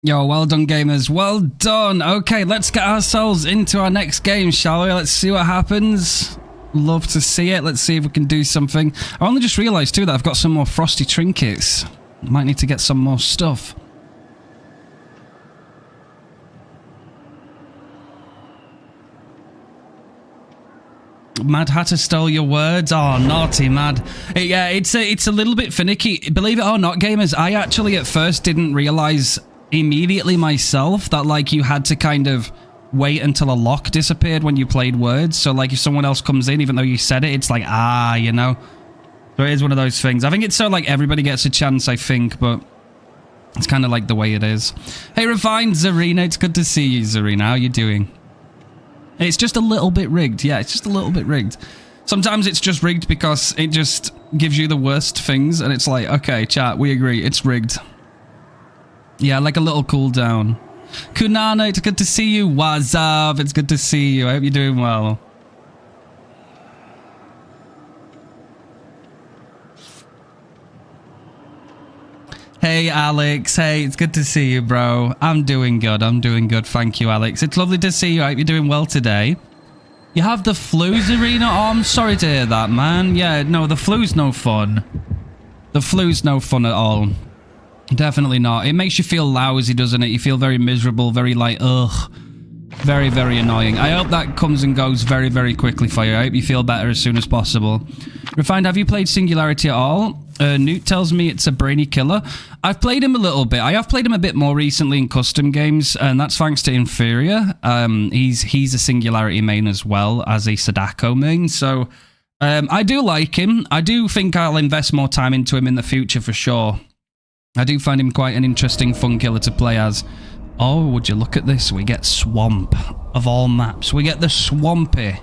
Speaker 1: Yo, well done, gamers. Well done. Okay, let's get ourselves into our next game, shall we? Let's see what happens. Love to see it. Let's see if we can do something. I only just realised, too, that I've got some more frosty trinkets. Might need to get some more stuff. Mad Hatter stole your words. Oh, naughty Mad. Yeah, it's a little bit finicky. Believe it or not, gamers, I actually at first didn't realise immediately myself that, like, you had to kind of wait until a lock disappeared when you played words. So, like, if someone else comes in, even though you said it, it's like, you know. So it is one of those things. I think it's so, like, everybody gets a chance, I think, but it's kind of like the way it is. Hey, Refined Zarina, it's good to see you, Zarina. How you doing? It's just a little bit rigged. Yeah, it's just a little bit rigged. Sometimes it's just rigged because it just gives you the worst things, and it's like, okay, chat, we agree, it's rigged. Yeah, like a little cooldown. Kunana, it's good to see you. What's up? It's good to see you. I hope you're doing well. Hey, Alex. Hey, it's good to see you, bro. I'm doing good. I'm doing good. Thank you, Alex. It's lovely to see you. I hope you're doing well today. You have the flu, Zarina? Oh, I'm sorry to hear that, man. Yeah, no, the flu's no fun. The flu's no fun at all. Definitely not. It makes you feel lousy, doesn't it? You feel very miserable, very like, ugh. Very, very annoying. I hope that comes and goes very, very quickly for you. I hope you feel better as soon as possible. Refined, have you played Singularity at all? Newt tells me it's a brainy killer. I've played him a little bit. I have played him a bit more recently in custom games, and that's thanks to Inferior. He's a Singularity main as well as a Sadako main, so I do like him. I do think I'll invest more time into him in the future for sure. I do find him quite an interesting fun killer to play as. Oh, would you look at this? We get Swamp of all maps. We get the Swampy.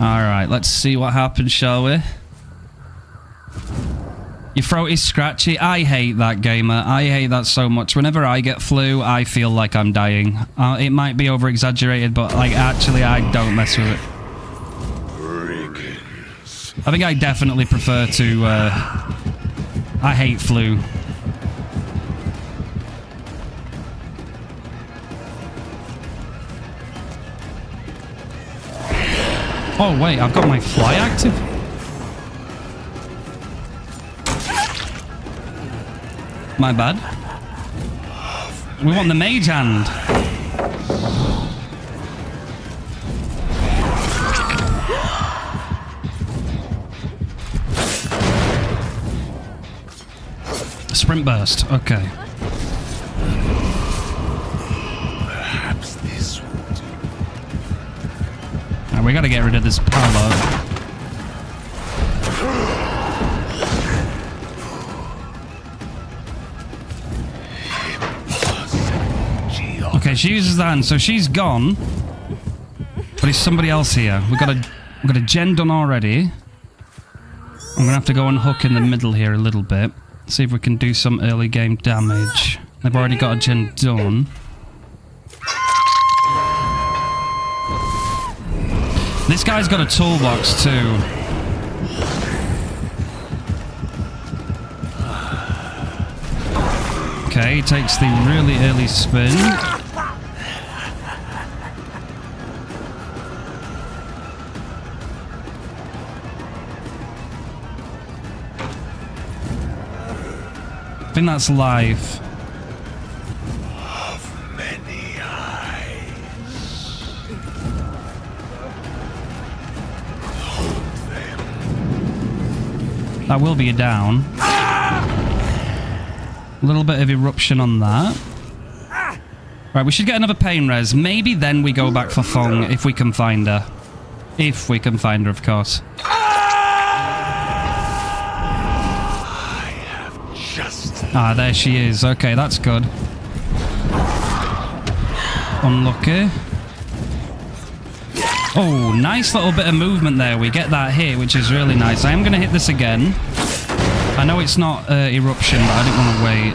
Speaker 1: Alright, let's see what happens, shall we? Your throat is scratchy. I hate that, gamer. I hate that so much. Whenever I get flu, I feel like I'm dying. It might be over-exaggerated, but, like, actually, I don't mess with it. I think I definitely prefer to, I hate flu. Oh, wait, I've got my fly active? My bad. We want the mage hand. Sprint burst, okay.
Speaker 5: Perhaps this will do.
Speaker 1: Right, we gotta get rid of this Paolo. Okay, she uses that hand, so she's gone. But it's somebody else here. We've got a gen done already. I'm gonna have to go and hook in the middle here a little bit. See if we can do some early game damage. They've already got a gen done. This guy's got a toolbox too. Okay, he takes the really early spin. I think that's live.
Speaker 5: Of many eyes. Hold them.
Speaker 1: That will be a down. A little bit of eruption on that. Right, we should get another pain res. Maybe then we go back for Fong if we can find her. If we can find her, of course. Ah, there she is. Okay, that's good. Unlucky. Oh, nice little bit of movement there. We get that hit, which is really nice. I am going to hit this again. I know it's not eruption, but I didn't want to wait.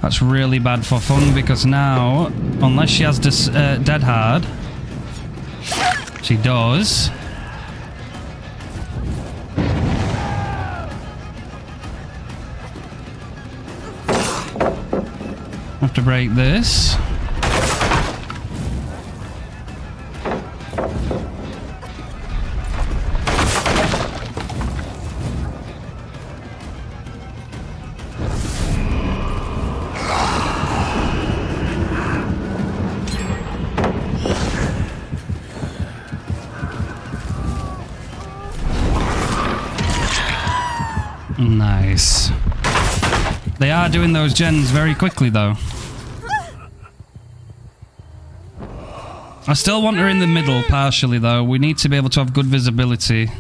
Speaker 1: That's really bad for Fun because now, unless she has this Dead Hard, she does. Have to break this. Nice. They are doing those gens very quickly, though. I still want her in the middle, partially, though. We need to be able to have good visibility.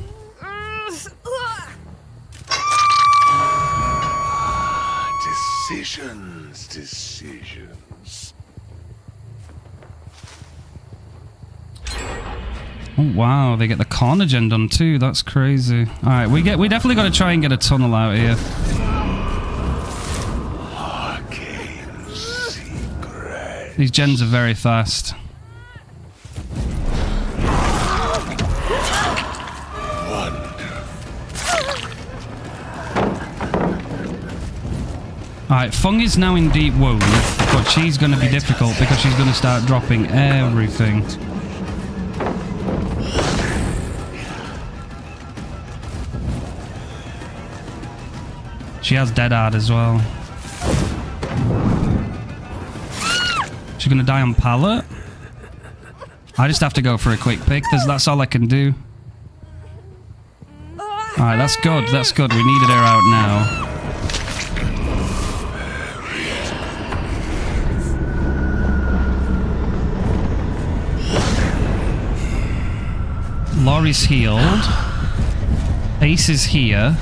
Speaker 5: Decisions.
Speaker 1: Oh, wow, they get the corner gen done, too. That's crazy. Alright, we definitely got to try and get a tunnel out here.
Speaker 5: Arcane secret.
Speaker 1: These gens are very fast. Alright, Fung is now in deep wound, but she's going to be difficult because she's going to start dropping everything. She has Dead Hard as well. She's going to die on pallet. I just have to go for a quick pick. That's all I can do. Alright, that's good. That's good. We needed her out now. Laurie's healed. Ace is here.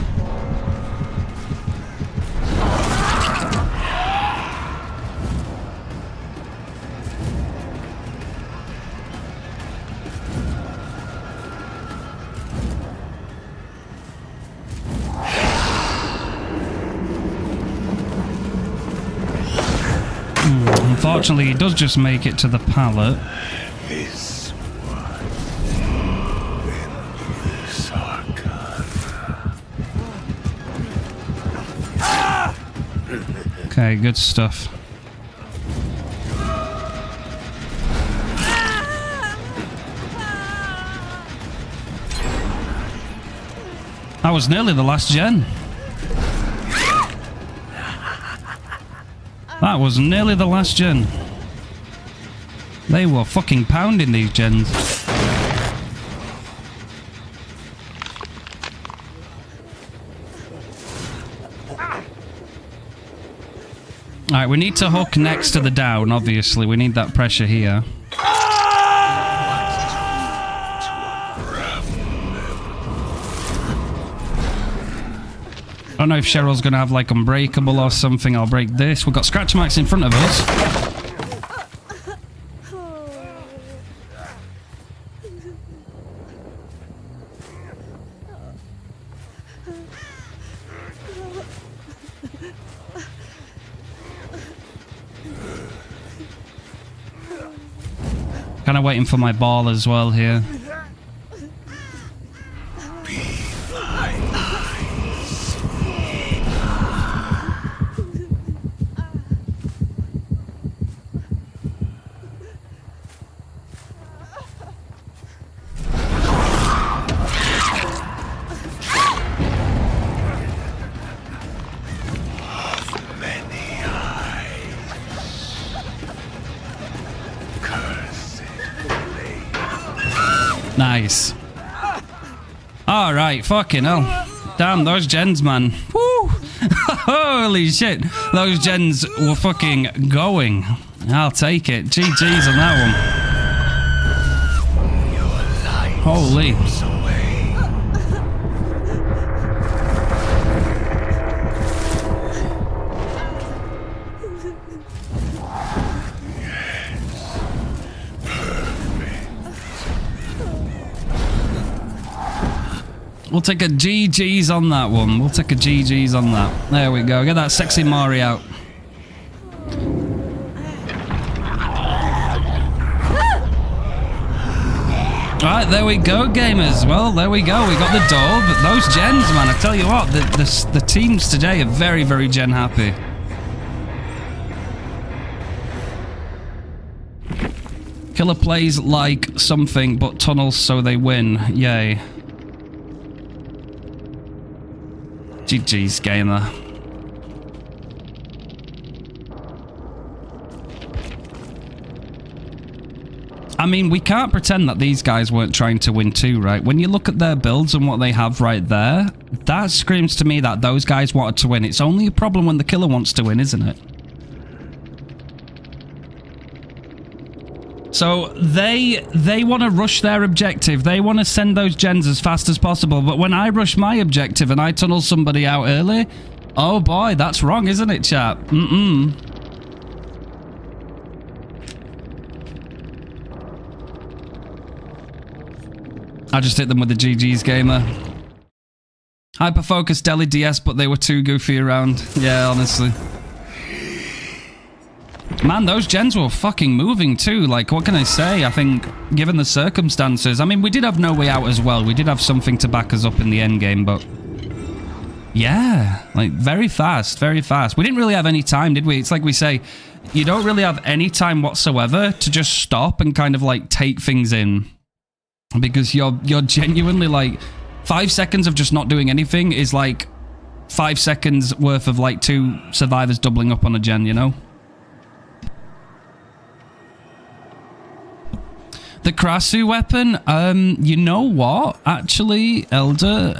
Speaker 1: Unfortunately, he does just make it to the pallet.
Speaker 5: This one. Endless arcana.
Speaker 1: Okay, good stuff. That was nearly the last gen. That was nearly the last gen. They were fucking pounding these gens. Alright, we need to hook next to the down, obviously. We need that pressure here. I don't know if Cheryl's going to have like Unbreakable or something. I'll break this. We've got scratch marks in front of us. Kind of waiting for my ball as well here. Nice. Alright, fucking hell. Damn, those gens, man. Woo! Holy shit. Those gens were fucking going. I'll take it. GG's on that one. Holy. We'll take a GG's on that one. We'll take a GG's on that. There we go. Get that sexy Mari out. Alright, there we go, gamers. Well, there we go. We got the door, but those gens, man, I tell you what, the teams today are very, very gen happy. Killer plays like something, but tunnels so they win. Yay. GG's, gamer. I mean, we can't pretend that these guys weren't trying to win too, right? When you look at their builds and what they have right there, that screams to me that those guys wanted to win. It's only a problem when the killer wants to win, isn't it? So they want to rush their objective. They want to send those gens as fast as possible. But when I rush my objective and I tunnel somebody out early, oh boy, that's wrong, isn't it, chap? I just hit them with the GG's, gamer. Hyperfocus Deli DS, but they were too goofy around. Yeah, honestly. Man, those gens were fucking moving too. Like, what can I say? I think, given the circumstances... I mean, we did have no way out as well. We did have something to back us up in the end game, but... yeah, like, very fast, very fast. We didn't really have any time, did we? It's like we say, you don't really have any time whatsoever to just stop and kind of, like, take things in. Because you're genuinely, like... 5 seconds of just not doing anything is, like, 5 seconds worth of, like, 2 survivors doubling up on a gen, you know? The Krasu weapon, you know what? Actually, Elder,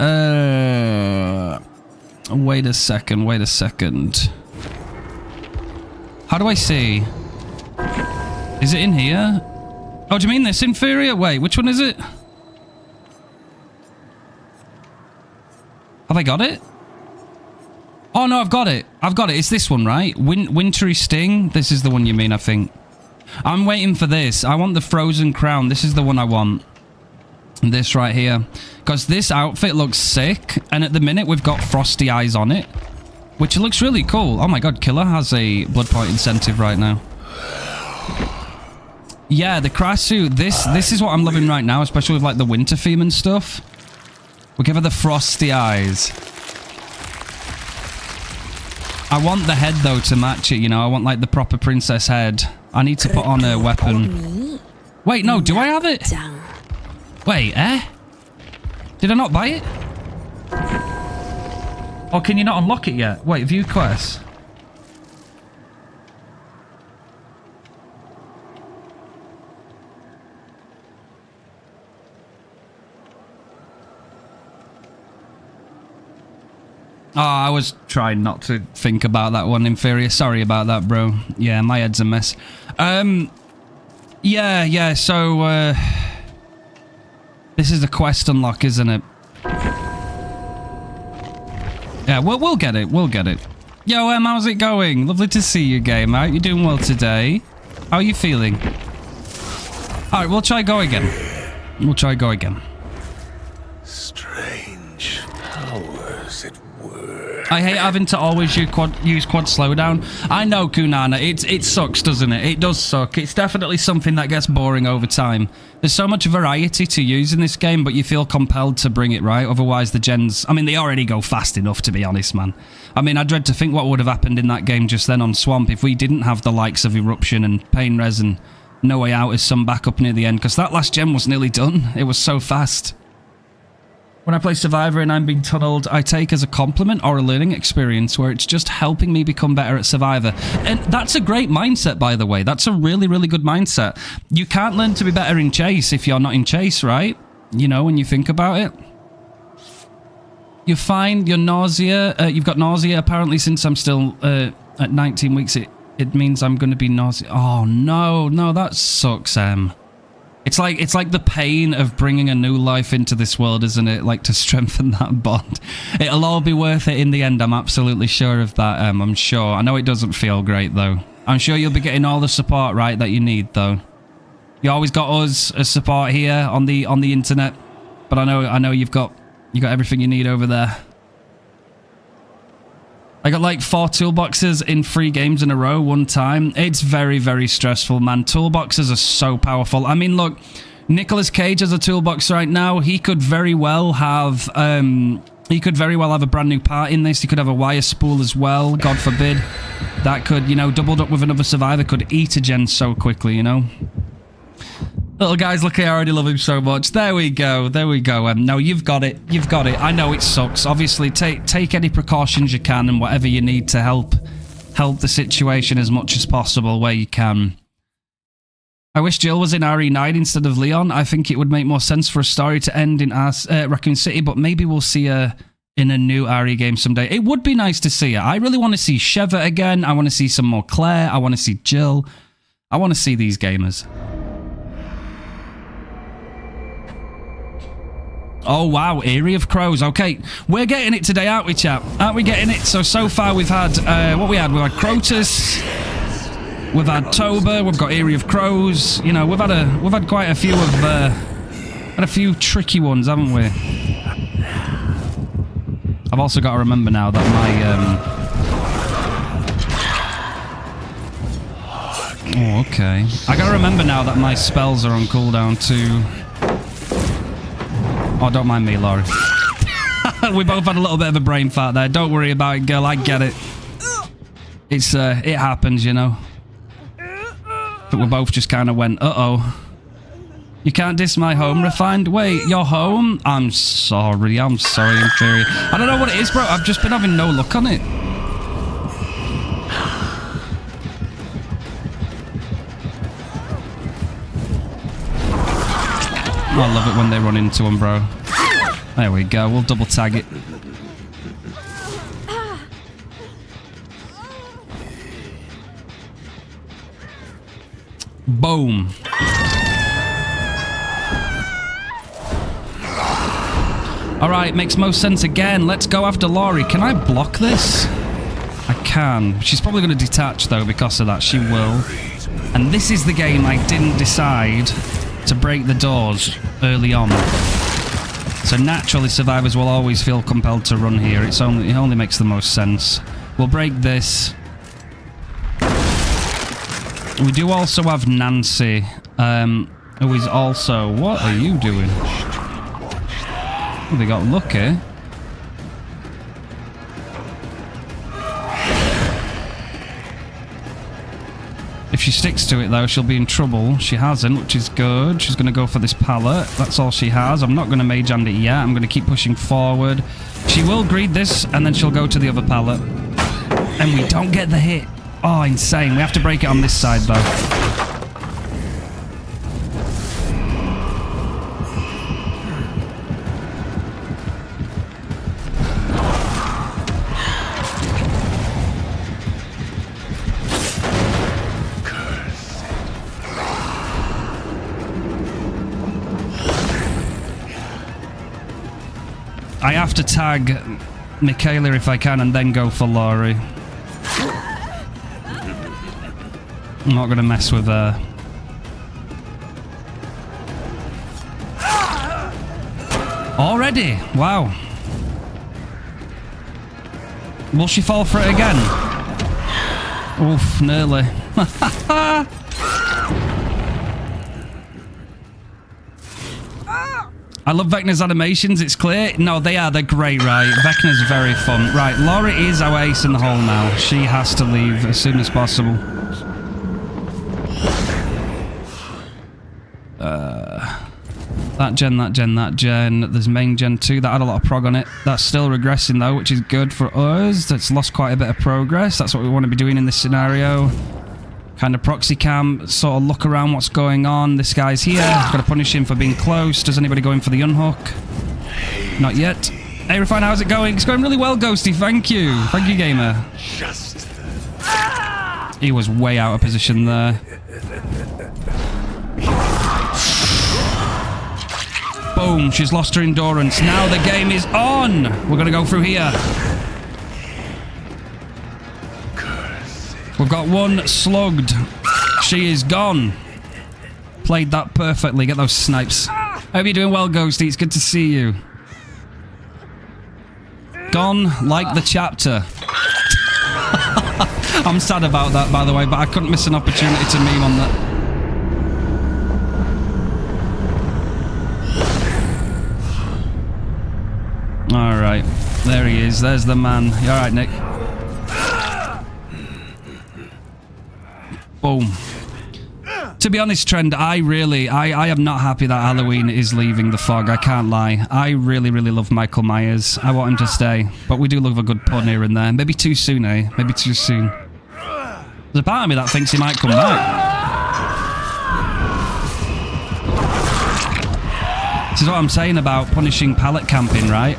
Speaker 1: wait a second. How do I see? Is it in here? Oh, do you mean this inferior? Wait, which one is it? Have I got it? Oh, no, I've got it. It's this one, right? Wintry Sting. This is the one you mean, I think. I'm waiting for this. I want the Frozen Crown. This is the one I want. This right here. Because this outfit looks sick. And at the minute, we've got frosty eyes on it. Which looks really cool. Oh my god, Killer has a blood point incentive right now. Yeah, the Krasu. This is what I'm loving right now. Especially with like the winter theme and stuff. We'll give her the frosty eyes. I want the head though to match it, you know. I want like the proper princess head. I need to put on a weapon. Wait, no, do I have it? Wait, Did I not buy it? Or can you not unlock it yet? Wait, view quest. Oh, I was trying not to think about that one, Inferior. Sorry about that, bro. Yeah, my head's a mess. Yeah, so, this is the quest unlock, isn't it? Yeah, we'll get it. Yo, how's it going? Lovely to see you, gamer. You're doing well today. How are you feeling? Alright, we'll try go again.
Speaker 5: Strange powers at work.
Speaker 1: I hate having to always use quad slowdown. I know, Kunana. It sucks, doesn't it? It does suck. It's definitely something that gets boring over time. There's so much variety to use in this game, but you feel compelled to bring it, right? Otherwise, the gens... I mean, they already go fast enough, to be honest, man. I mean, I dread to think what would have happened in that game just then on Swamp if we didn't have the likes of Eruption and Pain Res and No Way Out as some backup near the end, because that last gen was nearly done. It was so fast. When I play Survivor and I'm being tunneled, I take as a compliment or a learning experience where it's just helping me become better at Survivor. And that's a great mindset, by the way. That's a really, really good mindset. You can't learn to be better in Chase if you're not in Chase, right? You know, when you think about it. You're fine. You're nausea. You've got nausea. Apparently, since I'm still at 19 weeks, it means I'm going to be nausea. Oh, no, that sucks, It's like the pain of bringing a new life into this world, isn't it? Like, to strengthen that bond. It'll all be worth it in the end. I'm absolutely sure of that, I'm sure. I know it doesn't feel great, though. I'm sure you'll be getting all the support, right, that you need, though. You always got us as support here on the internet. But I know you got everything you need over there. I got like 4 toolboxes in 3 games in a row one time. It's very, very stressful, man. Toolboxes are so powerful. I mean, look, Nicolas Cage has a toolbox right now. He could very well have a brand new part in this. He could have a wire spool as well, God forbid. That could, you know, doubled up with another survivor, could eat a gen so quickly, you know. Little guys, look, I already love him so much. There we go. There we go. No, you've got it. You've got it. I know it sucks. Obviously, take any precautions you can and whatever you need to help the situation as much as possible where you can. I wish Jill was in RE9 instead of Leon. I think it would make more sense for a story to end in Raccoon City, but maybe we'll see her in a new RE game someday. It would be nice to see her. I really want to see Sheva again. I want to see some more Claire. I want to see Jill. I want to see these gamers. Oh, wow. Eyrie of Crows. Okay. We're getting it today, aren't we, chap? Aren't we getting it? So far we've had... what we had? We've had Crotus. We've had Toba. We've got Eyrie of Crows. You know, we've had quite a few of... had a few tricky ones, haven't we? I've also got to remember now that my... Oh, okay. I got to remember now that my spells are on cooldown too. Oh, don't mind me, Laurie. We both had a little bit of a brain fart there. Don't worry about it, girl. I get it. It's, it happens, you know. But we both just kind of went, uh-oh. You can't diss my home, Refined? Wait, your home? I'm sorry, Inferior. I don't know what it is, bro. I've just been having no luck on it. I love it when they run into them, bro. There we go. We'll double tag it. Boom. Alright, makes most sense again. Let's go after Laurie. Can I block this? I can. She's probably going to detach, though, because of that. She will. And this is the game I didn't decide to break the doors early on. So naturally, survivors will always feel compelled to run here. It only makes the most sense. We'll break this. We do also have Nancy, who is also... What are you doing? Oh, they got lucky. If she sticks to it, though, she'll be in trouble. She hasn't, which is good. She's going to go for this pallet. That's all she has. I'm not going to mage hand it yet. I'm going to keep pushing forward. She will greed this, and then she'll go to the other pallet. And we don't get the hit. Oh, insane. We have to break it on this side, though. I have to tag Michaela if I can and then go for Laurie. I'm not going to mess with her. Already? Wow. Will she fall for it again? Oof, nearly. I love Vecna's animations, it's clear. No, they're great, right? Vecna's very fun. Right, Laurie is our ace in the hole now. She has to leave as soon as possible. That gen. There's main gen 2. That had a lot of prog on it. That's still regressing, though, which is good for us. That's lost quite a bit of progress. That's what we want to be doing in this scenario. Kind of proxy cam, sort of look around what's going on. This guy's here. Got to punish him for being close. Does anybody go in for the unhook? Not yet. Hey, Refine, how's it going? It's going really well, Ghosty. Thank you. Thank you, gamer. He was way out of position there. Boom. She's lost her endurance. Now the game is on. We're going to go through here. We've got one slugged. She is gone. Played that perfectly. Get those snipes. Hope you're doing well, Ghosty. It's good to see you. Gone like the chapter. I'm sad about that, by the way, but I couldn't miss an opportunity to meme on that. Alright. There he is. There's the man. You alright, Nick? Boom. To be honest, Trend, I am not happy that Halloween is leaving the fog. I can't lie. I really, really love Michael Myers. I want him to stay. But we do love a good pun here and there. Maybe too soon, eh? Maybe too soon. There's a part of me that thinks he might come back. This is what I'm saying about punishing pallet camping, right?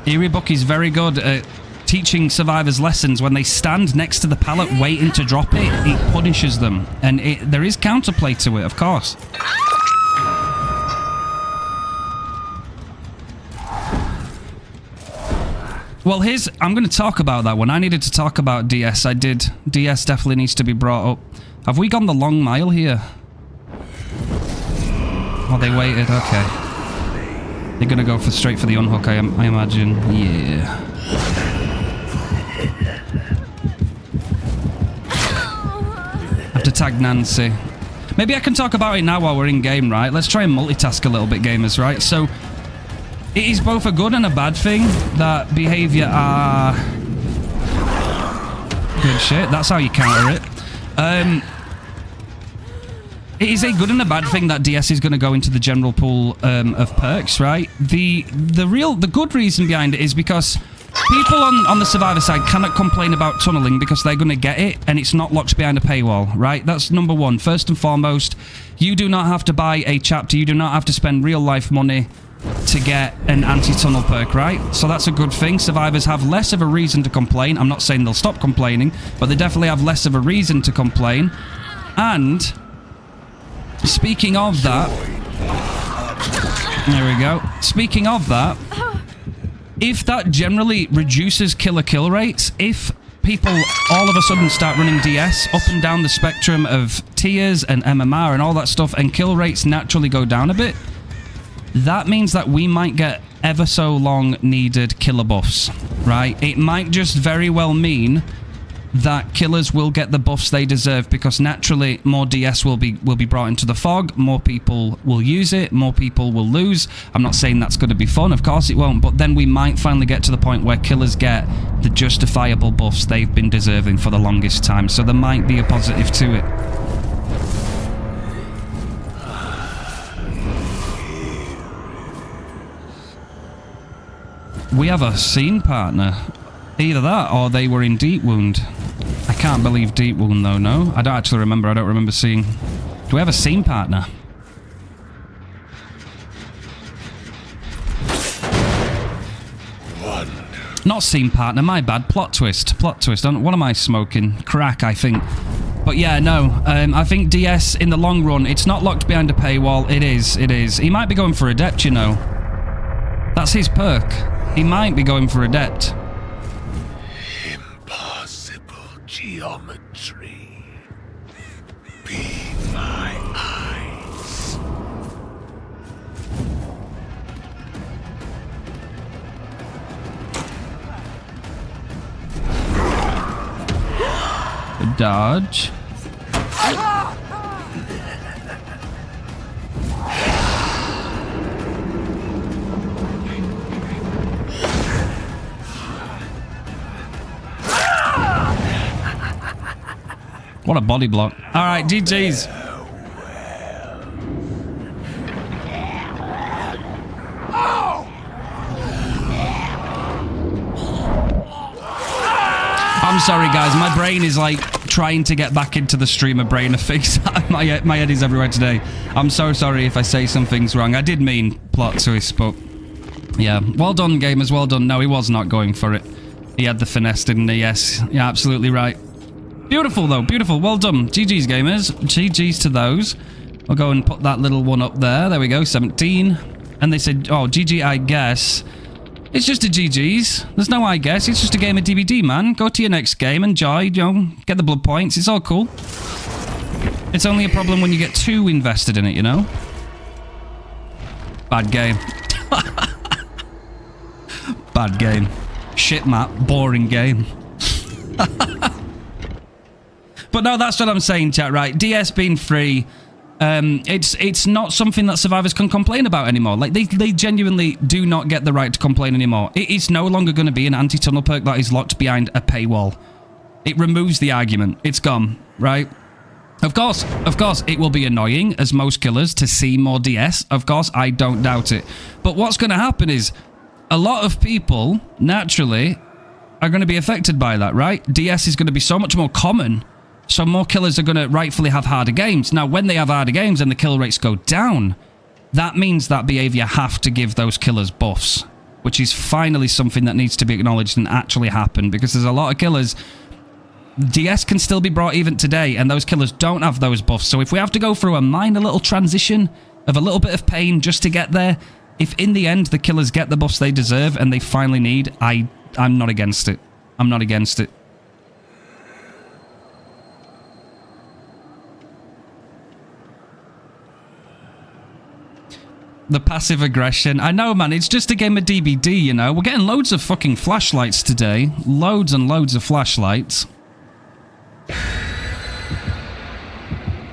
Speaker 1: Eerie Book is very good at teaching survivors lessons. When they stand next to the pallet waiting to drop it, it punishes them. And there is counterplay to it, of course. Well, I'm going to talk about that one. I needed to talk about DS. I did. DS definitely needs to be brought up. Have we gone the long mile here? Oh, they waited. Okay. They're going to go straight for the unhook, I imagine. Yeah. I have to tag Nancy. Maybe I can talk about it now while we're in game, right? Let's try and multitask a little bit, gamers, right? So, it is both a good and a bad thing that behavior are... Good shit. That's how you counter it. It is a good and a bad thing that DS is going to go into the general pool of perks, right? The good reason behind it is because people on the survivor side cannot complain about tunneling because they're going to get it and it's not locked behind a paywall, right? That's number one. First and foremost, you do not have to buy a chapter. You do not have to spend real life money to get an anti-tunnel perk, right? So that's a good thing. Survivors have less of a reason to complain. I'm not saying they'll stop complaining, but they definitely have less of a reason to complain. And... speaking of that, there we go. Speaking of that, if that generally reduces killer kill rates, if people all of a sudden start running DS up and down the spectrum of tiers and MMR and all that stuff, and kill rates naturally go down a bit, that means that we might get ever so long needed killer buffs, right? It might just very well mean that killers will get the buffs they deserve because naturally more DS will be brought into the fog, more people will use it, more people will lose. I'm not saying that's going to be fun, of course it won't, but then we might finally get to the point where killers get the justifiable buffs they've been deserving for the longest time, so there might be a positive to it. We have a scene partner. Either that or they were in Deep Wound. I can't believe Deep Wound though, no? I don't actually remember. I don't remember seeing... Do we have a scene partner? Not scene partner, my bad. Plot twist. Plot twist. What am I smoking? Crack, I think. But yeah, no. I think DS, in the long run, it's not locked behind a paywall. It is. It is. He might be going for Adept, you know. That's his perk. He might be going for Adept.
Speaker 5: Geometry. Be my eyes.
Speaker 1: A dodge. What a body block. All right, GG's. I'm sorry, guys. My brain is like trying to get back into the streamer brain of things. my head is everywhere today. I'm so sorry if I say something's wrong. I did mean plot twist, but yeah. Well done, gamers. Well done. No, he was not going for it. He had the finesse, didn't he? Yes. Yeah, absolutely right. Beautiful, though. Beautiful. Well done. GG's, gamers. GG's to those. I'll go and put that little one up there. There we go. 17. And they said, oh, GG, I guess. It's just a GG's. There's no I guess. It's just a game of DBD, man. Go to your next game. Enjoy. You know, get the blood points. It's all cool. It's only a problem when you get too invested in it, you know? Bad game. Bad game. Shit map. Boring game. But no, that's what I'm saying, chat, right? DS being free, It's not something that survivors can complain about anymore. Like, they genuinely do not get the right to complain anymore. It is no longer going to be an anti-tunnel perk that is locked behind a paywall. It removes the argument. It's gone, right? Of course, it will be annoying, as most killers, to see more DS. Of course, I don't doubt it. But what's going to happen is a lot of people, naturally, are going to be affected by that, right? DS is going to be so much more common, so more killers are going to rightfully have harder games. Now, when they have harder games and the kill rates go down, that means that behavior have to give those killers buffs, which is finally something that needs to be acknowledged and actually happen, because there's a lot of killers... DS can still be brought even today, and those killers don't have those buffs. So if we have to go through a minor little transition of a little bit of pain just to get there, if in the end the killers get the buffs they deserve and they finally need, I'm not against it. I'm not against it. The passive aggression. I know, man, it's just a game of DBD, you know? We're getting loads of fucking flashlights today. Loads and loads of flashlights.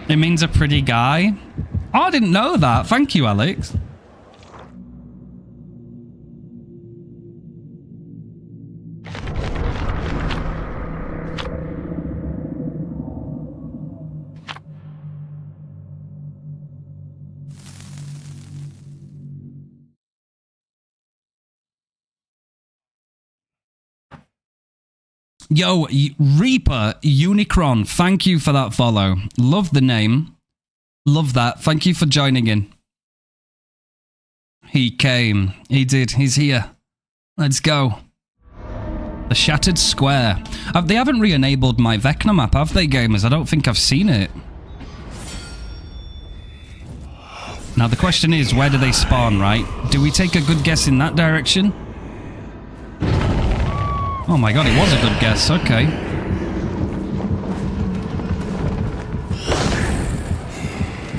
Speaker 1: It means a pretty guy. Oh, I didn't know that. Thank you, Alex. Yo, Reaper Unicron, thank you for that follow. Love the name. Love that. Thank you for joining in. He came. He did. He's here. Let's go. The Shattered Square. They haven't re-enabled my Vecna map, have they, gamers? I don't think I've seen it. Now, the question is, where do they spawn, right? Do we take a good guess in that direction? Oh my god, it was a good guess. Okay.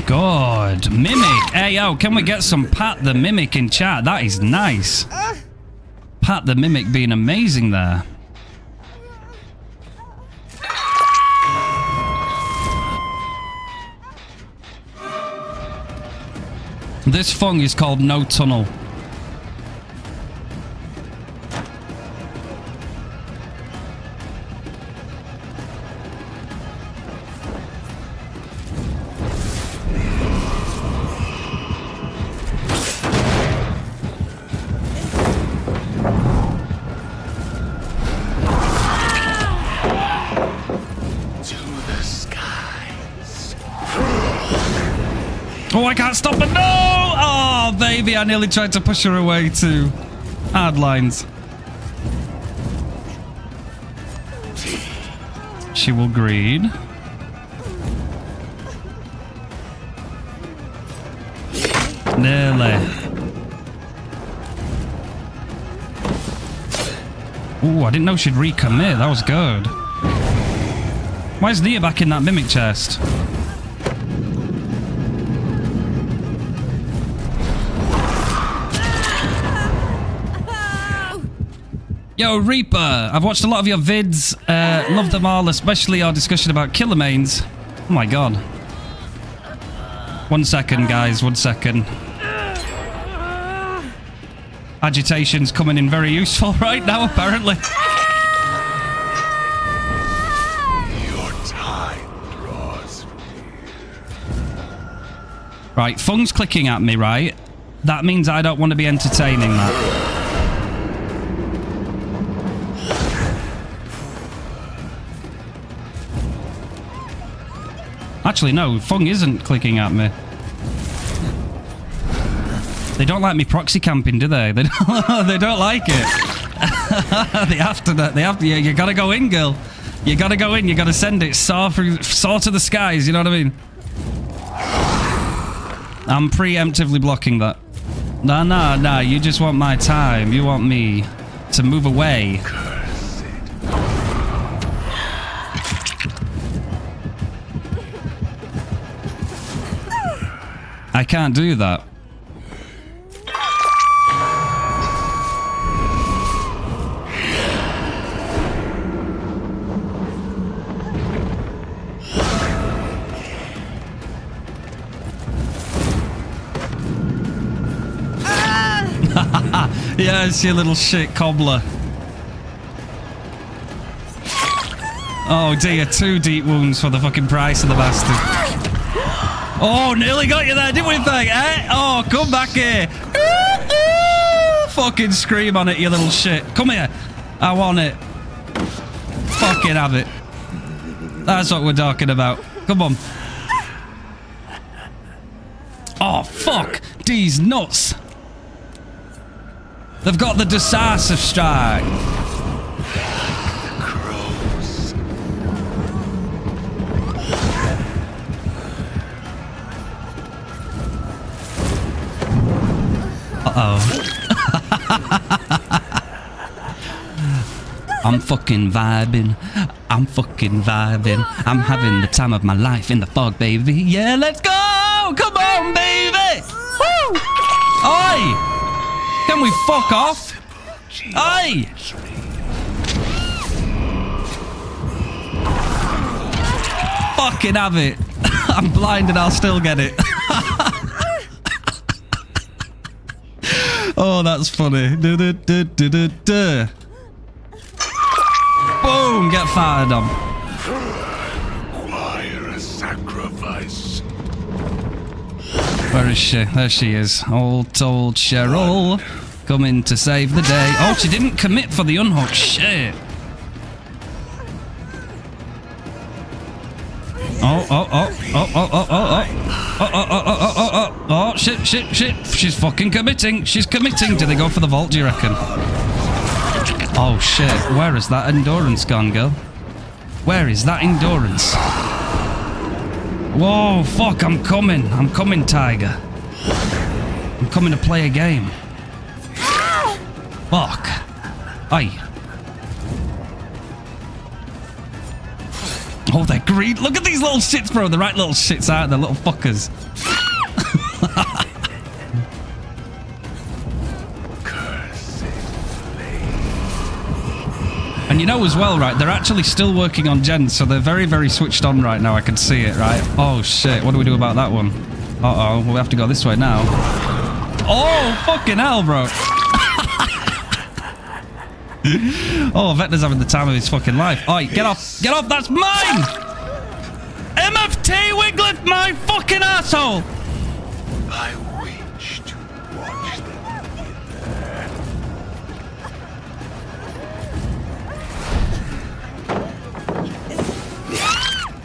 Speaker 1: God. Mimic. Hey, yo, can we get some Pat the Mimic in chat? That is nice. Pat the Mimic being amazing there. This Fung is called No Tunnel. Oh, I can't stop it. No! Oh, baby, I nearly tried to push her away too. Hard lines. She will greed. Nearly. Ooh, I didn't know she'd recommit. That was good. Why is Nia back in that mimic chest? Yo, Reaper, I've watched a lot of your vids, love them all, especially our discussion about killer mains. Oh my god. 1 second, guys, 1 second. Agitation's coming in very useful right now, apparently.
Speaker 5: Your time draws near.
Speaker 1: Right, Fung's clicking at me, right? That means I don't want to be entertaining that. Actually, no, Fung isn't clicking at me. They don't like me proxy camping, do they? They don't like it. They have to, yeah, you gotta go in, girl. You gotta go in, you gotta send it. Soar to the skies, you know what I mean? I'm preemptively blocking that. No, you just want my time. You want me to move away. I can't do that. Yes, you little shit cobbler. Oh dear, 2 deep wounds for the fucking price of the bastard. Oh, nearly got you there, didn't we, Peg? Eh? Oh, come back here. Fucking scream on it, you little shit. Come here. I want it. Fucking have it. That's what we're talking about. Come on. Oh, fuck. These nuts. They've got the decisive strike. Uh-oh. I'm fucking vibing. I'm fucking vibing. I'm having the time of my life in the fog, baby. Yeah, let's go! Come on, baby! Woo! Oi! Can we fuck off? Oi! Fucking have it. I'm blind and I'll still get it. Oh, that's funny. Boom, get fired on.
Speaker 5: Require a sacrifice.
Speaker 1: Where is she? There she is. Old Cheryl. Coming to save the day. Oh, she didn't commit for the unhook. Shit. Oh, shit. She's fucking committing. She's committing. Do they go for the vault, do you reckon? Oh, shit. Where is that endurance gone, girl? Where is that endurance? Whoa, fuck, I'm coming. I'm coming, Tiger. I'm coming to play a game. Fuck. Aye. Oh, they're green. Look at these little shits, bro. The right little shits out. They're little fuckers. And you know as well, right, they're actually still working on gens, so they're very, very switched on right now. I can see it, right? Oh, shit. What do we do about that one? Uh-oh. We have to go this way now. Oh, fucking hell, bro. Oh, Vecna's having the time of his fucking life. Oi, get off. Get off. That's mine. MFT Wiglet, my fucking asshole.
Speaker 5: I wish to watch them wither.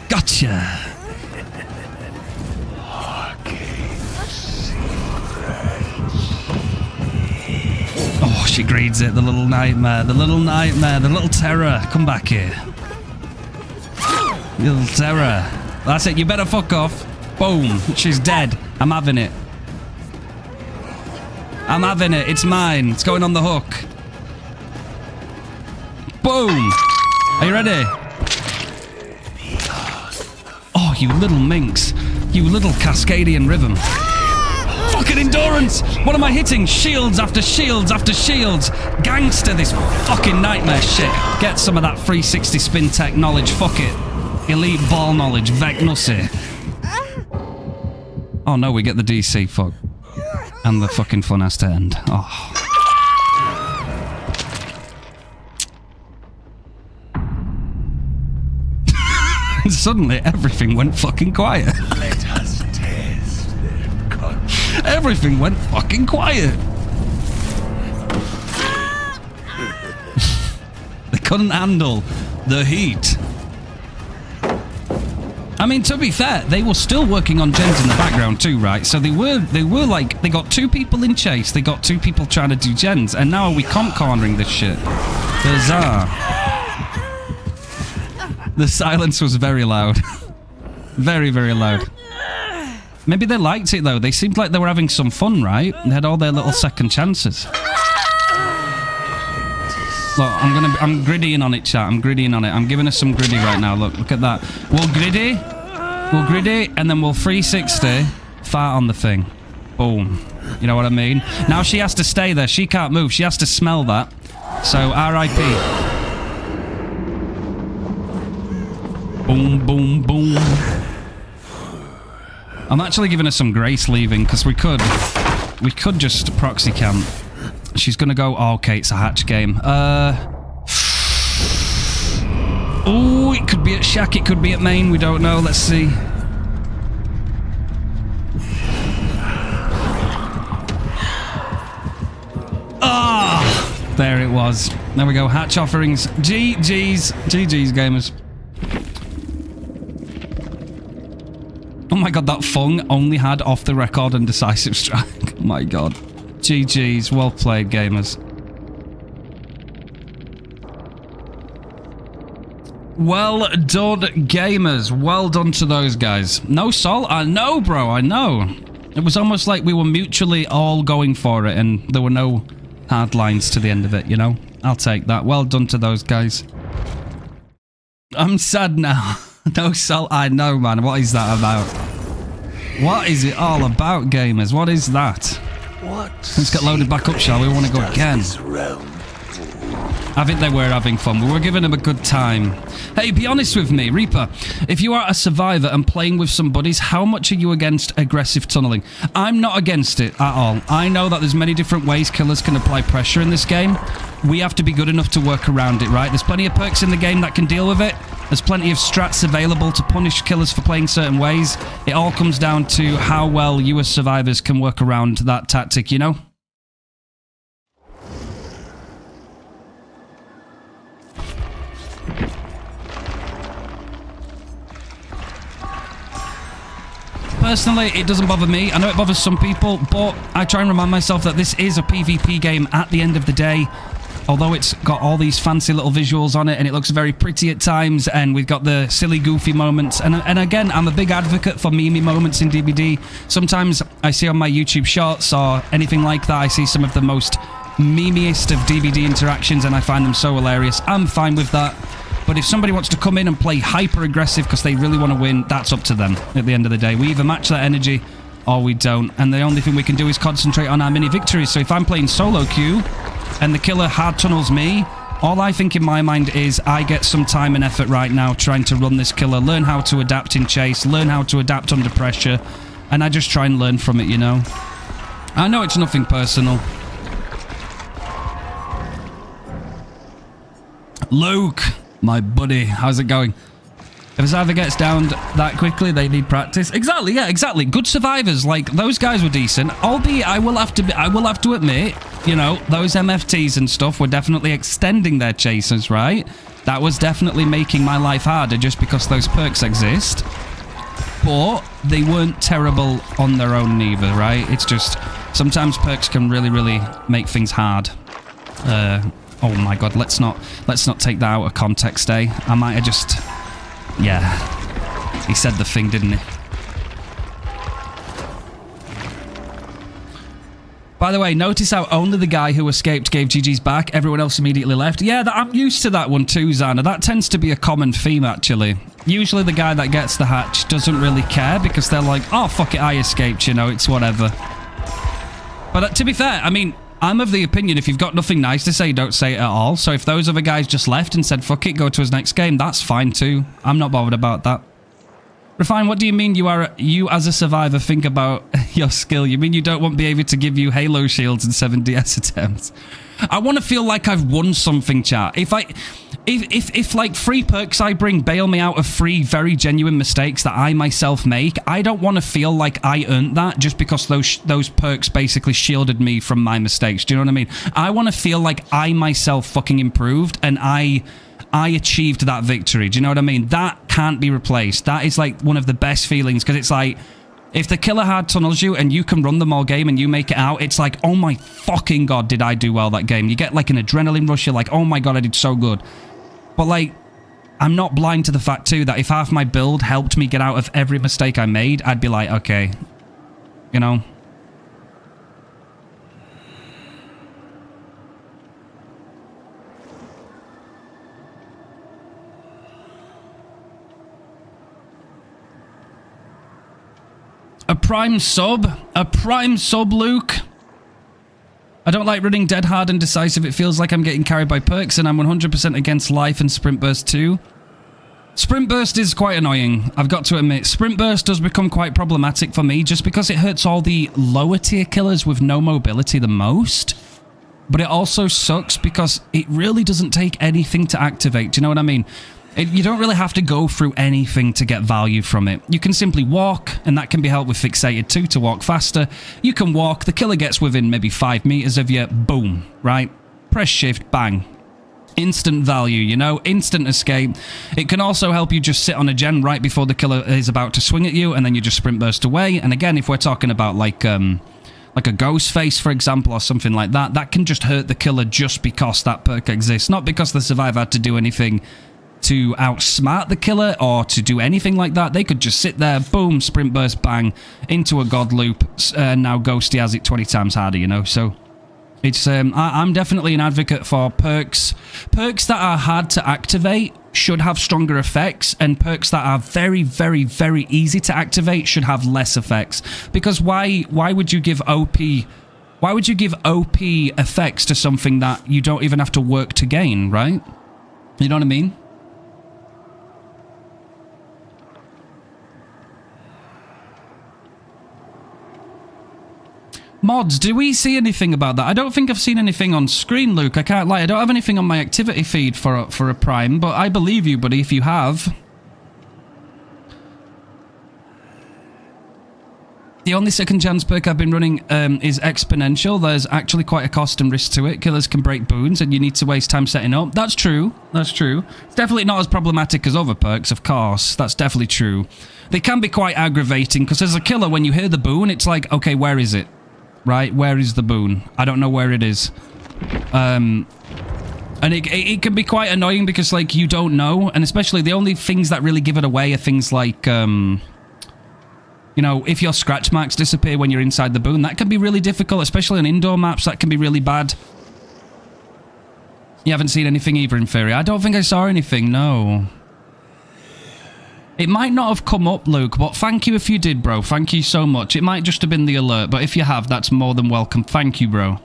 Speaker 1: Gotcha. Oh, she greets it. The little nightmare. The little nightmare. The little terror. Come back here. Little terror. That's it. You better fuck off. Boom. She's dead. I'm having it. I'm having it. It's mine. It's going on the hook. Boom. Are you ready? Oh, you little minx. You little Cascadian rhythm. Fucking endurance! What am I hitting? Shields after shields after shields. Gangster, this fucking nightmare shit. Get some of that 360 spin tech knowledge. Fuck it. Elite ball knowledge. Vecnussi. Oh no, we get the DC. Fuck. And the fucking fun has to end. Oh. Suddenly, everything went fucking quiet.
Speaker 5: Let us test their conscience.
Speaker 1: Everything went fucking quiet. They couldn't handle the heat. I mean, to be fair, they were still working on gens in the background too, right? So they were like, they got 2 people in chase, they got 2 people trying to do gens, and now are we comp cornering this shit? Bizarre. The silence was very loud. Very, very loud. Maybe they liked it though. They seemed like they were having some fun, right? They had all their little second chances. Look, I'm griddying on it, chat. I'm griddying on it. I'm giving us some griddy right now. Look at that. We'll griddy, and then we'll 360, fart on the thing. Boom. You know what I mean? Now she has to stay there. She can't move. She has to smell that. So, RIP. Boom, boom, boom. I'm actually giving us some grace leaving, because we could just proxy camp She's going to go... Oh, okay, it's a hatch game. Oh, it could be at Shack, it could be at main. We don't know. Let's see. Ah! There it was. There we go. Hatch offerings. GG's. GG's, gamers. Oh my god, that Fung only had off the record and decisive strike. Oh my god. GG's. Well played, gamers. Well done, gamers. Well done to those guys. No Sol? I know, bro. I know. It was almost like we were mutually all going for it and there were no hard lines to the end of it, you know? I'll take that. Well done to those guys. I'm sad now. No Sol? I know, man. What is that about? What is it all about, gamers? What is that?
Speaker 5: What?
Speaker 1: Let's get loaded back up, shall we? We want to go again. I think they were having fun. We were giving them a good time. Hey, be honest with me, Reaper. If you are a survivor and playing with some buddies, how much are you against aggressive tunneling? I'm not against it at all. I know that there's many different ways killers can apply pressure in this game. We have to be good enough to work around it, right? There's plenty of perks in the game that can deal with it. There's plenty of strats available to punish killers for playing certain ways. It all comes down to how well you as survivors can work around that tactic, you know? Personally, it doesn't bother me. I know it bothers some people, but I try and remind myself that this is a PvP game at the end of the day. Although it's got all these fancy little visuals on it and it looks very pretty at times and we've got the silly goofy moments. And again, I'm a big advocate for meme moments in DBD. Sometimes I see on my YouTube shorts or anything like that, I see some of the most memeiest of DBD interactions and I find them so hilarious. I'm fine with that. But if somebody wants to come in and play hyper-aggressive because they really want to win, that's up to them at the end of the day. We either match that energy or we don't. And the only thing we can do is concentrate on our mini victories. So if I'm playing solo queue and the killer hard tunnels me, all I think in my mind is I get some time and effort right now trying to run this killer, learn how to adapt in chase, learn how to adapt under pressure, and I just try and learn from it, you know? I know it's nothing personal. Luke, my buddy, how's it going? If a survivor gets downed that quickly, they need practice. Exactly, yeah, exactly. Good survivors, like those guys were decent. Albeit, I will have to admit, you know, those MFTs and stuff were definitely extending their chasers, right? That was definitely making my life harder just because those perks exist. But they weren't terrible on their own neither, right? It's just sometimes perks can really, really make things hard. Oh my god, let's not take that out of context, eh? I might have just... Yeah. He said the thing, didn't he? By the way, notice how only the guy who escaped gave GG's back, everyone else immediately left. Yeah, I'm used to that one too, Zana. That tends to be a common theme, actually. Usually the guy that gets the hatch doesn't really care because they're like, oh, fuck it, I escaped, you know, it's whatever. But to be fair, I mean... I'm of the opinion if you've got nothing nice to say, don't say it at all. So if those other guys just left and said, fuck it, go to his next game, that's fine too. I'm not bothered about that. Refine, what do you mean you as a survivor think about your skill? You mean you don't want Behavior to give you Halo shields and 7 DS attempts? I want to feel like I've won something, chat. If like free perks I bring bail me out of free, very genuine mistakes that I myself make, I don't want to feel like I earned that just because those perks basically shielded me from my mistakes. Do you know what I mean? I want to feel like I myself fucking improved and I achieved that victory. Do you know what I mean? That can't be replaced. That is like one of the best feelings because it's like, if the killer hard tunnels you and you can run them all game and you make it out, it's like, oh my fucking god, did I do well that game? You get like an adrenaline rush. You're like, oh my god, I did so good. But like, I'm not blind to the fact too that if half my build helped me get out of every mistake I made, I'd be like, okay, you know. A prime sub, Luke. I don't like running dead hard and decisive. It feels like I'm getting carried by perks, and I'm 100% against life and sprint burst too. Sprint burst is quite annoying, I've got to admit. Sprint burst does become quite problematic for me, just because it hurts all the lower tier killers with no mobility the most. but it also sucks because it really doesn't take anything to activate. Do you know what I mean? You don't really have to go through anything to get value from it. You can simply walk, and that can be helped with Fixated too to walk faster. You can walk, the killer gets within maybe 5 meters of you, boom, right? Press shift, bang. Instant value, you know, instant escape. It can also help you just sit on a gen right before the killer is about to swing at you, and then you just sprint burst away. And again, if we're talking about like a ghost face, for example, or something like that, that can just hurt the killer just because that perk exists. Not because the survivor had to do anything to outsmart the killer or to do anything like that. They could just sit there, boom, sprint burst, bang, into a god loop, and now Ghosty has it 20 times harder, you know? So it's I'm definitely an advocate for perks. Perks that are hard to activate should have stronger effects, and perks that are very, very, very easy to activate should have less effects. Because why would you give OP effects to something that you don't even have to work to gain, right? You know what I mean? Mods, do we see anything about that? I don't think I've seen anything on screen, Luke. I can't lie. I don't have anything on my activity feed for a Prime, but I believe you, buddy, if you have. The only second chance perk I've been running is Exponential. There's actually quite a cost and risk to it. Killers can break boons, and you need to waste time setting up. That's true. That's true. It's definitely not as problematic as other perks, of course. That's definitely true. They can be quite aggravating, because as a killer, when you hear the boon, it's like, okay, where is it? Right, where is the boon? I don't know where it is. And it can be quite annoying because, like, you don't know. And especially the only things that really give it away are things like, you know, if your scratch marks disappear when you're inside the boon, that can be really difficult, especially on indoor maps. That can be really bad. You haven't seen anything either, Inferi? I don't think I saw anything, no. It might not have come up, Luke, but thank you if you did, bro. Thank you so much. It might just have been the alert, but if you have, that's more than welcome. Thank you, bro.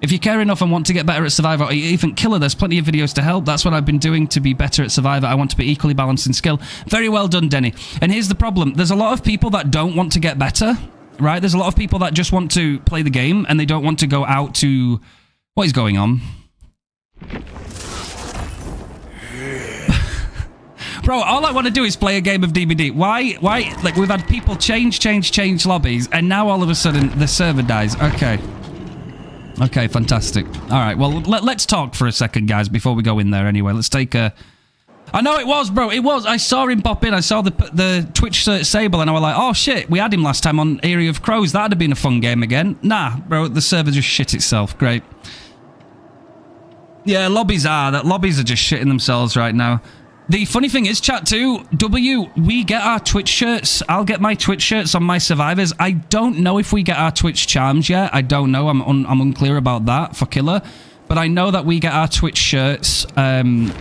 Speaker 1: If you care enough and want to get better at Survivor, or even Killer, there's plenty of videos to help. That's what I've been doing to be better at Survivor. I want to be equally balanced in skill. Very well done, Denny. And here's the problem. There's a lot of people that don't want to get better, right? There's a lot of people that just want to play the game, and they don't want to go out to... What is going on? Bro, all I want to do is play a game of DBD. Why? Like, we've had people change lobbies, and now all of a sudden the server dies. Okay. Okay, fantastic. All right, well, let's talk for a second, guys, before we go in there anyway. Let's take a... I know it was, bro. It was. I saw him pop in. I saw the Twitch Sable, and I was like, oh, shit, we had him last time on Area of Crows. That'd have been a fun game again. Nah, bro, the server just shit itself. Great. Yeah, lobbies are just shitting themselves right now. The funny thing is, chat too, we get our Twitch shirts. I'll get my Twitch shirts on my survivors. I don't know if we get our Twitch charms yet. I don't know. I'm unclear about that for Killer. But I know that we get our Twitch shirts the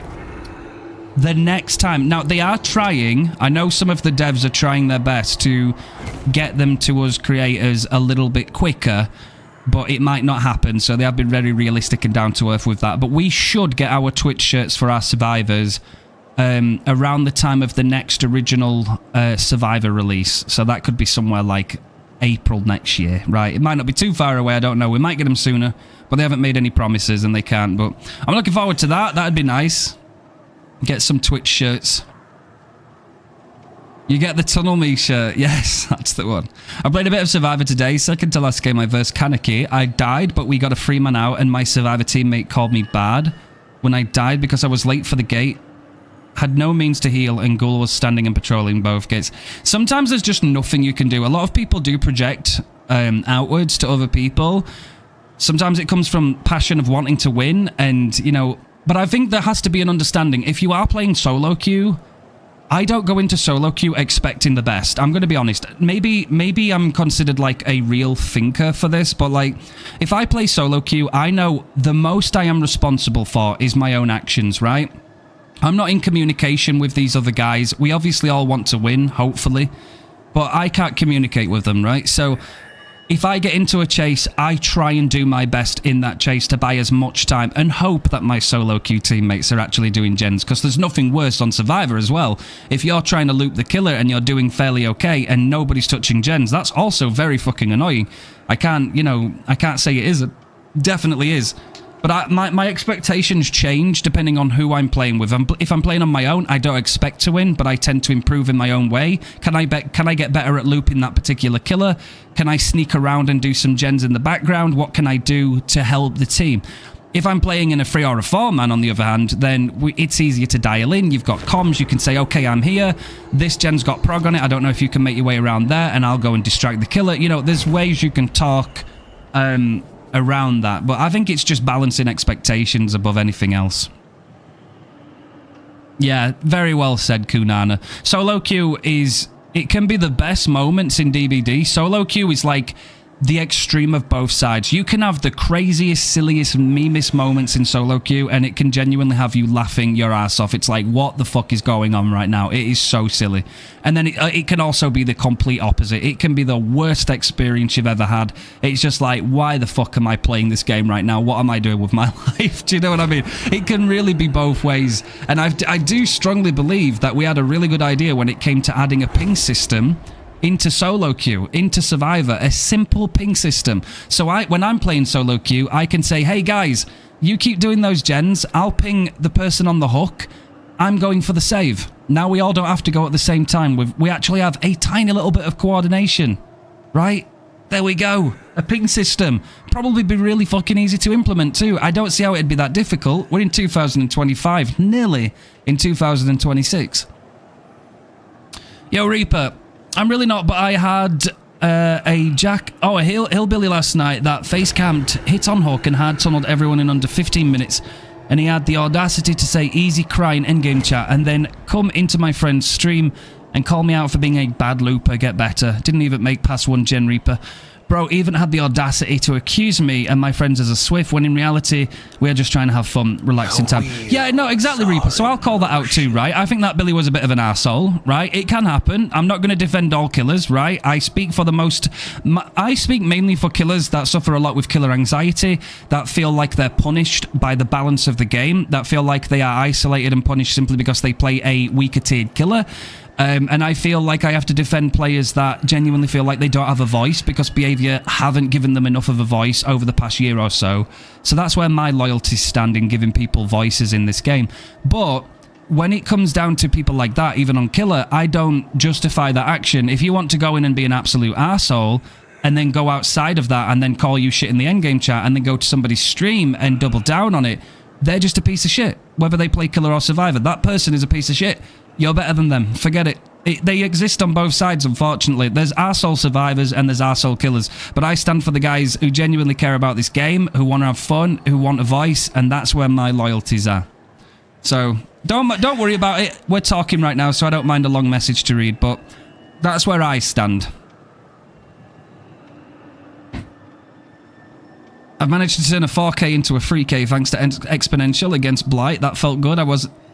Speaker 1: next time. Now, they are trying. I know some of the devs are trying their best to get them to us creators a little bit quicker. But it might not happen. So they have been very realistic and down to earth with that. But we should get our Twitch shirts for our survivors around the time of the next original Survivor release. So that could be somewhere like April next year, right? It might not be too far away, I don't know. We might get them sooner, but they haven't made any promises and they can't. But I'm looking forward to that. That'd be nice. Get some Twitch shirts. You get the Tunnel Me shirt. Yes, that's the one. I played a bit of Survivor today. Second to last game I versed Kaneki. I died, but we got a free man out and my Survivor teammate called me bad when I died because I was late for the gate. Had no means to heal, and Ghoul was standing and patrolling both gates. Sometimes there's just nothing you can do. A lot of people do project outwards to other people. Sometimes it comes from passion of wanting to win, and, you know... But I think there has to be an understanding. If you are playing solo queue, I don't go into solo queue expecting the best. I'm going to be honest. Maybe I'm considered, like, a real thinker for this, but, like, if I play solo queue, I know the most I am responsible for is my own actions, right? I'm not in communication with these other guys. We obviously all want to win, hopefully, but I can't communicate with them, right? So if I get into a chase, I try and do my best in that chase to buy as much time and hope that my solo queue teammates are actually doing gens, because there's nothing worse on Survivor as well. If you're trying to loop the killer and you're doing fairly okay and nobody's touching gens, that's also very fucking annoying. I can't, you know, I can't say it isn't. Definitely is. But my expectations change depending on who I'm playing with. If I'm playing on my own, I don't expect to win, but I tend to improve in my own way. Can I get better at looping that particular killer? Can I sneak around and do some gens in the background? What can I do to help the team? If I'm playing in a 3 or a 4-man, on the other hand, then it's easier to dial in. You've got comms. You can say, okay, I'm here. This gen's got prog on it. I don't know if you can make your way around there, and I'll go and distract the killer. You know, there's ways you can talk around that, but I think it's just balancing expectations above anything else. Yeah, very well said, Kunana. Solo queue it can be the best moments in DBD. Solo queue is like the extreme of both sides. You can have the craziest, silliest, memest moments in solo queue, and it can genuinely have you laughing your ass off. It's like, what the fuck is going on right now? It is so silly. And then it can also be the complete opposite. It can be the worst experience you've ever had. It's just like, why the fuck am I playing this game right now? What am I doing with my life? Do you know what I mean? It can really be both ways. And I do strongly believe that we had a really good idea when it came to adding a ping system into solo queue, into Survivor, a simple ping system. So when I'm playing solo queue, I can say, hey guys, you keep doing those gens, I'll ping the person on the hook, I'm going for the save. Now we all don't have to go at the same time. We actually have a tiny little bit of coordination, right? There we go. A ping system. Probably be really fucking easy to implement too. I don't see how it'd be that difficult. We're in 2025, nearly in 2026. Yo, Reaper. I'm really not, but I had a hillbilly last night that face camped, hit on hook, and hard tunneled everyone in under 15 minutes. And he had the audacity to say easy cry in endgame chat and then come into my friend's stream and call me out for being a bad looper, get better. Didn't even make past one Gen Reaper. Bro even had the audacity to accuse me and my friends as a Swift, when in reality, we're just trying to have fun, relaxing time. Yeah, no, exactly, Reaper. So I'll call that out too, right? I think that Billy was a bit of an arsehole, right? It can happen. I'm not going to defend all killers, right? I speak mainly for killers that suffer a lot with killer anxiety, that feel like they're punished by the balance of the game, that feel like they are isolated and punished simply because they play a weaker tiered killer. And I feel like I have to defend players that genuinely feel like they don't have a voice because behavior haven't given them enough of a voice over the past year or so. So that's where my loyalties stand in giving people voices in this game. But when it comes down to people like that, even on killer, I don't justify that action. If you want to go in and be an absolute arsehole and then go outside of that and then call you shit in the endgame chat and then go to somebody's stream and double down on it, they're just a piece of shit. Whether they play killer or survivor, that person is a piece of shit. You're better than them. Forget it. They exist on both sides, unfortunately. There's arsehole survivors and there's arsehole killers. But I stand for the guys who genuinely care about this game, who want to have fun, who want a voice, and that's where my loyalties are. So don't worry about it. We're talking right now, so I don't mind a long message to read, but that's where I stand. I've managed to turn a 4K into a 3K thanks to Exponential against Blight. That felt good.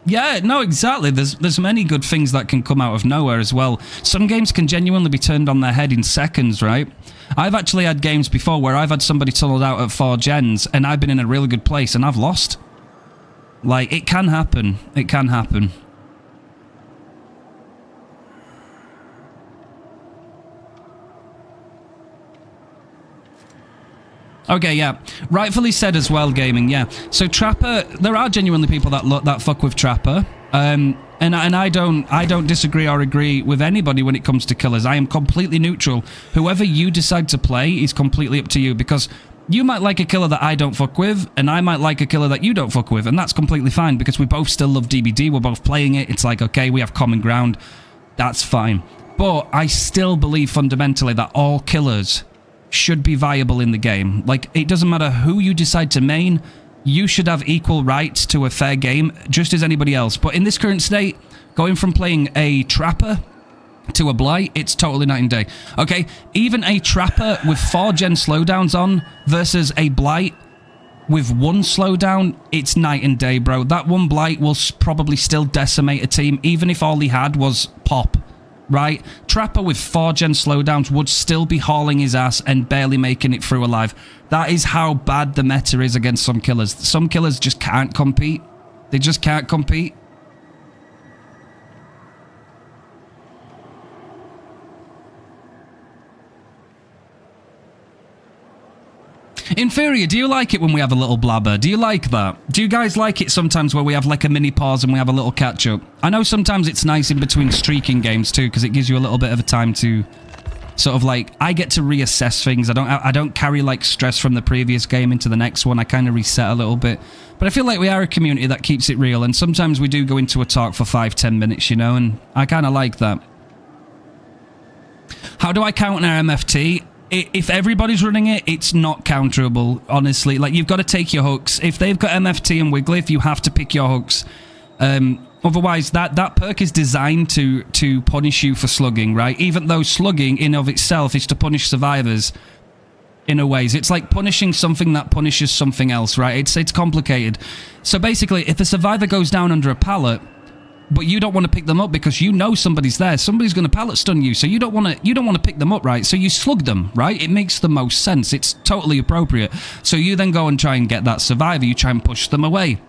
Speaker 1: Yeah, no, exactly. There's many good things that can come out of nowhere as well. Some games can genuinely be turned on their head in seconds, right? I've actually had games before where I've had somebody tunneled out at 4 gens and I've been in a really good place and I've lost. Like, it can happen. It can happen. Okay, yeah. Rightfully said as well, gaming, yeah. So Trapper, there are genuinely people that fuck with Trapper. And I don't disagree or agree with anybody when it comes to killers. I am completely neutral. Whoever you decide to play is completely up to you, because you might like a killer that I don't fuck with, and I might like a killer that you don't fuck with, and that's completely fine, because we both still love DBD, we're both playing it, it's like, okay, we have common ground, that's fine. But I still believe fundamentally that all killers should be viable in the game. Like, it doesn't matter who you decide to main, you should have equal rights to a fair game, just as anybody else. But in this current state, going from playing a Trapper to a Blight, it's totally night and day. Okay, even a Trapper with 4 gen slowdowns on versus a Blight with 1 slowdown, it's night and day, bro. That one Blight will probably still decimate a team, even if all he had was pop. Right? Trapper with 4 gen slowdowns would still be hauling his ass and barely making it through alive. That is how bad the meta is against some killers. Some killers just can't compete. They just can't compete. Inferior, do you like it when we have a little blabber? Do you like that? Do you guys like it sometimes where we have like a mini pause and we have a little catch up? I know sometimes it's nice in between streaking games too, because it gives you a little bit of a time to sort of like, I get to reassess things. I don't carry like stress from the previous game into the next one. I kind of reset a little bit. But I feel like we are a community that keeps it real, and sometimes we do go into a talk for 5-10 minutes, you know, and I kind of like that. How do I counter MFT? If everybody's running it, it's not counterable, honestly. Like, you've got to take your hooks. If they've got MFT and Wigglyth, you have to pick your hooks. Otherwise, that perk is designed to punish you for slugging, right? Even though slugging in of itself is to punish survivors in a ways. It's like punishing something that punishes something else, right? It's complicated. So basically, if a survivor goes down under a pallet, but you don't want to pick them up because you know somebody's there, somebody's going to pallet stun you, so you don't want to pick them up, right? So you slug them, right? It makes the most sense. It's totally appropriate. So you then go and try and get that survivor. You try and push them away.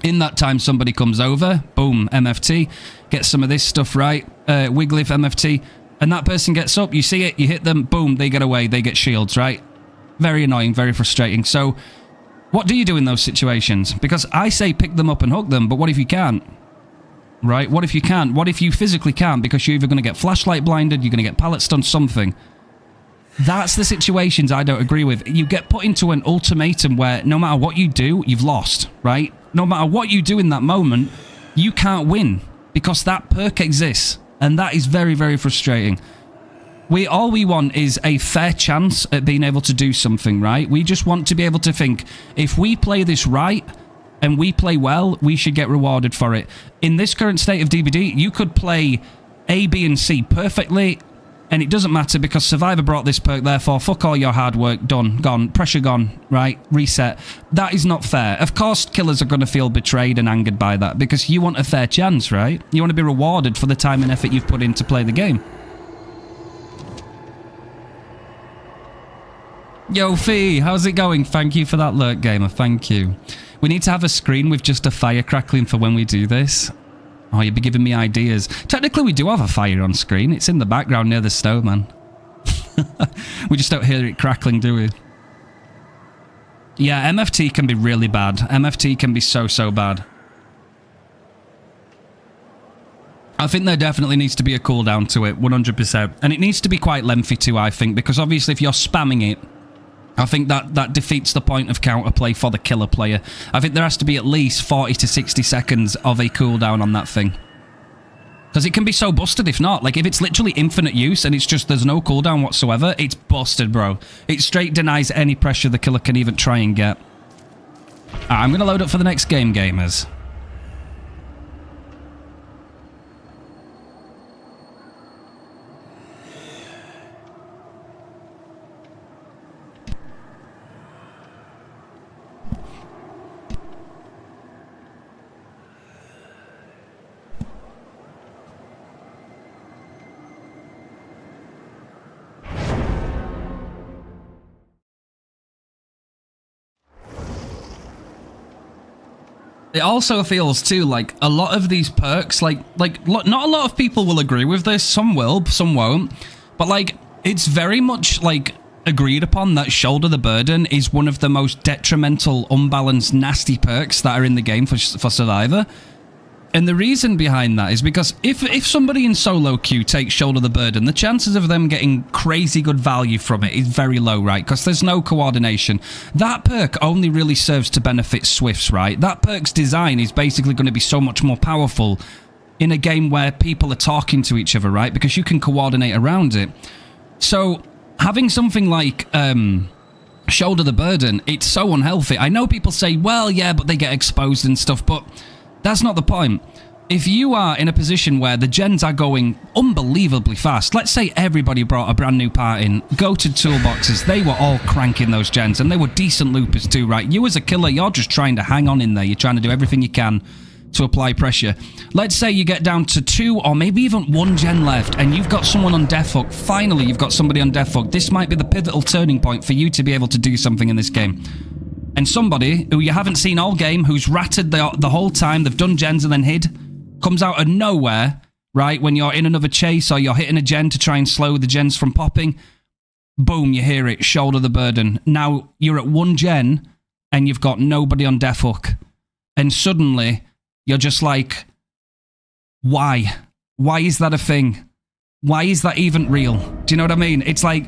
Speaker 1: In that time, somebody comes over, boom, MFT, gets some of this stuff right, Wigglyth, MFT, and that person gets up, you see it, you hit them, boom, they get away, they get shields, right? Very annoying, very frustrating. So what do you do in those situations? Because I say pick them up and hook them, but what if you can't? Right? What if you can't? What if you physically can't? Because you're either going to get flashlight blinded, you're going to get pallet stunned, something. That's the situations I don't agree with. You get put into an ultimatum where no matter what you do, you've lost, right? No matter what you do in that moment, you can't win because that perk exists. And that is very, very frustrating. All we want is a fair chance at being able to do something, right? We just want to be able to think, if we play this right and we play well, we should get rewarded for it. In this current state of DBD, you could play A, B, and C perfectly, and it doesn't matter because Survivor brought this perk, therefore, fuck all your hard work, done, gone, pressure gone, right, reset. That is not fair. Of course, killers are going to feel betrayed and angered by that because you want a fair chance, right? You want to be rewarded for the time and effort you've put in to play the game. Yo, Fee, how's it going? Thank you for that lurk, gamer, thank you. We need to have a screen with just a fire crackling for when we do this. Oh, you'd be giving me ideas. Technically, we do have a fire on screen. It's in the background near the stove, man. We just don't hear it crackling, do we? Yeah, MFT can be really bad. MFT can be so, so bad. I think there definitely needs to be a cooldown to it, 100%. And it needs to be quite lengthy too, I think, because obviously if you're spamming it, I think that defeats the point of counterplay for the killer player. I think there has to be at least 40 to 60 seconds of a cooldown on that thing. Because it can be so busted if not. Like, if it's literally infinite use and it's just there's no cooldown whatsoever, it's busted, bro. It straight denies any pressure the killer can even try and get. Alright, I'm going to load up for the next game, gamers. It also feels too like a lot of these perks, not a lot of people will agree with this. Some will, some won't. But like, it's very much like agreed upon that Shoulder the Burden is one of the most detrimental, unbalanced, nasty perks that are in the game for Survivor. And the reason behind that is because if somebody in solo queue takes Shoulder the Burden, the chances of them getting crazy good value from it is very low, right? Because there's no coordination. That perk only really serves to benefit Swifts, right? That perk's design is basically going to be so much more powerful in a game where people are talking to each other, right? Because you can coordinate around it. So having something like Shoulder the Burden, it's so unhealthy. I know people say, well, yeah, but they get exposed and stuff, but that's not the point. If you are in a position where the gens are going unbelievably fast, let's say everybody brought a brand new part in, go to toolboxes, they were all cranking those gens, and they were decent loopers too, right? You as a killer, you're just trying to hang on in there, you're trying to do everything you can to apply pressure. Let's say you get down to 2 or maybe even 1 gen left, and you've got someone on death hook. Finally, you've got somebody on death hook. This might be the pivotal turning point for you to be able to do something in this game. And somebody who you haven't seen all game, who's ratted the whole time, they've done gens and then hid, comes out of nowhere, right, when you're in another chase or you're hitting a gen to try and slow the gens from popping. boom, you hear it, shoulder the burden. Now you're at 1 gen and you've got nobody on Death Hook. And suddenly you're just like, why? Why is that a thing? Why is that even real? Do you know what I mean? It's like,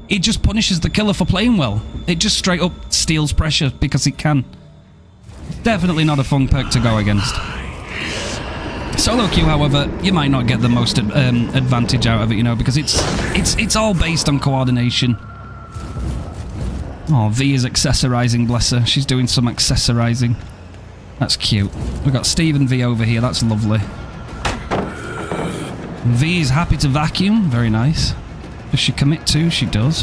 Speaker 1: it just punishes the killer for playing well. It just straight up steals pressure because it can. Definitely not a fun perk to go against. Solo queue, however, you might not get the most advantage out of it, you know, because it's all based on coordination. Oh, V is accessorizing, bless her. She's doing some accessorizing. That's cute. We've got Steve and V over here. That's lovely. V is happy to vacuum. Very nice. Does she commit to? She does.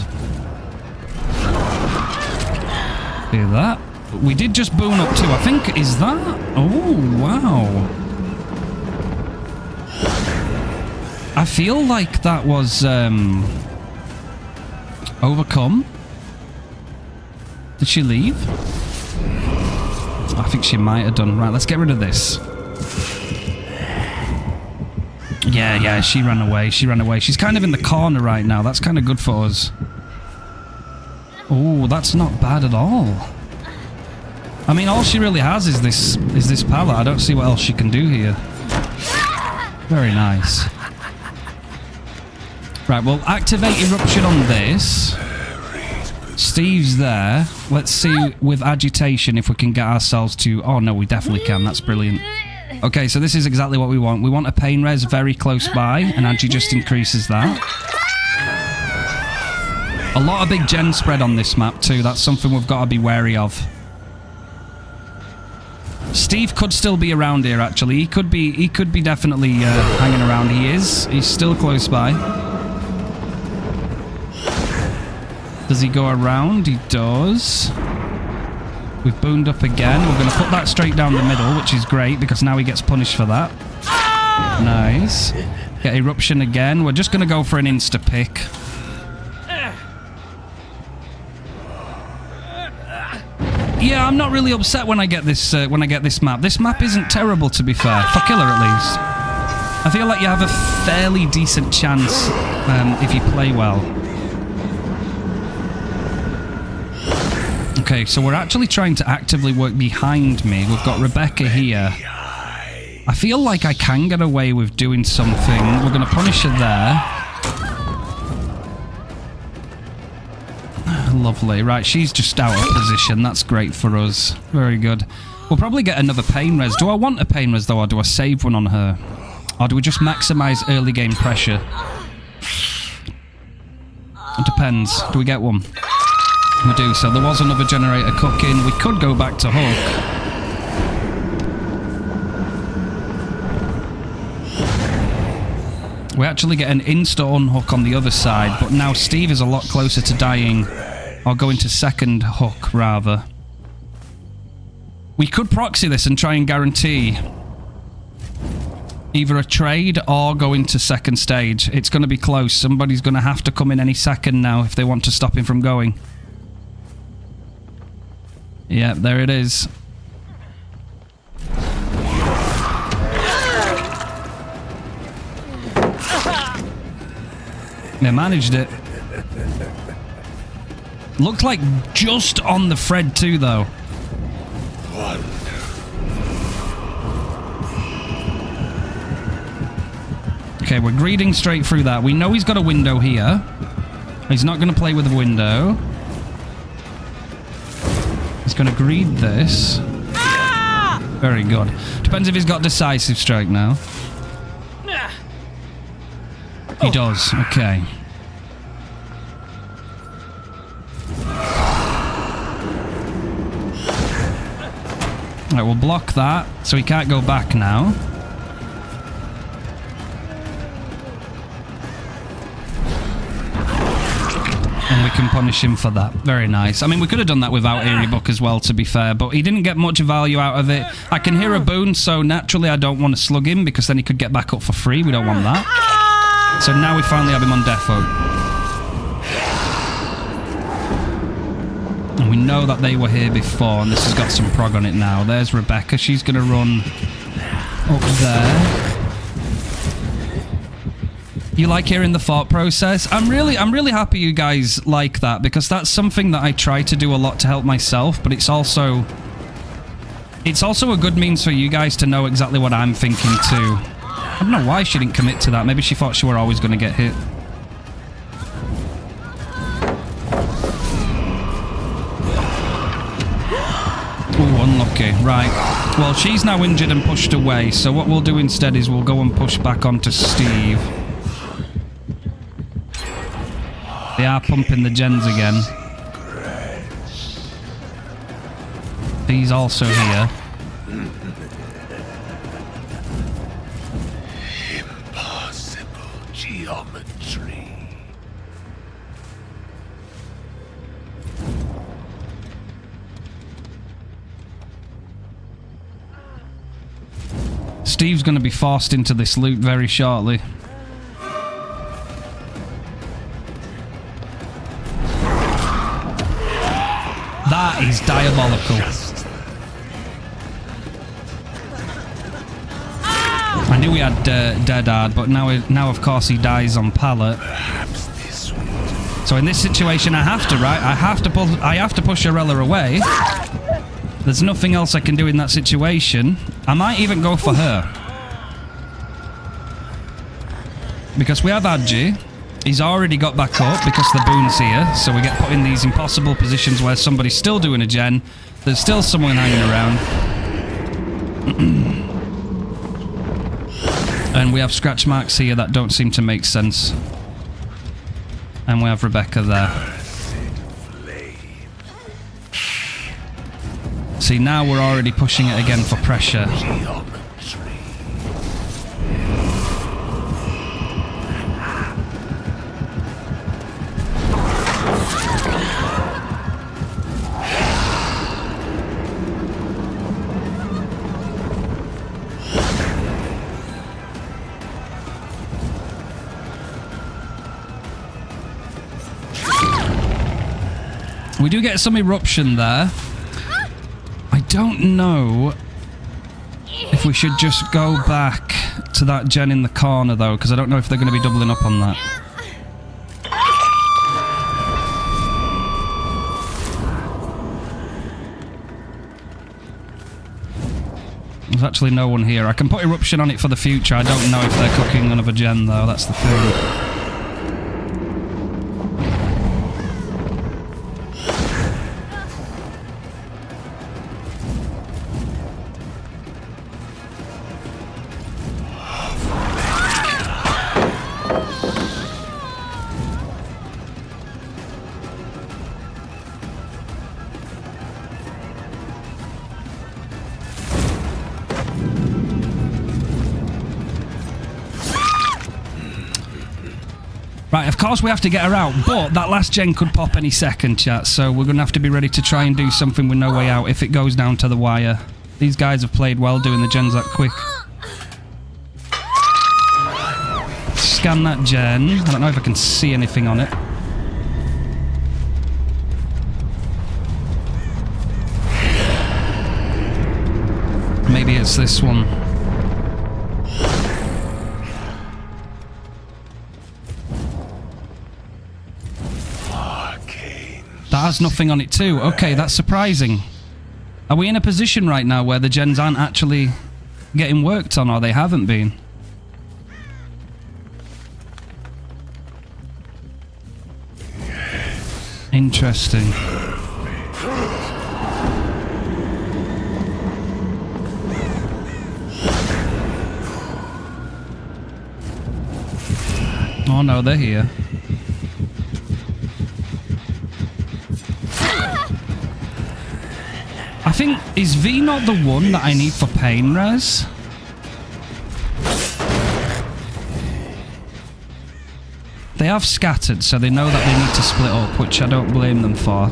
Speaker 1: Hear that? We did just boon up too. I think, is that? Oh, wow. I feel like that was overcome. Did she leave? I think she might have done. Right, let's get rid of this. Yeah, she ran away. She ran away. She's kind of in the corner right now. That's kind of good for us. Oh, that's not bad at all. I mean, all she really has is this pallet. I don't see what else she can do here. Very nice. Right, we'll activate Eruption on this. Steve's there. Let's see with Agitation if we can get ourselves to... Oh, no, we definitely can. That's brilliant. Okay, so this is exactly what we want. We want a pain res very close by, and Agi just increases that. A lot of big gen spread on this map, too. That's something we've got to be wary of. Steve could still be around here, actually. He could be definitely hanging around. He is. He's still close by. Does he go around? He does. We've booned up again. We're going to put that straight down the middle, which is great, because now he gets punished for that. Nice. Get Eruption again. We're just going to go for an insta-pick. Yeah, I'm not really upset when I get this map. This map isn't terrible, to be fair. For killer, at least. I feel like you have a fairly decent chance if you play well. Okay, so we're actually trying to actively work behind me. We've got Rebecca here. I feel like I can get away with doing something. We're going to punish her there. Lovely. Right, she's just out of position. That's great for us. Very good. We'll probably get another pain res. Do I want a pain res, though, or do I save one on her? Or do we just maximize early game pressure? It depends. Do we get one? We do. So there was another generator cooking. We could go back to Hook. We actually get an insta-unhook on the other side, but now Steve is a lot closer to dying, or going to second hook, rather. We could proxy this and try and guarantee either a trade or go into second stage. It's going to be close. Somebody's going to have to come in any second now if they want to stop him from going. Yeah, there it is. They managed it. Looked like just on the thread too, though. Okay, we're greeding straight through that. We know he's got a window here. He's not going to play with a window. He's going to greed this. Very good. Depends if he's got decisive strike now. He does. Okay. Alright, we'll block that, so he can't go back now. And we can punish him for that. Very nice. I mean, we could have done that without Eerie Book as well, to be fair, but he didn't get much value out of it. I can hear a boon, so naturally I don't want to slug him, because then he could get back up for free. We don't want that. So now we finally have him on Death Hook. And we know that they were here before, and this has got some prog on it now. There's Rebecca. She's going to run up there. You like hearing the thought process? I'm really happy you guys like that, because that's something that I try to do a lot to help myself, but it's also a good means for you guys to know exactly what I'm thinking too. I don't know why she didn't commit to that. Maybe she thought she were always going to get hit. Ooh, unlucky. Right. Well, she's now injured and pushed away, so what we'll do instead is we'll go and push back onto Steve. They are pumping the gens again. He's also here.
Speaker 5: Impossible geometry.
Speaker 1: Steve's going to be forced into this loop very shortly. That is diabolical. I knew we had Dead Hard, but now of course he dies on pallet. So in this situation, I have to, right? I have to push Arella away. There's nothing else I can do in that situation. I might even go for her, because we have Adji. He's already got back up because the boon's here, so we get put in these impossible positions where somebody's still doing a gen. There's still someone hanging around. And we have scratch marks here that don't seem to make sense. And we have Rebecca there. See, now we're already pushing it again for pressure. We do get some eruption there. I don't know if we should just go back to that gen in the corner, though, because I don't know if they're going to be doubling up on that. There's actually no one here. I can put eruption on it for the future. I don't know if they're cooking another gen, though. That's the thing. Right, of course we have to get her out, but that last gen could pop any second, chat, so we're going to have to be ready to try and do something with no way out if it goes down to the wire. These guys have played well doing the gens that quick. Scan that gen. I don't know if I can see anything on it. Maybe it's this one. That has nothing on it too. Okay, that's surprising. Are we in a position right now where the gens aren't actually getting worked on, or they haven't been? Interesting. Oh no, they're here. I think, is V not the one that I need for pain res? They have scattered, so they know that they need to split up, which I don't blame them for.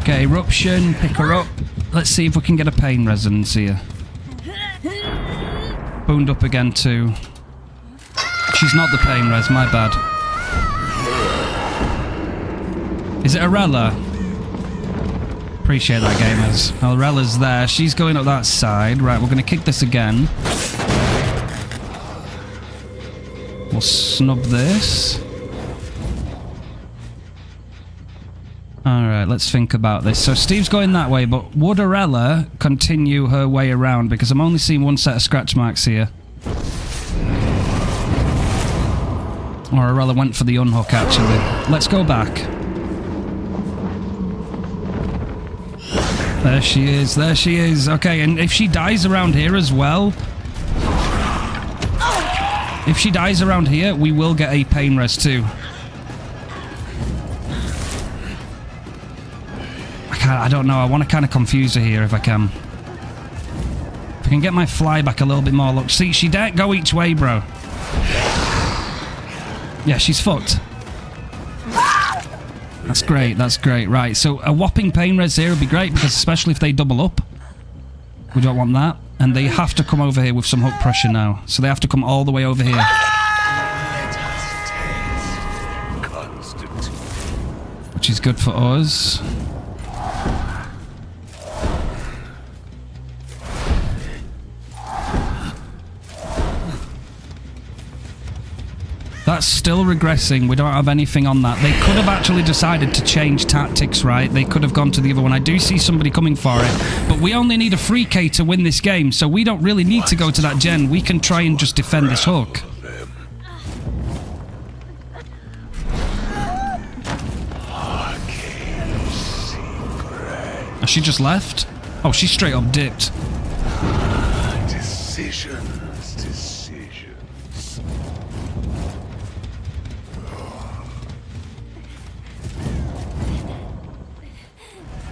Speaker 1: Okay, eruption, pick her up. Let's see if we can get a pain resonance here. Booned up again too. She's not the pain res, my bad. Is it Arella? Appreciate that, gamers. Arella's there. She's going up that side. Right, we're going to kick this again. We'll snub this. Alright, let's think about this. So Steve's going that way, but would Arella continue her way around? Because I'm only seeing one set of scratch marks here. Or Arella went for the unhook, actually. Let's go back. There she is, there she is. Okay, and if she dies around here as well... If she dies around here, we will get a pain rest too. I don't know, I want to kind of confuse her here if I can. If I can get my fly back a little bit more. Look, see, she daren't go each way, bro. Yeah, she's fucked. That's great. Right, so a whopping pain res here would be great, because especially if they double up. We don't want that. And they have to come over here with some hook pressure now. So they have to come all the way over here. Which is good for us. That's still regressing. We don't have anything on that. They could have actually decided to change tactics, right? They could have gone to the other one. I do see somebody coming for it. But we only need a 3k to win this game, so we don't really need to go to that gen. We can try and just defend this hook. Has she just left? Oh, she straight up dipped.
Speaker 5: Decisions.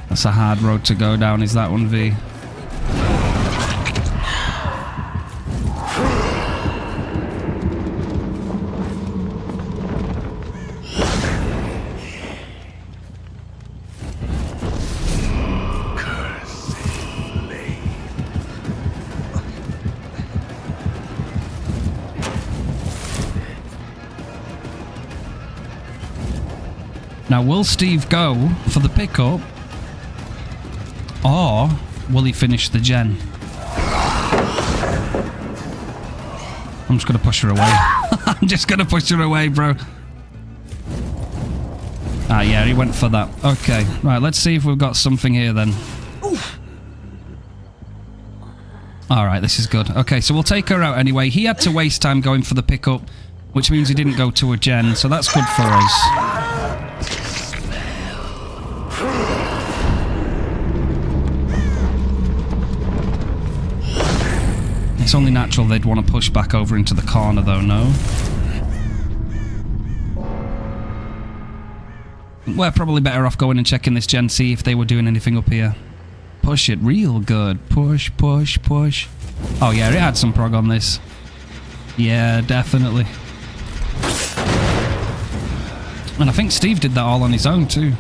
Speaker 1: That's a hard road to go down, is that one, V? Now, will Steve go for the pickup? Or will he finish the gen? I'm just going to push her away. I'm just going to push her away, bro. Ah, yeah, he went for that. Okay, right, let's see if we've got something here then. Alright, this is good. Okay, so we'll take her out anyway. He had to waste time going for the pickup, which means he didn't go to a gen, so that's good for us. It's only natural they'd want to push back over into the corner, though, no? We're probably better off going and checking this gen, see if they were doing anything up here. Push it real good. Push, push, push. Oh, yeah, it had some prog on this. Yeah, definitely. And I think Steve did that all on his own, too.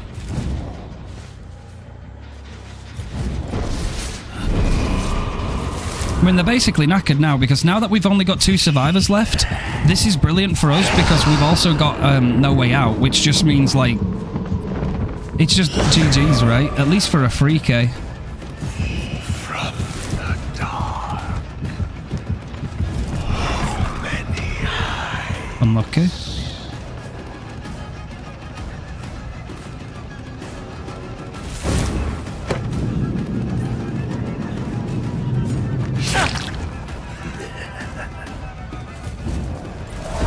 Speaker 1: I mean, they're basically knackered now, because now that we've only got 2 survivors left, this is brilliant for us, because we've also got no way out, which just means, like, it's just GG's, right? At least for a 3k.
Speaker 5: From the dark, many eyes.
Speaker 1: Unlucky.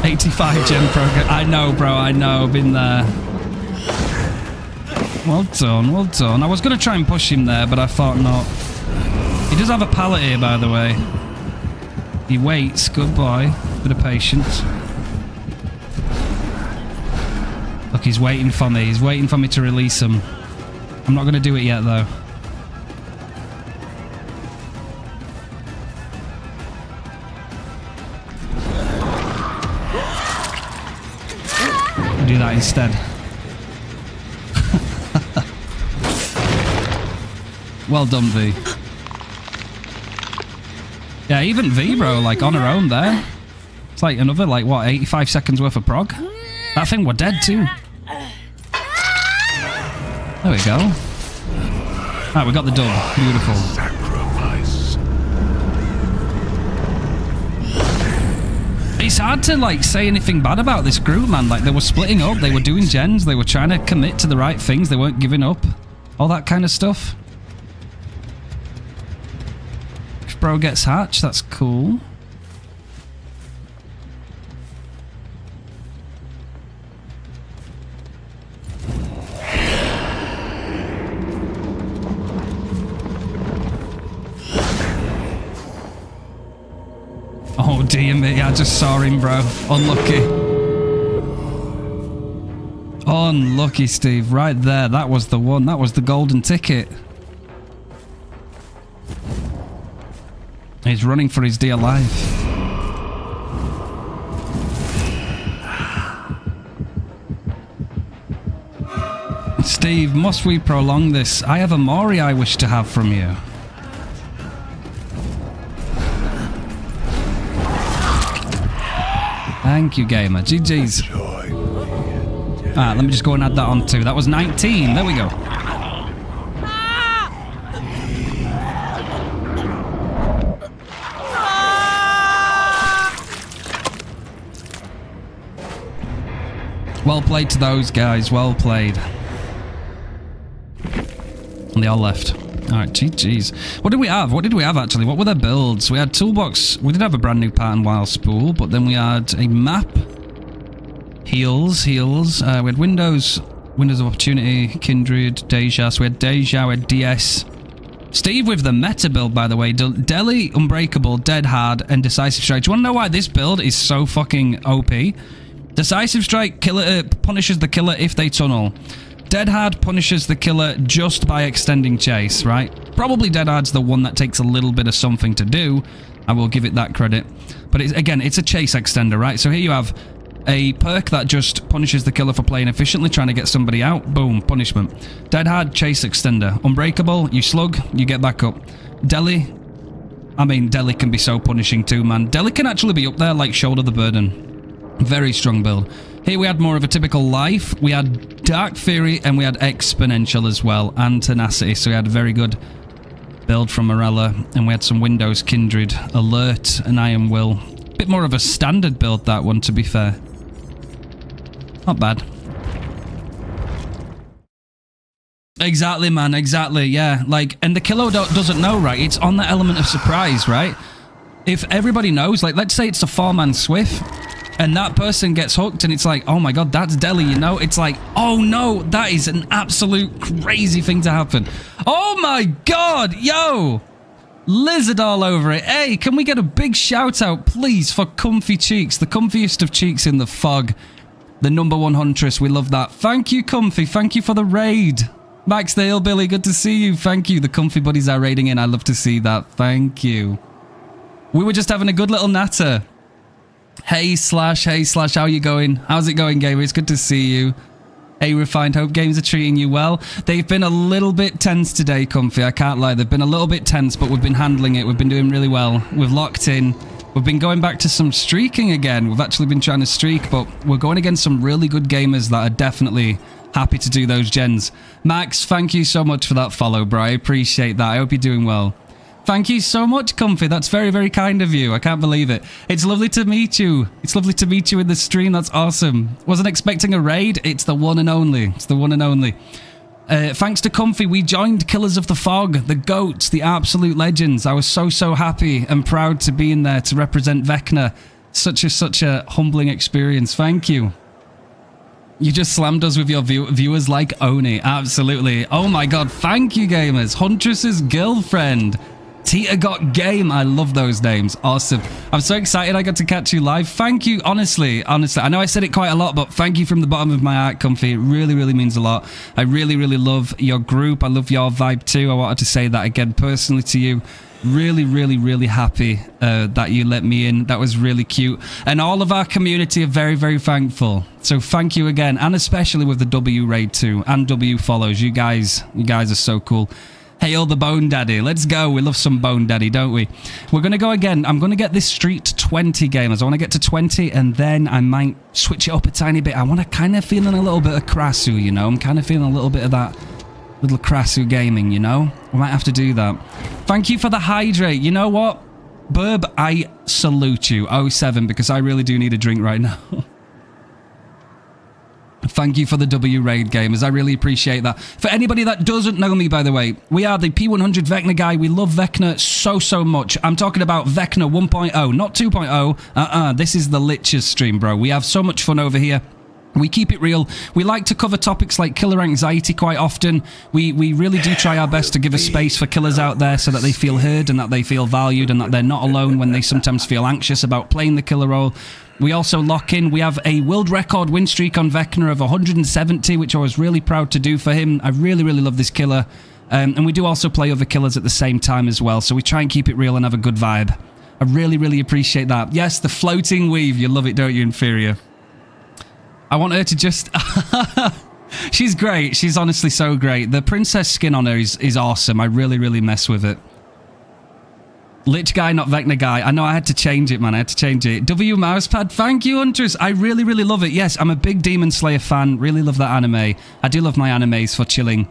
Speaker 1: $85 gen progress. I know, bro. I know. Been there. Well done. Well done. I was going to try and push him there, but I thought not. He does have a pallet here, by the way. He waits. Good boy. Bit of patience. Look, he's waiting for me. He's waiting for me to release him. I'm not going to do it yet, though. Do that instead. Well done, V. Yeah, even V, bro, like on her own there. It's like another, like, what, 85 seconds worth of prog? That thing were dead too. There we go. Right, we got the dub. Beautiful.
Speaker 5: Sacrifice.
Speaker 1: It's hard to, like, say anything bad about this group, man. Like, they were splitting up. They were doing gens. They were trying to commit to the right things. They weren't giving up. All that kind of stuff. If bro gets hatched, that's cool. Oh dear me, I just saw him, bro. Unlucky. Unlucky, Steve. Right there. That was the one. That was the golden ticket. He's running for his dear life. Steve, must we prolong this? I have a Mori I wish to have from you. Thank you, gamer. GG's. Alright, let me just go and add that on too. That was 19. There we go. Well played to those guys. Well played. And they all left. Alright, GG's. What did we have? What did we have, actually? What were their builds? We had toolbox. We did have a brand new pattern wild spool, but then we had a map. Heals. We had Windows of Opportunity, Kindred, Deja. So we had Deja, we had DS. Steve with the meta build, by the way. Deli, Unbreakable, Dead Hard, and Decisive Strike. Do you want to know why this build is so fucking OP? Decisive Strike punishes the killer if they tunnel. Dead Hard punishes the killer just by extending chase, right? Probably Dead Hard's the one that takes a little bit of something to do. I will give it that credit. But again, it's a chase extender, right? So here you have a perk that just punishes the killer for playing efficiently, trying to get somebody out. Boom, punishment. Dead Hard, chase extender. Unbreakable, you slug, you get back up. Deli, I mean, Deli can be so punishing too, man. Deli can actually be up there like shoulder the burden. Very strong build. Here we had more of a typical life. We had Dark Fury and we had Exponential as well, and Tenacity. So we had a very good build from Morella, and we had some Windows, Kindred, Alert, and Iron Will. Bit more of a standard build, that one, to be fair. Not bad. Exactly, man. Exactly, yeah. Like, and the killer doesn't know, right? It's on the element of surprise, right? If everybody knows, like, let's say it's a 4-man Swift, and that person gets hooked and it's like, oh my god, that's Deli, you know? It's like, oh no, that is an absolute crazy thing to happen. Oh my god, yo! Lizard all over it. Hey, can we get a big shout out, please, for Comfy Cheeks, the comfiest of cheeks in the fog. The #1 huntress, we love that. Thank you, Comfy, thank you for the raid. Max the Hillbilly, good to see you. Thank you, the Comfy buddies are raiding in, I love to see that. Thank you. We were just having a good little natter. Hey slash, how you going? How's it going, gamer? It's good to see you. Hey Refined, hope games are treating you well. They've been a little bit tense today, Comfy, I can't lie. They've been a little bit tense, but we've been handling it. We've been doing really well. We've locked in. We've been going back to some streaking again. We've actually been trying to streak, but we're going against some really good gamers that are definitely happy to do those gens. Max, thank you so much for that follow, bro. I appreciate that. I hope you're doing well. Thank you so much, Comfy. That's very, very kind of you. I can't believe it. It's lovely to meet you. It's lovely to meet you in the stream. That's awesome. Wasn't expecting a raid. It's the one and only. It's the one and only. Thanks to Comfy, we joined Killers of the Fog, the GOATs, the absolute legends. I was so happy and proud to be in there to represent Vecna. Such a humbling experience. Thank you. You just slammed us with your viewers like Oni. Absolutely. Oh my god. Thank you, gamers. Huntress's girlfriend. Tita Got Game. I love those names. Awesome. I'm so excited I got to catch you live. Thank you. Honestly. I know I said it quite a lot, but thank you from the bottom of my heart, Comfy. It really means a lot. I really love your group. I love your vibe too. I wanted to say that again personally to you. Really happy that you let me in. That was really cute. And all of our community are very thankful. So thank you again. And especially with the W raid too. And W follows. You guys are so cool. Hail the Bone Daddy. Let's go. We love some Bone Daddy, don't we? We're going to go again. I'm going to get this streak to 20 gamers. I want to get to 20 and then I might switch it up a tiny bit. I want to kind of feeling a little bit of Krasu, you know? I'm kind of feeling a little bit of that with Lacrasu Gaming, you know? We might have to do that. Thank you for the hydrate. You know what? Burb, I salute you. 07, because I really do need a drink right now. Thank you for the W raid, gamers. I really appreciate that. For anybody that doesn't know me, by the way, we are the P100 Vecna guy. We love Vecna so much. I'm talking about Vecna 1.0, not 2.0. This is the Lich's stream, bro. We have so much fun over here. We keep it real. We like to cover topics like killer anxiety quite often. We really do try our best to give a space for killers out there so that they feel heard and that they feel valued and that they're not alone when they sometimes feel anxious about playing the killer role. We also lock in. We have a world record win streak on Vecna of 170, which I was really proud to do for him. I really love this killer. And we do also play other killers at the same time as well. So we try and keep it real and have a good vibe. I really appreciate that. Yes, the floating weave. You love it, don't you, Inferior? I want her to just... She's great. She's honestly so great. The princess skin on her is awesome. I really mess with it. Lich guy, not Vecna guy. I know I had to change it, man. I had to change it. W mousepad. Thank you, Huntress. I really love it. Yes, I'm a big Demon Slayer fan. Really love that anime. I do love my animes for chilling.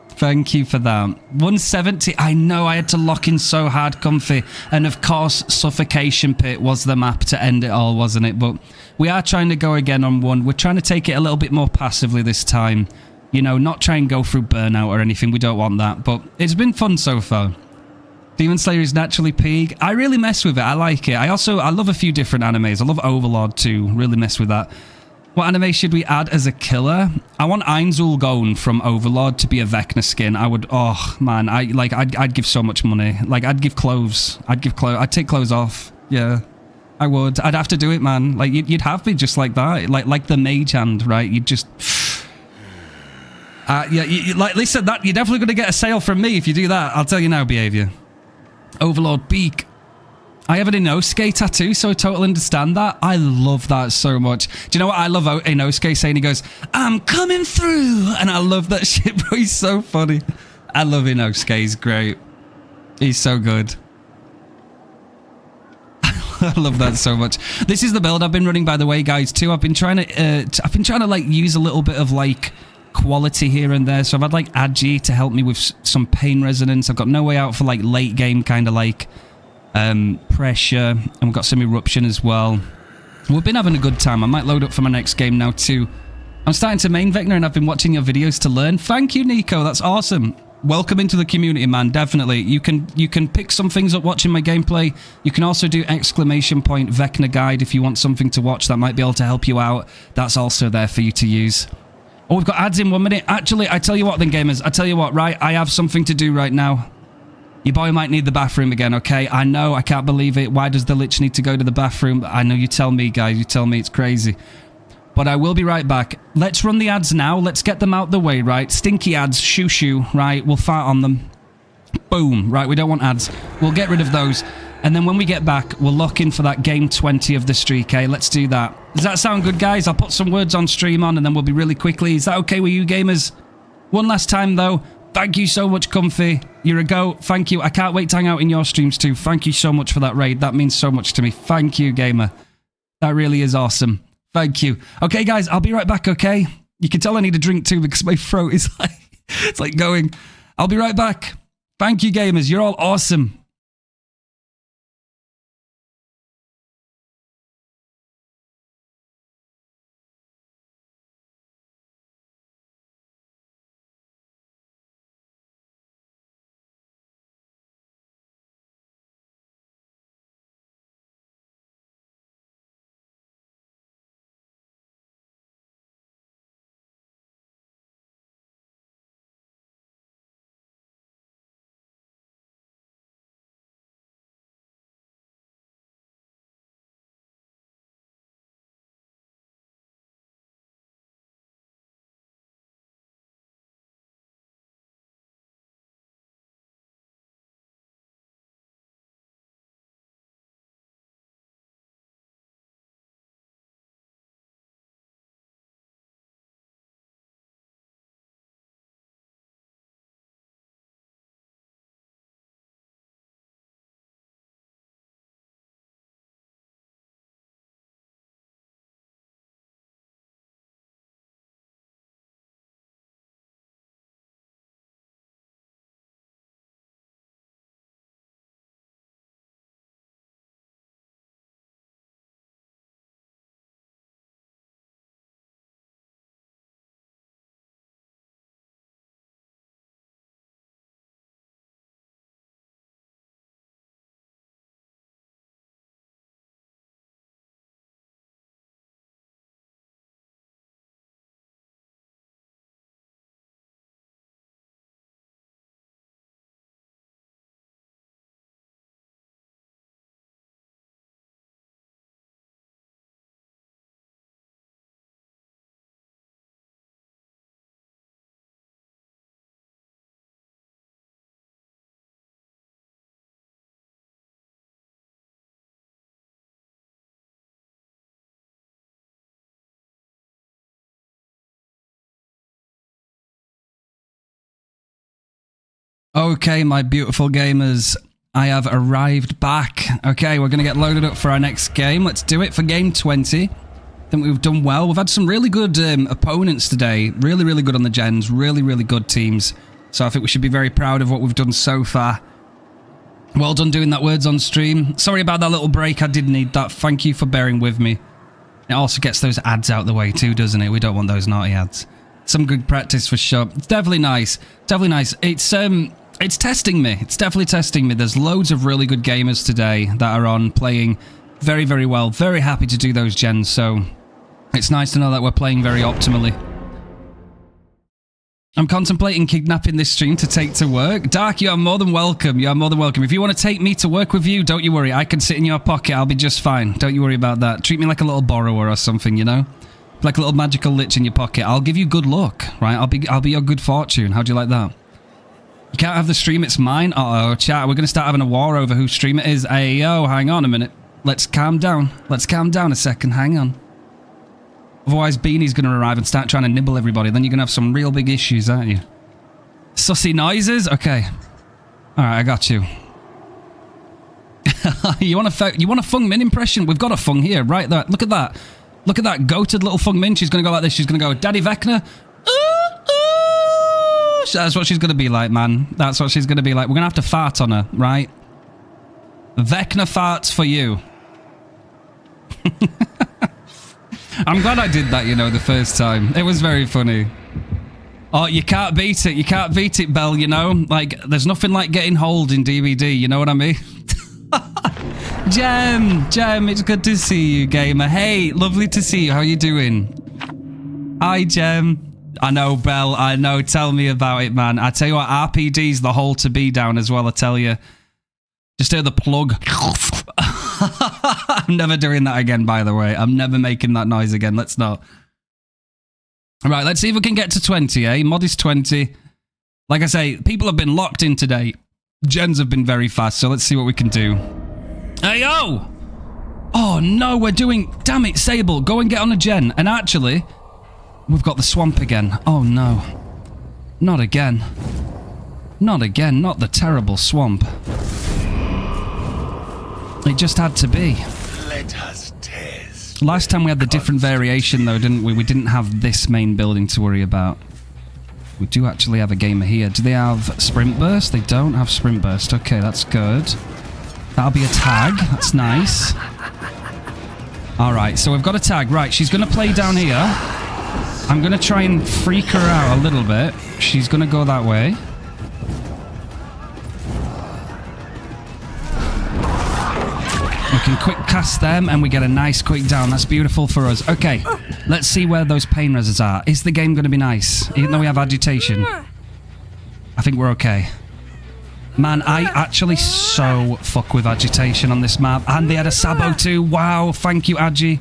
Speaker 1: Thank you for that. 170. I know I had to lock in so hard, Comfy. And of course, Suffocation Pit was the map to end it all, wasn't it? But we are trying to go again on one. We're trying to take it a little bit more passively this time. You know, not try and go through burnout or anything. We don't want that. But it's been fun so far. Demon Slayer is naturally peak. I really mess with it. I like it. I love a few different animes. I love Overlord too. Really mess with that. What anime should we add as a killer? I want Ainzul Gon from Overlord to be a Vecna skin. I would, oh man, I'd give so much money. Like, I'd give clothes. I'd take clothes off. Yeah, I would. I'd have to do it, man. Like, you'd have me just like that. Like the mage hand, right? You'd just... yeah, like, listen, that you're definitely going to get a sale from me if you do that. I'll tell you now, behavior. Overlord Beak. I have an Inosuke tattoo, so I totally understand that. I love that so much. Do you know what I love Inosuke saying? He goes, I'm coming through. And I love that shit, bro. He's so funny. I love Inosuke. He's great. He's so good. I love that so much. This is the build I've been running, by the way, guys, too. I've been trying to like use a little bit of like quality here and there. So I've had like Agi to help me with some pain resonance. I've got No Way Out for like late game kind of like pressure, and we've got some eruption as well. We've been having a good time. I might load up for my next game now too. I'm starting to main Vecna and I've been watching your videos to learn. Thank you, Nico. That's awesome. Welcome into the community, man. Definitely. You can pick some things up watching my gameplay. You can also do ! Vecna guide if you want something to watch that might be able to help you out. That's also there for you to use. Oh, we've got ads in 1 minute. Actually, I tell you what then, gamers. I tell you what, right? I have something to do right now. Your boy might need the bathroom again, okay? I know, I can't believe it. Why does the Lich need to go to the bathroom? I know, you tell me, guys. You tell me, it's crazy. But I will be right back. Let's run the ads now. Let's get them out the way, right? Stinky ads, shoo, right? We'll fart on them. Boom, right? We don't want ads. We'll get rid of those. And then when we get back, we'll lock in for that game 20 of the streak, eh? Let's do that. Does that sound good, guys? I'll put some words on stream on, and then we'll be really quickly. Is that okay with you, gamers? One last time, though. Thank you so much, Comfy. You're a go. Thank you. I can't wait to hang out in your streams too. Thank you so much for that raid. That means so much to me. Thank you, gamer. That really is awesome. Thank you. Okay, guys, I'll be right back, okay? You can tell I need a drink too because my throat is like, it's like going. I'll be right back. Thank you, gamers. You're all awesome. Okay, my beautiful gamers, I have arrived back. Okay, we're going to get loaded up for our next game. Let's do it for game 20. I think we've done well. We've had some really good opponents today. Really, really good on the gens. Really, really good teams. So I think we should be very proud of what we've done so far. Well done doing that words on stream. Sorry about that little break. I did need that. Thank you for bearing with me. It also gets those ads out the way too, doesn't it? We don't want those naughty ads. Some good practice for sure. It's definitely nice. Definitely nice. It's testing me. It's definitely testing me. There's loads of really good gamers today that are on playing very, very well. Very happy to do those gens, so it's nice to know that we're playing very optimally. I'm contemplating kidnapping this stream to take to work. Dark, you are more than welcome. You are more than welcome. If you want to take me to work with you, don't you worry. I can sit in your pocket. I'll be just fine. Don't you worry about that. Treat me like a little borrower or something, you know? Like a little magical lich in your pocket. I'll give you good luck, right? I'll be your good fortune. How do you like that? You can't have the stream, it's mine. Uh-oh, chat, we're going to start having a war over whose stream it is. Hey, yo, hang on a minute. Let's calm down. Let's calm down a second, hang on. Otherwise, Beanie's going to arrive and start trying to nibble everybody. Then you're going to have some real big issues, aren't you? Sussy noises? Okay. Alright, I got you. You want a Fung Min impression? We've got a Fung here, right there. Look at that. Look at that goated little Fung Min. She's going to go like this. She's going to go, Daddy Vecna. That's what she's going to be like, man. That's what she's going to be like. We're going to have to fart on her, right? Vecna farts for you. I'm glad I did that, you know, the first time. It was very funny. Oh, you can't beat it. You can't beat it, Belle, you know? Like, there's nothing like getting hold in DVD, you know what I mean? Jem, it's good to see you, gamer. Hey, lovely to see you. How you doing? Hi, Jem. I know, Belle, I know. Tell me about it, man. I tell you what, RPD's the hole to be down as well, I tell you. Just hear the plug. I'm never doing that again, by the way. I'm never making that noise again. Let's not. All right, let's see if we can get to 20, eh? Mod is 20. Like I say, people have been locked in today. Gens have been very fast, so let's see what we can do. Hey, yo! Oh, no, we're doing... Damn it, Sable, go and get on a gen. And actually... We've got the swamp again. Oh no. Not again. Not again. Not the terrible swamp. It just had to be.
Speaker 5: Let us test.
Speaker 1: Last time we had the different variation though, didn't we? We didn't have this main building to worry about. We do actually have a gamer here. Do they have sprint burst? They don't have sprint burst. Okay, that's good. That'll be a tag. That's nice. Alright, so we've got a tag. Right, she's going to play down here. I'm going to try and freak her out a little bit. She's going to go that way. We can quick cast them and we get a nice quick down. That's beautiful for us. Okay, let's see where those pain reses are. Is the game going to be nice? Even though we have agitation. I think we're okay. Man, I actually so fuck with agitation on this map. And they had a Sabo too. Wow, thank you, Agi.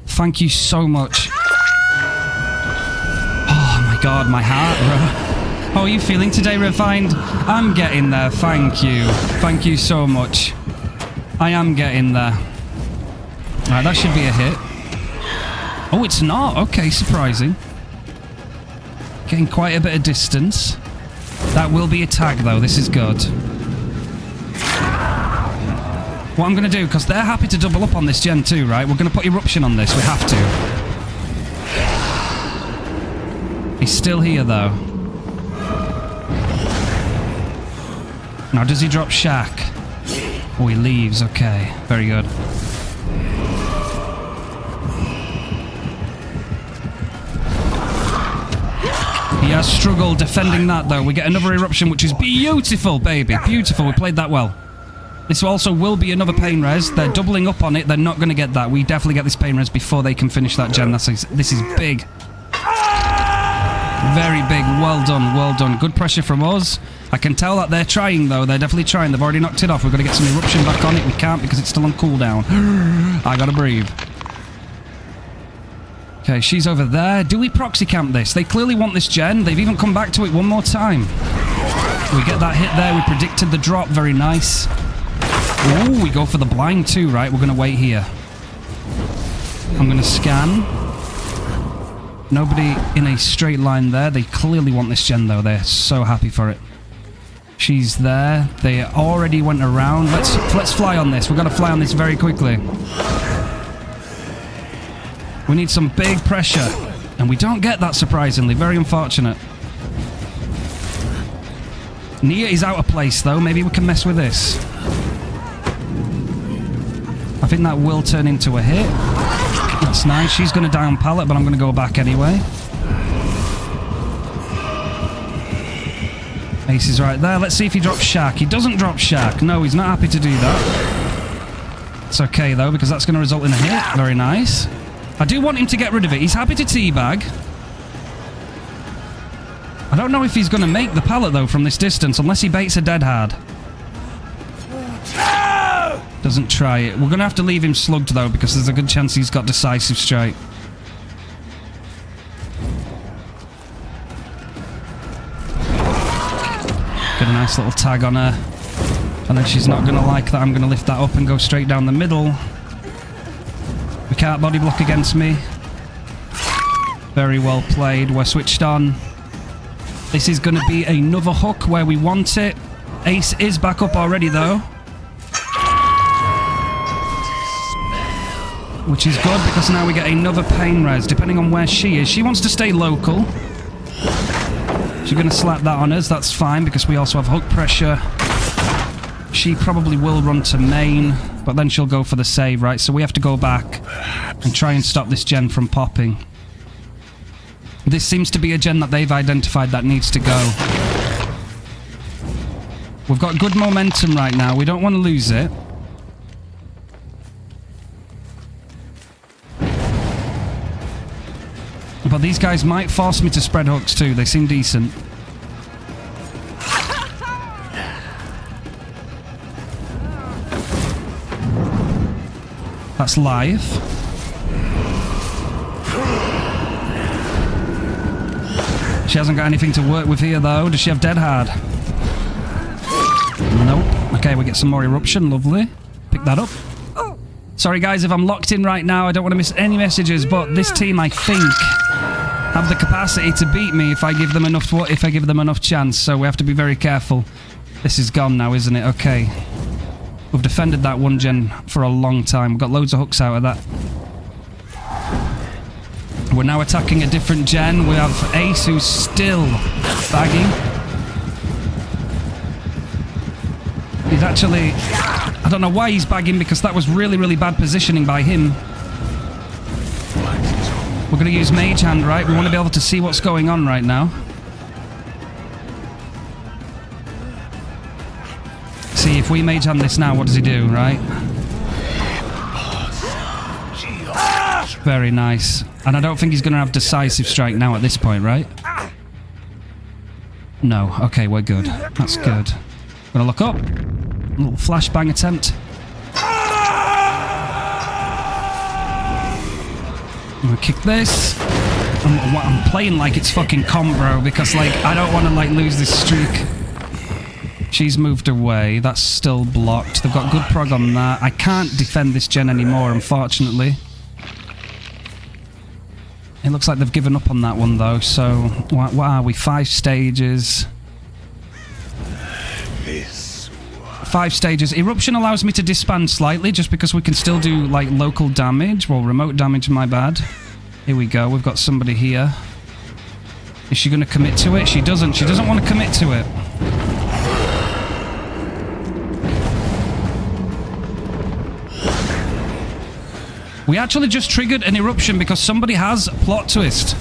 Speaker 1: Thank you so much. God, my heart, bro. How are you feeling today, Refined? I'm getting there, thank you. Thank you so much. I am getting there. Alright, that should be a hit. Oh, it's not. Okay, surprising. Getting quite a bit of distance. That will be a tag, though. This is good. What I'm going to do, because they're happy to double up on this gen too, right? We're going to put Eruption on this. We have to. He's still here, though. Now, does he drop Shack? Oh, he leaves. Okay, very good. He has struggled defending that, though. We get another Eruption, which is beautiful, baby. Beautiful. We played that well. This also will be another pain res. They're doubling up on it. They're not going to get that. We definitely get this pain res before they can finish that gen. This is big. Very big. Well done. Well done. Good pressure from us. I can tell that they're trying, though. They're definitely trying. They've already knocked it off. We've got to get some Eruption back on it. We can't because it's still on cooldown. I gotta breathe. Okay, she's over there. Do we proxy camp this? They clearly want this gen. They've even come back to it one more time. We get that hit there. We predicted the drop. Very nice. Ooh, we go for the blind too, right? We're going to wait here. I'm going to scan. Nobody in a straight line there. They clearly want this gen, though. They're so happy for it. She's there. They already went around. Let's fly on this. We've got to fly on this very quickly. We need some big pressure. And we don't get that, surprisingly. Very unfortunate. Nia is out of place, though. Maybe we can mess with this. I think that will turn into a hit. That's nice. She's going to die on pallet, but I'm going to go back anyway. Ace is right there. Let's see if he drops Shark. He doesn't drop Shark. No, he's not happy to do that. It's okay, though, because that's going to result in a hit. Very nice. I do want him to get rid of it. He's happy to teabag. I don't know if he's going to make the pallet, though, from this distance, unless he baits a dead hard. Doesn't try it. We're going to have to leave him slugged, though, because there's a good chance he's got decisive strike. Get a nice little tag on her. And then she's not going to like that. I'm going to lift that up and go straight down the middle. We can't body block against me. Very well played. We're switched on. This is going to be another hook where we want it. Ace is back up already, though. Which is good, because now we get another pain res, depending on where she is. She wants to stay local. She's going to slap that on us. That's fine, because we also have hook pressure. She probably will run to main, but then she'll go for the save, right? So we have to go back and try and stop this gen from popping. This seems to be a gen that they've identified that needs to go. We've got good momentum right now. We don't want to lose it. But these guys might force me to spread hooks too. They seem decent. That's live. She hasn't got anything to work with here, though. Does she have dead hard? Nope. Okay, we get some more eruption. Lovely. Pick that up. Sorry, guys, if I'm locked in right now. I don't want to miss any messages, but this team, I think, have the capacity to beat me if I give them enough chance. So we have to be very careful. This is gone now, isn't it? Okay. We've defended that one gen for a long time. We've got loads of hooks out of that. We're now attacking a different gen. We have Ace, who's still bagging. He's actually... I don't know why he's bagging, because that was really, really bad positioning by him. We're going to use Mage Hand, right? We want to be able to see what's going on right now. See, if we Mage Hand this now, what does he do, right? Very nice. And I don't think he's going to have decisive strike now at this point, right? No. Okay, we're good. That's good. Gonna look up. A little flashbang attempt. I'm gonna kick this. I'm playing like it's fucking Combro, because, like, I don't want to, like, lose this streak. She's moved away. That's still blocked. They've got good prog on that. I can't defend this gen anymore, unfortunately. It looks like they've given up on that one, though. So, what are we? 5 stages. 5 stages. Eruption allows me to disband slightly, just because we can still do, like, local damage. Well, remote damage, my bad. Here we go. We've got somebody here. Is she going to commit to it? She doesn't. She doesn't want to commit to it. We actually just triggered an eruption because somebody has a plot twist.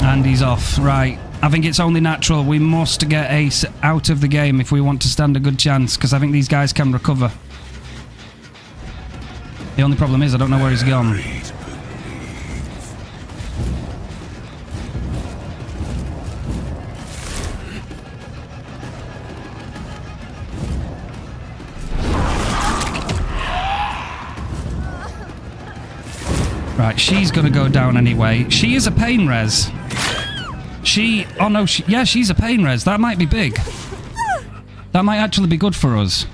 Speaker 1: And he's off. Right. I think it's only natural. We must get Ace out of the game if we want to stand a good chance, because I think these guys can recover. The only problem is I don't know where he's gone. Right, she's gonna go down anyway. She is a pain res. Oh no, yeah, she's a pain res. That might be big. That might actually be good for us.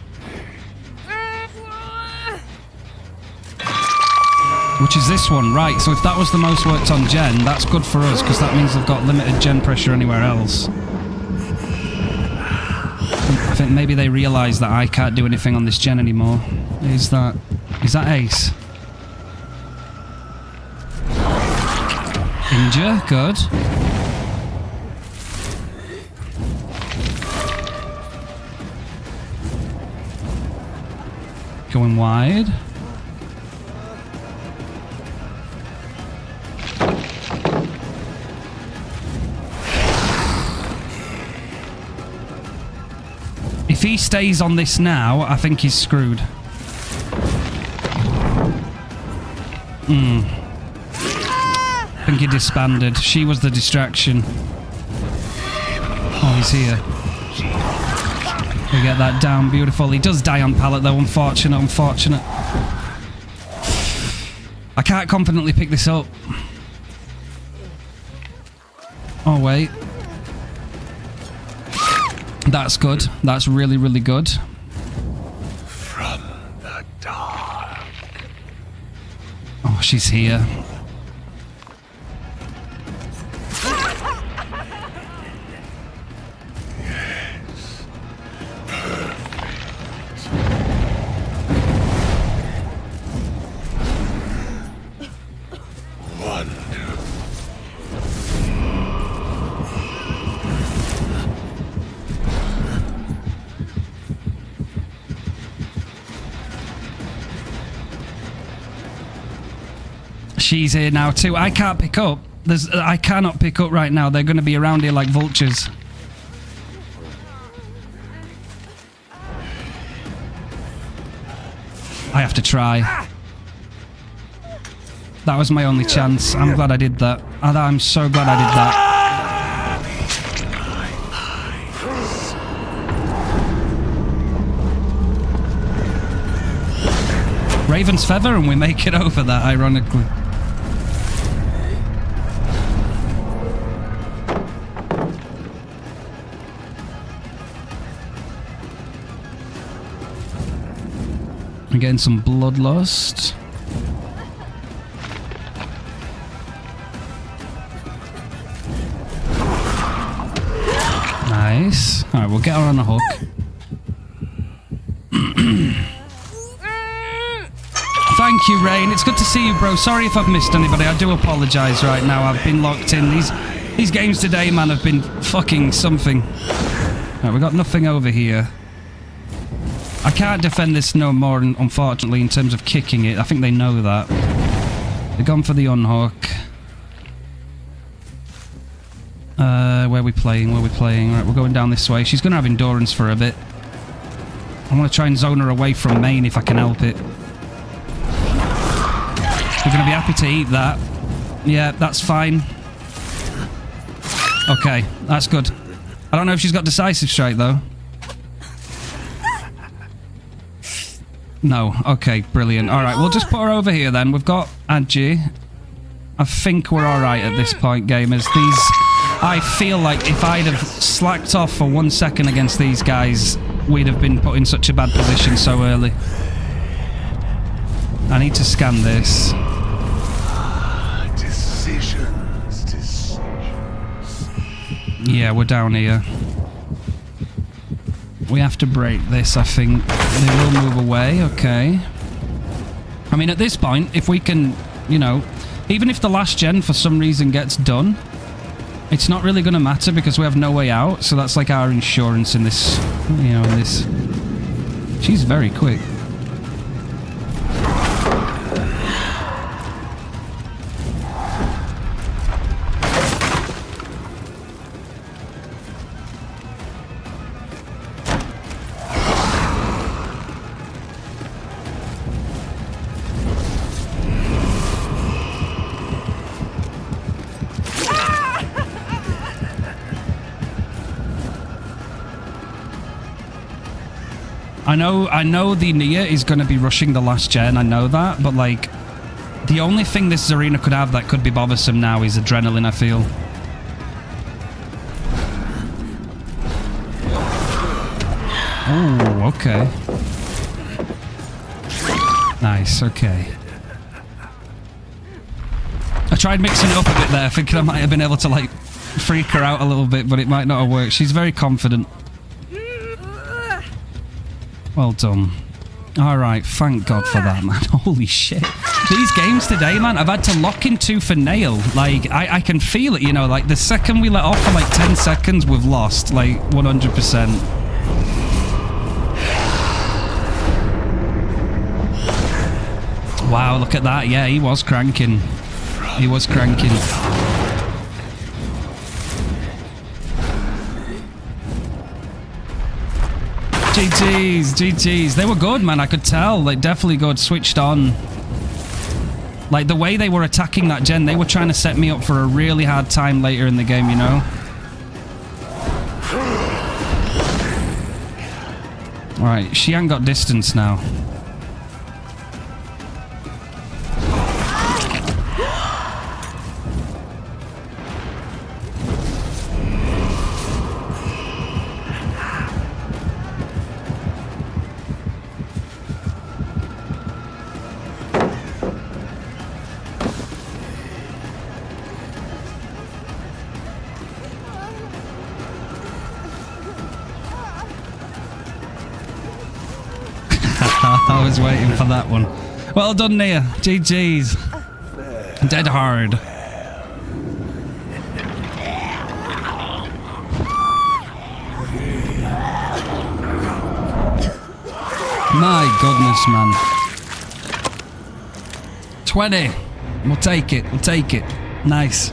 Speaker 1: Which is this one, right? So if that was the most worked on gen, that's good for us because that means they've got limited gen pressure anywhere else. I think maybe they realise that I can't do anything on this gen anymore. Is that Ace? Injure, good. Going wide. If he stays on this now, I think he's screwed. I think he disbanded. She was the distraction. Oh, he's here. We get that down. Beautiful. He does die on pallet, though. Unfortunate, unfortunate. I can't confidently pick this up. Oh, wait. That's good. That's really, really good.
Speaker 5: From the dark.
Speaker 1: Oh, she's here. She's here now too. I can't pick up. I cannot pick up right now. They're going to be around here like vultures. I have to try. That was my only chance. I'm glad I did that. I'm so glad I did that. Raven's Feather and we make it over that, ironically. I'm getting some bloodlust. Nice. Alright, we'll get her on a hook. Thank you, Rain. It's good to see you, bro. Sorry if I've missed anybody. I do apologise right now. I've been locked in. These games today, man, have been fucking something. Right, we got nothing over here. I can't defend this no more, unfortunately, in terms of kicking it. I think they know that. They're gone for the unhook. Where are we playing? Where are we playing? Right, we're going down this way. She's going to have endurance for a bit. I want to try and zone her away from main if I can help it. We're going to be happy to eat that. Yeah, that's fine. Okay, that's good. I don't know if she's got decisive strike, though. No. Okay, brilliant. Alright, we'll just put her over here then. We've got Adji. I think we're alright at this point, gamers. I feel like if I'd have slacked off for 1 second against these guys, we'd have been put in such a bad position so early. I need to scan this.
Speaker 5: Decisions.
Speaker 1: Yeah, we're down here. We have to break this, I think. They will move away, okay. I mean, at this point, if we can, you know, even if the last gen for some reason gets done, it's not really going to matter because we have no way out, so that's like our insurance in this, you know, in this. She's very quick. I know the Nia is going to be rushing the last gen, I know that, but like, the only thing this Zarina could have that could be bothersome now is adrenaline, I feel. Oh, okay. Nice, okay. tried mixing it up a bit there, thinking I might have been able to, like, freak her out a little bit, but it might not have worked. She's very confident. Well done. Alright, thank God for that, man. Holy shit. These games today, man, I've had to lock in tooth and nail. Like, I can feel it, you know, like, the second we let off for, like, 10 seconds, we've lost, like, 100%. Wow, look at that. Yeah, he was cranking. He was cranking. GG's, GG's. They were good, man. I could tell. Like, definitely good. Switched on. Like, the way they were attacking that gen, they were trying to set me up for a really hard time later in the game, you know? Alright, she ain't got distance now. I was waiting for that one. Well done, Nia. GG's. Dead hard. My goodness, man. 20. We'll take it. We'll take it. Nice.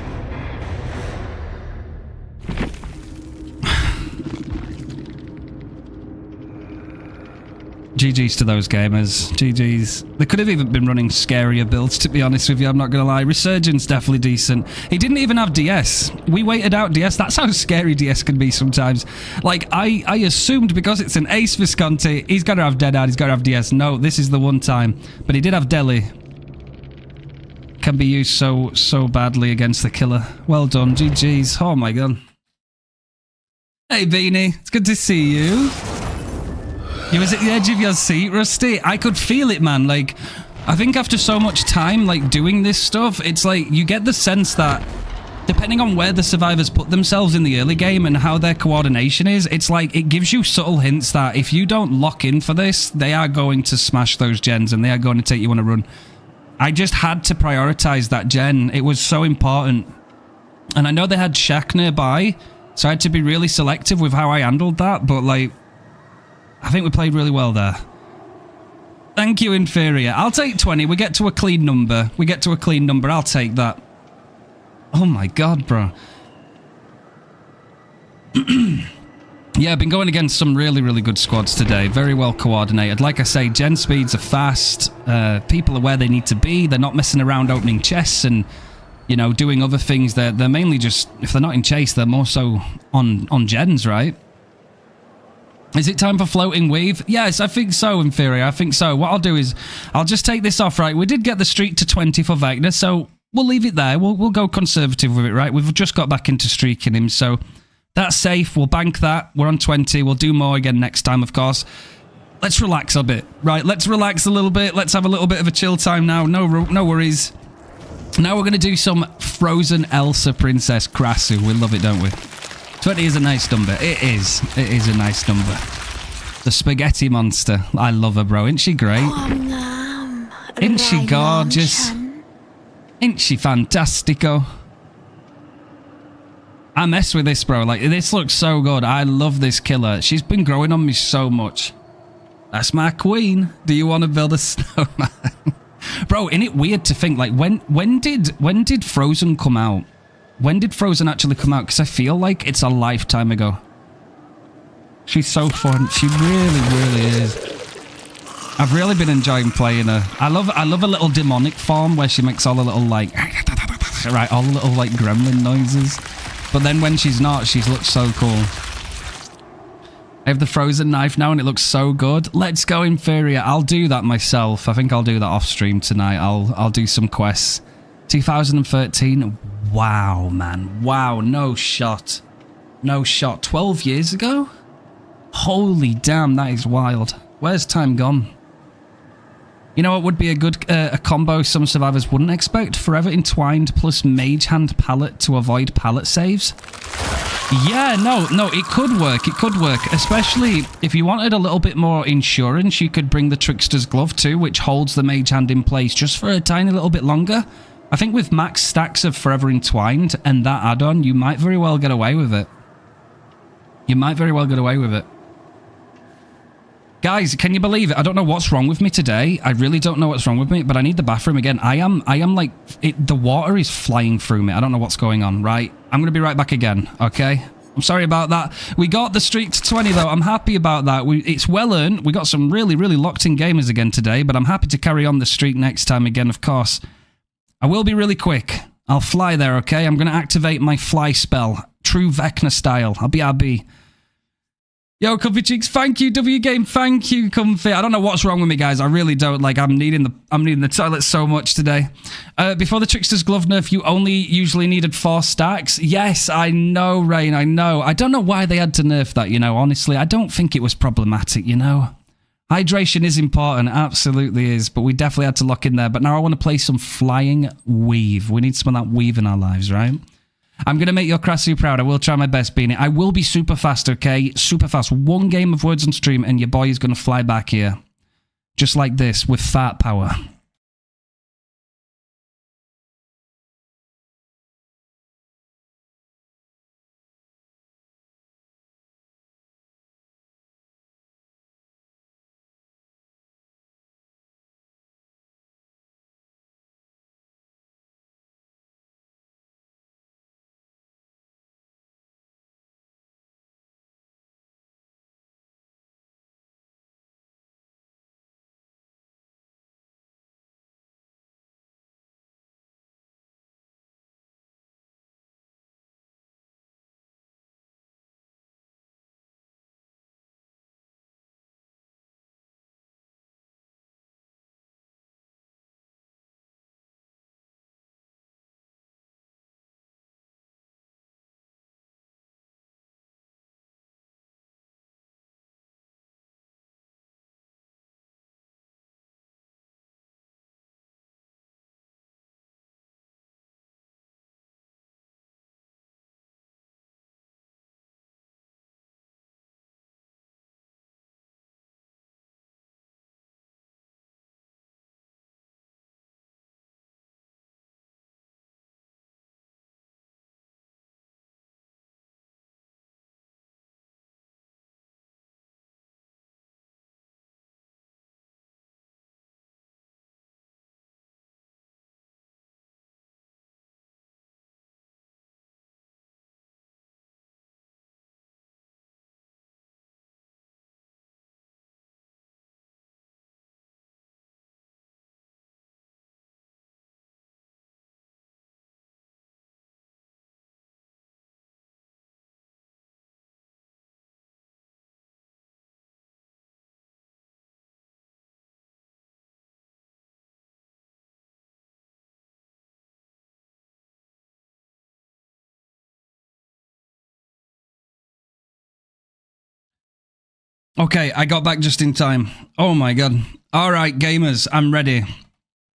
Speaker 1: GG's to those gamers. GG's. They could have even been running scarier builds, to be honest with you. I'm not going to lie. Resurgence definitely decent. He didn't even have DS. We waited out DS. That's how scary DS can be sometimes. Like, I assumed because it's an Ace Visconti, he's got to have Deadeye, he's got to have DS. No, this is the one time. But he did have Deli. Can be used so badly against the killer. Well done. GG's. Oh my god. Hey, Beanie. It's good to see you. You was at the edge of your seat, Rusty. I could feel it, man. Like, I think after so much time, like, doing this stuff, it's like, you get the sense that, depending on where the survivors put themselves in the early game and how their coordination is, it's like, it gives you subtle hints that if you don't lock in for this, they are going to smash those gens and they are going to take you on a run. I just had to prioritize that gen. It was so important. And I know they had Shaq nearby, so I had to be really selective with how I handled that, but, like, I think we played really well there. Thank you, Inferior. I'll take 20. We get to a clean number. We get to a clean number. I'll take that. Oh my god, bro. Yeah, I've been going against some really, really good squads today. Very well coordinated. Like I say, gen speeds are fast. People are where they need to be. They're not messing around opening chests and, you know, doing other things. They're mainly just, if they're not in chase, they're more so on gens, right? Is it time for floating weave? Yes, I think so, Inferior. I think so. What I'll do is, I'll just take this off, right? We did get the streak to 20 for Vecna, so we'll leave it there. We'll go conservative with it, right? We've just got back into streaking him, so that's safe. We'll bank that. We're on 20. We'll do more again next time, of course. Let's relax a bit, right? Let's relax a little bit. Let's have a little bit of a chill time now. No worries. Now we're going to do some Frozen Elsa Princess Krasu. We love it, don't we? 20 is a nice number. It is. It is a nice number. The spaghetti monster. I love her, bro. Isn't she great? Isn't she gorgeous? Isn't she fantastico? I mess with this, bro. Like, this looks so good. I love this killer. She's been growing on me so much. That's my queen. Do you want to build a snowman? Bro, isn't it weird to think, like, when did Frozen come out? When did Frozen actually come out? Because I feel like it's a lifetime ago. She's so fun. She really, really is. I've really been enjoying playing her. I love a little demonic form where she makes all the little, like, right, all the little, like, gremlin noises. But then when she's not, she looks so cool. I have the Frozen knife now and it looks so good. Let's go, Inferior. I'll do that myself. I think I'll do that off stream tonight. I'll do some quests. 2013. Wow, man. Wow, no shot. No shot. 12 years ago? Holy damn, that is wild. Where's time gone? You know what would be a good a combo some survivors wouldn't expect? Forever Entwined plus Mage Hand Pallet to avoid pallet saves. Yeah, no, it could work. It could work. Especially if you wanted a little bit more insurance, you could bring the Trickster's Glove too, which holds the Mage Hand in place just for a tiny little bit longer. I think with max stacks of Forever Entwined and that add-on, you might very well get away with it. You might very well get away with it. Guys, can you believe it? I don't know what's wrong with me today. I really don't know what's wrong with me, but I need the bathroom again. I am like, the water is flying through me. I don't know what's going on, right? I'm going to be right back again, okay? I'm sorry about that. We got the streak to 20, though. I'm happy about that. It's well earned. We got some really, really locked-in gamers again today, but I'm happy to carry on the streak next time again, of course. I will be really quick. I'll fly there, okay? I'm going to activate my fly spell. True Vecna style. I'll be RB. Yo, Comfy Cheeks, thank you. W Game, thank you, Comfy. I don't know what's wrong with me, guys. I really don't. Like, I'm needing the toilet so much today. Before the Trickster's Glove nerf, you only usually needed 4 stacks. Yes, I know, Rain, I know. I don't know why they had to nerf that, you know, honestly. I don't think it was problematic, you know. Hydration is important, absolutely is, but we definitely had to lock in there. But now I want to play some Flying Weave. We need some of that weave in our lives, right? I'm going to make your Krassu proud. I will try my best, Beanie. I will be super fast, okay? Super fast. 1 game of words on stream and your boy is going to fly back here. Just like this, with fart power. Okay, I got back just in time. Oh my god. All right, gamers, I'm ready.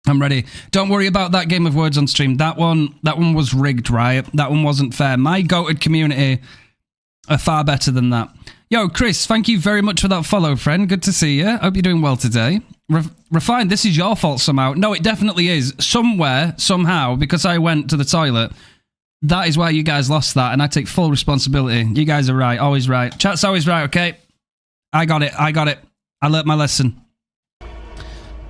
Speaker 1: I'm ready. Don't worry about that game of words on stream. That one was rigged, right? That one wasn't fair. My goated community are far better than that. Yo, Chris, thank you very much for that follow, friend. Good to see you. Hope you're doing well today. Refined, this is your fault somehow. No, it definitely is. Somewhere, somehow, because I went to the toilet, that is why you guys lost that, and I take full responsibility. You guys are right, always right. Chat's always right, okay? I got it. I learnt my lesson.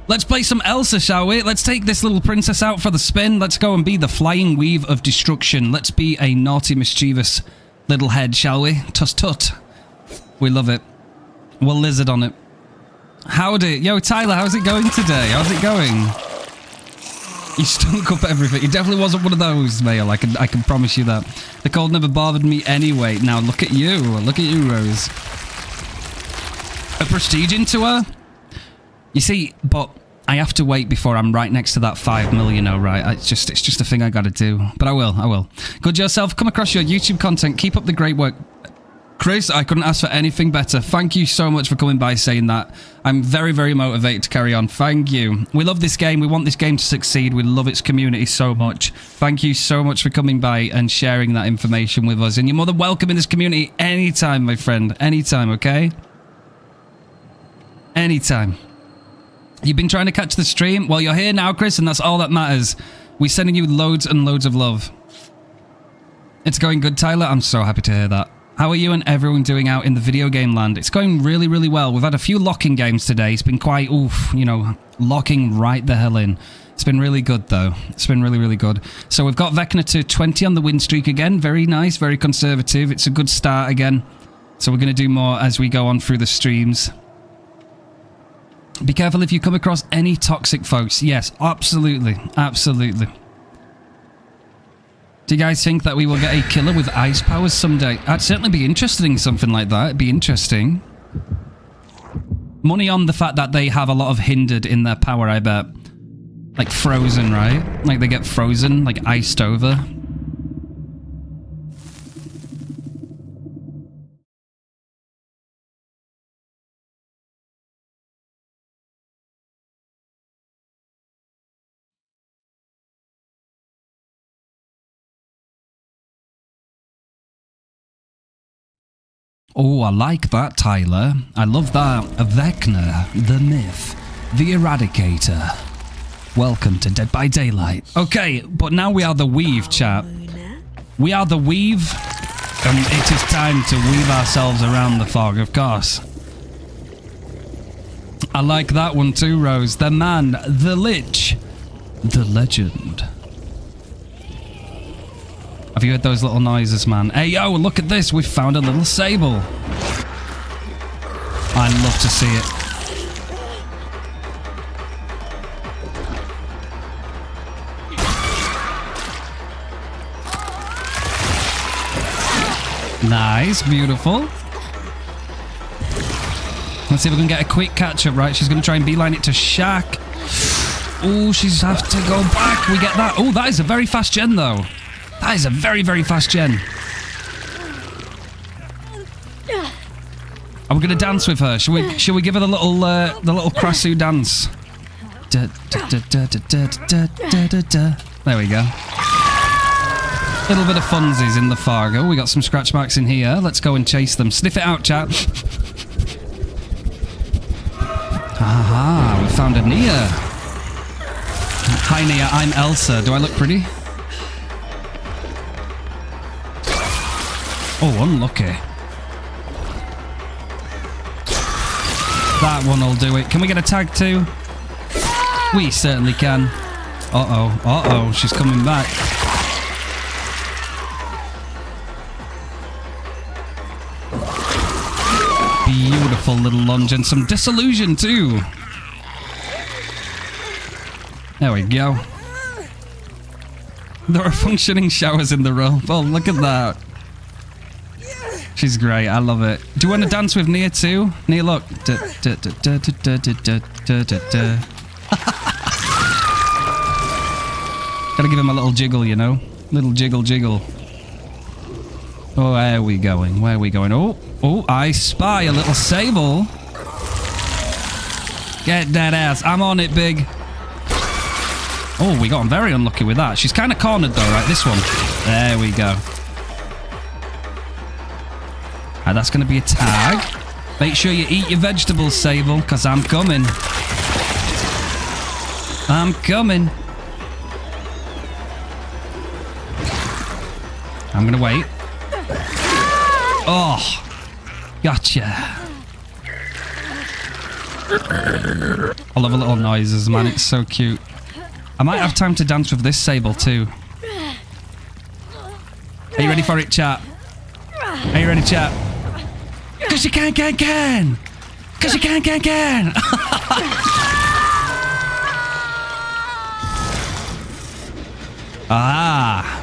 Speaker 1: Let's play some Elsa, shall we? Let's take this little princess out for the spin. Let's go and be the Flying Weave of Destruction. Let's be a naughty, mischievous little head, shall we? Tut-tut. We love it. We'll lizard on it. Howdy. Yo, Tyler, how's it going today? How's it going? You stunk up everything. It definitely wasn't one of those, Mail. I can promise you that. The cold never bothered me anyway. Now, look at you. Look at you, Rose. A prestige into her? You see, but I have to wait before I'm right next to that 5 million, right? It's just a thing I gotta do. But I will. Good yourself. Come across your YouTube content. Keep up the great work. Chris, I couldn't ask for anything better. Thank you so much for coming by saying that. I'm very, very motivated to carry on. Thank you. We love this game. We want this game to succeed. We love its community so much. Thank you so much for coming by and sharing that information with us. And you're more than welcome in this community anytime, my friend. Anytime, okay? Anytime. You've been trying to catch the stream? Well, you're here now, Chris, and that's all that matters. We're sending you loads and loads of love. It's going good, Tyler. I'm so happy to hear that. How are you and everyone doing out in the video game land? It's going really, really well. We've had a few locking games today. It's been quite, you know, locking right the hell in. It's been really good, though. It's been really, really good. So we've got Vecna to 20 on the win streak again. Very nice, very conservative. It's a good start again. So we're going to do more as we go on through the streams. Be careful if you come across any toxic folks. Yes, absolutely. Absolutely. Do you guys think that we will get a killer with ice powers someday? I'd certainly be interested in something like that. It'd be interesting. Money on the fact that they have a lot of hindered in their power, I bet. Like frozen, right? Like they get frozen, like iced over. Oh, I like that, Tyler. I love that. Vecna, the myth, the eradicator. Welcome to Dead by Daylight. Okay, but now we are the weave, chat. We are the weave, and it is time to weave ourselves around the fog, of course. I like that one too, Rose. The man, the lich, the legend. Have you heard those little noises, man? Hey, yo, look at this. We've found a little sable. I'd love to see it. Nice, beautiful. Let's see if we can get a quick catch-up, right? She's going to try and beeline it to Shaq. Oh, she's have to go back. We get that. Oh, that is a very fast gen, though. That is a very, very fast gen. Are we going to dance with her? Should we give her the little Krasu dance? There we go. Little bit of funsies in the fog. Oh, we got some scratch marks in here. Let's go and chase them. Sniff it out, chat. Aha, we found a Nia. Hi, Nia. I'm Elsa. Do I look pretty? Oh, unlucky. That one will do it. Can we get a tag too? We certainly can. Uh-oh. Uh-oh. She's coming back. Beautiful little lunge and some disillusion too. There we go. There are functioning showers in the rope. Oh, look at that. She's great. I love it. Do you want to dance with Nia too? Nia, look. Gotta give him a little jiggle, you know? Little jiggle, jiggle. Oh, where are we going? Where are we going? Oh, I spy a little sable. Get that ass. I'm on it, big. Oh, we got very unlucky with that. She's kind of cornered though, right? This one. There we go. And that's going to be a tag. Make sure you eat your vegetables, Sable, because I'm coming. I'm coming. I'm going to wait. Oh, gotcha. I love the little noises, man. It's so cute. I might have time to dance with this Sable too. Are you ready for it, chat? Are you ready, chat? Cause you can. Cause you can. Ah.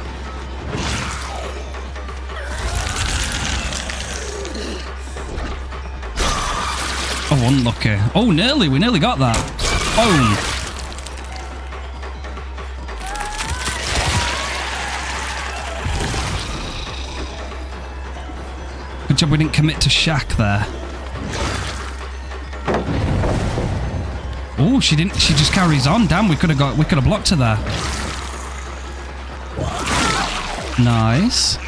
Speaker 1: Oh, unlucky. Oh, nearly. We nearly got that. Oh. Good job we didn't commit to Shaq there. Oh, she didn't. She just carries on. Damn, we could have blocked her there. Nice.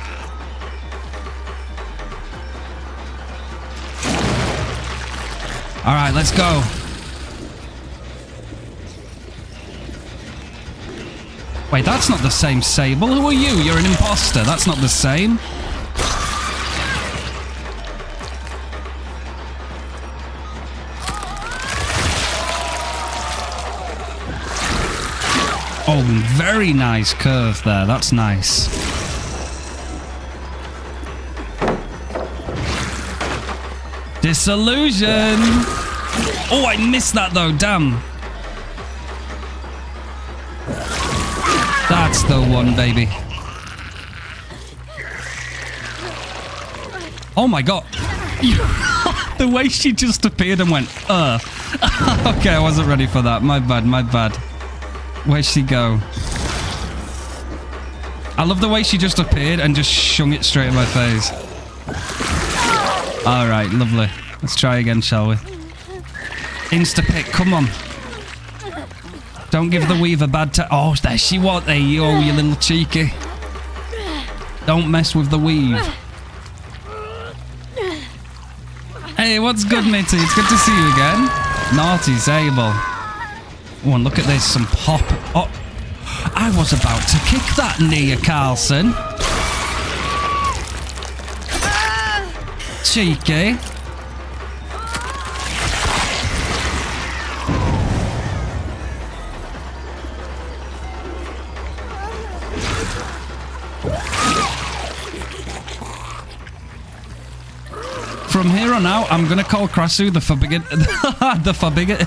Speaker 1: All right, let's go. Wait, that's not the same Sable. Who are you? You're an imposter. That's not the same. Oh, very nice curve there. That's nice. Disillusion. Oh, I missed that though. Damn. That's the one, baby. Oh my god. The way she just appeared and went, Okay, I wasn't ready for that. My bad, my bad. Where'd she go? I love the way she just appeared and just shung it straight in my face. Alright, lovely. Let's try again, shall we? Insta-pick, come on. Don't give the weave a bad time. Oh, there she was. There you go, you little cheeky. Don't mess with the weave. Hey, what's good, matey? It's good to see you again. Naughty Sable. Oh, and look at this. Some pop. Oh, I was about to kick that, Nia Carlson. Cheeky. From here on out, I'm gonna call Krasu the forbidden, the forbidden,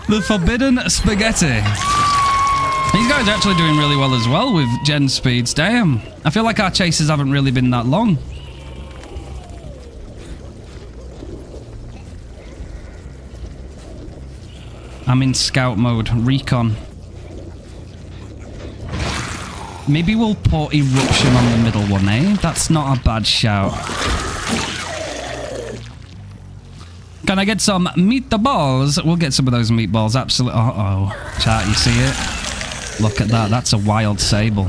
Speaker 1: the forbidden spaghetti. These guys are actually doing really well as well with gen speeds. Damn, I feel like our chases haven't really been that long. I'm in scout mode, recon. Maybe we'll put Eruption on the middle one, eh? That's not a bad shout. Can I get some meatballs? We'll get some of those meatballs, absolutely. Uh-oh. Chat, you see it? Look at that. That's a wild Sable.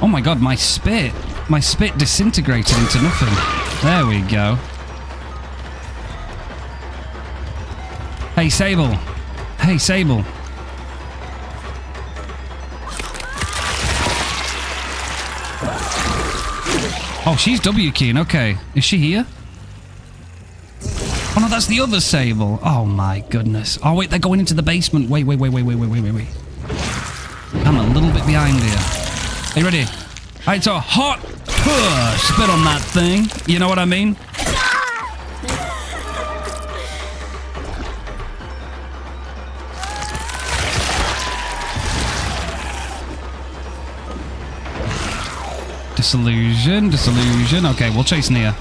Speaker 1: Oh my god, my spit. My spit disintegrated into nothing. There we go. Hey, Sable. Hey, Sable. Oh, she's W keying. Okay. Is she here? Oh, no, that's the other Sable. Oh, my goodness. Oh, wait, they're going into the basement. Wait. I'm a little bit behind here. Are you ready? All right, so hot push. Spit on that thing. You know what I mean? Disillusion. Okay, we'll chase Nia.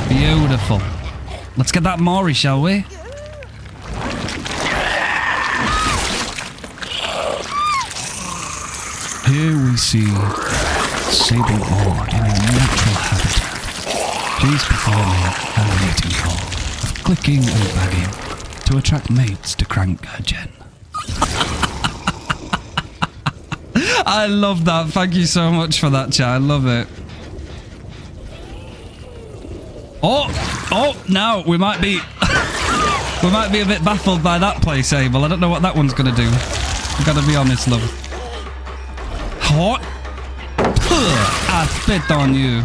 Speaker 1: Beautiful. Let's get that Mori, shall we? Here we see Sable Ore in a natural habitat. She's performing a mating call of clicking and bagging to attract mates to crank her gen. I love that. Thank you so much for that, chat. I love it. Oh, now we might be we might be a bit baffled by that play, Sable. I don't know what that one's gonna do. I've gotta be honest, love. Hot. I spit on you.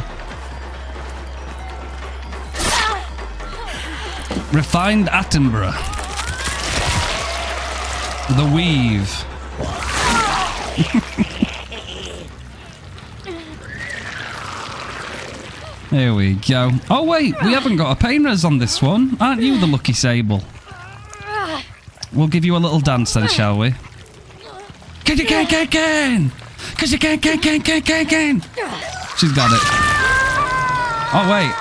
Speaker 1: Refined Attenborough. The weave. There we go. Oh wait, we haven't got a pain res on this one. Aren't you the lucky Sable? We'll give you a little dance then, shall we? Ken! Because you can. She's got it. Oh, wait.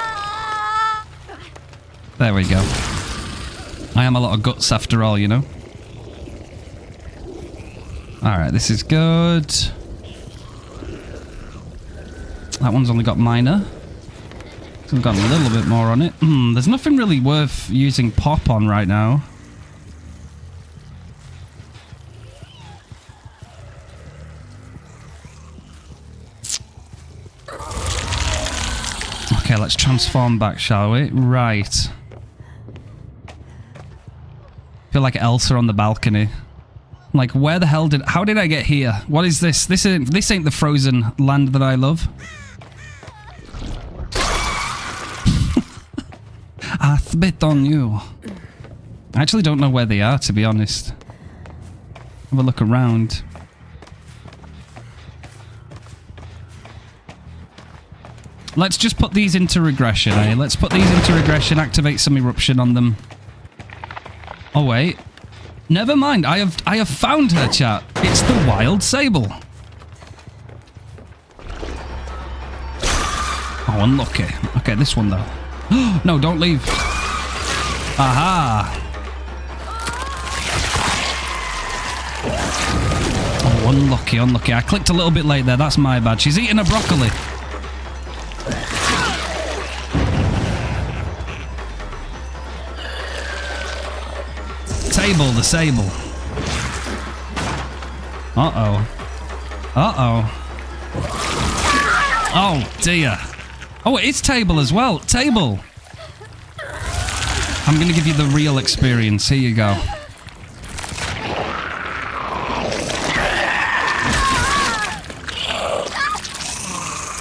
Speaker 1: There we go. I am a lot of guts after all, you know? Alright, this is good. That one's only got minor. So we've got a little bit more on it. There's nothing really worth using pop on right now. Okay, let's transform back, shall we? Right. Feel like Elsa on the balcony. Like, where the hell how did I get here? What is this? This ain't the frozen land that I love. I spit on you. I actually don't know where they are, to be honest. Have a look around. Let's just put these into regression, eh? Let's put these into regression, activate some eruption on them. Oh, wait. Never mind. I have found her, chat. It's the wild sable. Oh, unlucky. Okay, this one, though. No, don't leave. Aha. Oh, unlucky. I clicked a little bit late there. That's my bad. She's eating a broccoli. The sable. Uh-oh. Oh, dear. Oh, it is table as well. Table. I'm going to give you the real experience. Here you go.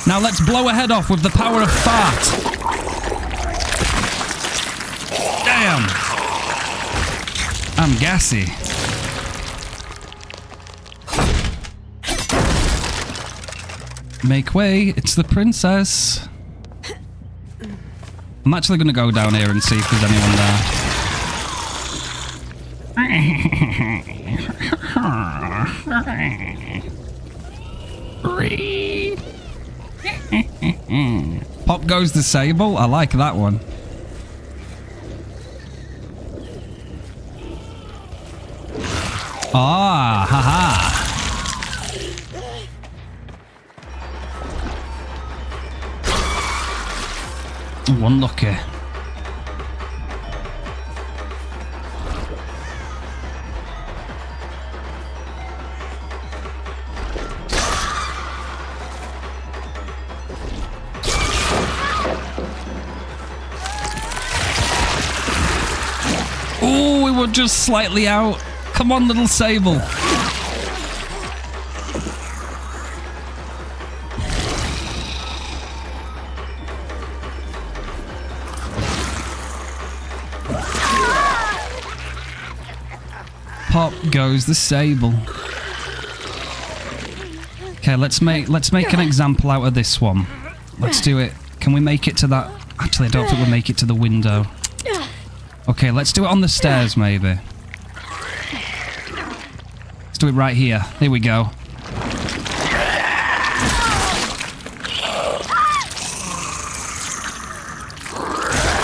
Speaker 1: Now let's blow her head off with the power of fart. Damn. I'm gassy. Make way, it's the princess. I'm actually going to go down here and see if there's anyone there. Pop goes the sable. I like that one. Ah, haha. One lucky. Oh, we were just slightly out. Come on, little sable. Pop goes the sable. Okay, let's make an example out of this one. Let's do it. Can we make it to that? Actually, I don't think we'll make it to the window. Okay, let's do it on the stairs, maybe. Let's do it right here. Here we go.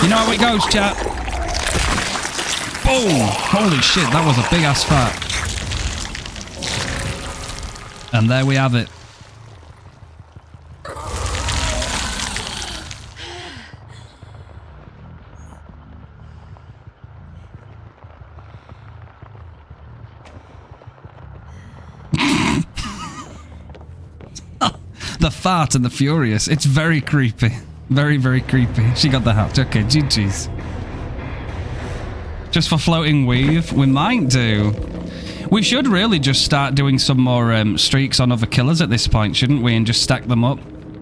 Speaker 1: You know how it goes, chat. Boom! Holy shit, that was a big ass fart. And there we have it. The fart and the furious. It's very creepy. Very, very creepy. She got the hat. Okay, GG's. Just for floating weave? We might do. We should really just start doing some more streaks on other killers at this point, shouldn't we? And just stack them up.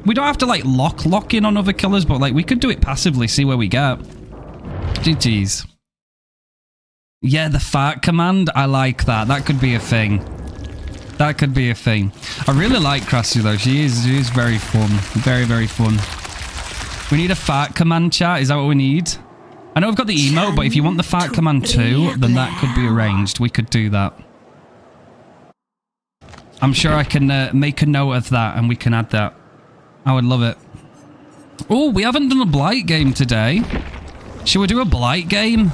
Speaker 1: We don't have to, like, lock in on other killers, but, like, we could do it passively, see where we get. GG's. Yeah, the fart command. I like that. That could be a thing. That could be a thing. I really like Krassi, though. She is very fun. Very, very fun. We need a fart command, chat. Is that what we need? I know we've got the emote, but if you want the fart command too, then that could be arranged. We could do that. I'm sure I can make a note of that and we can add that. I would love it. Oh, we haven't done a Blight game today. Should we do a Blight game?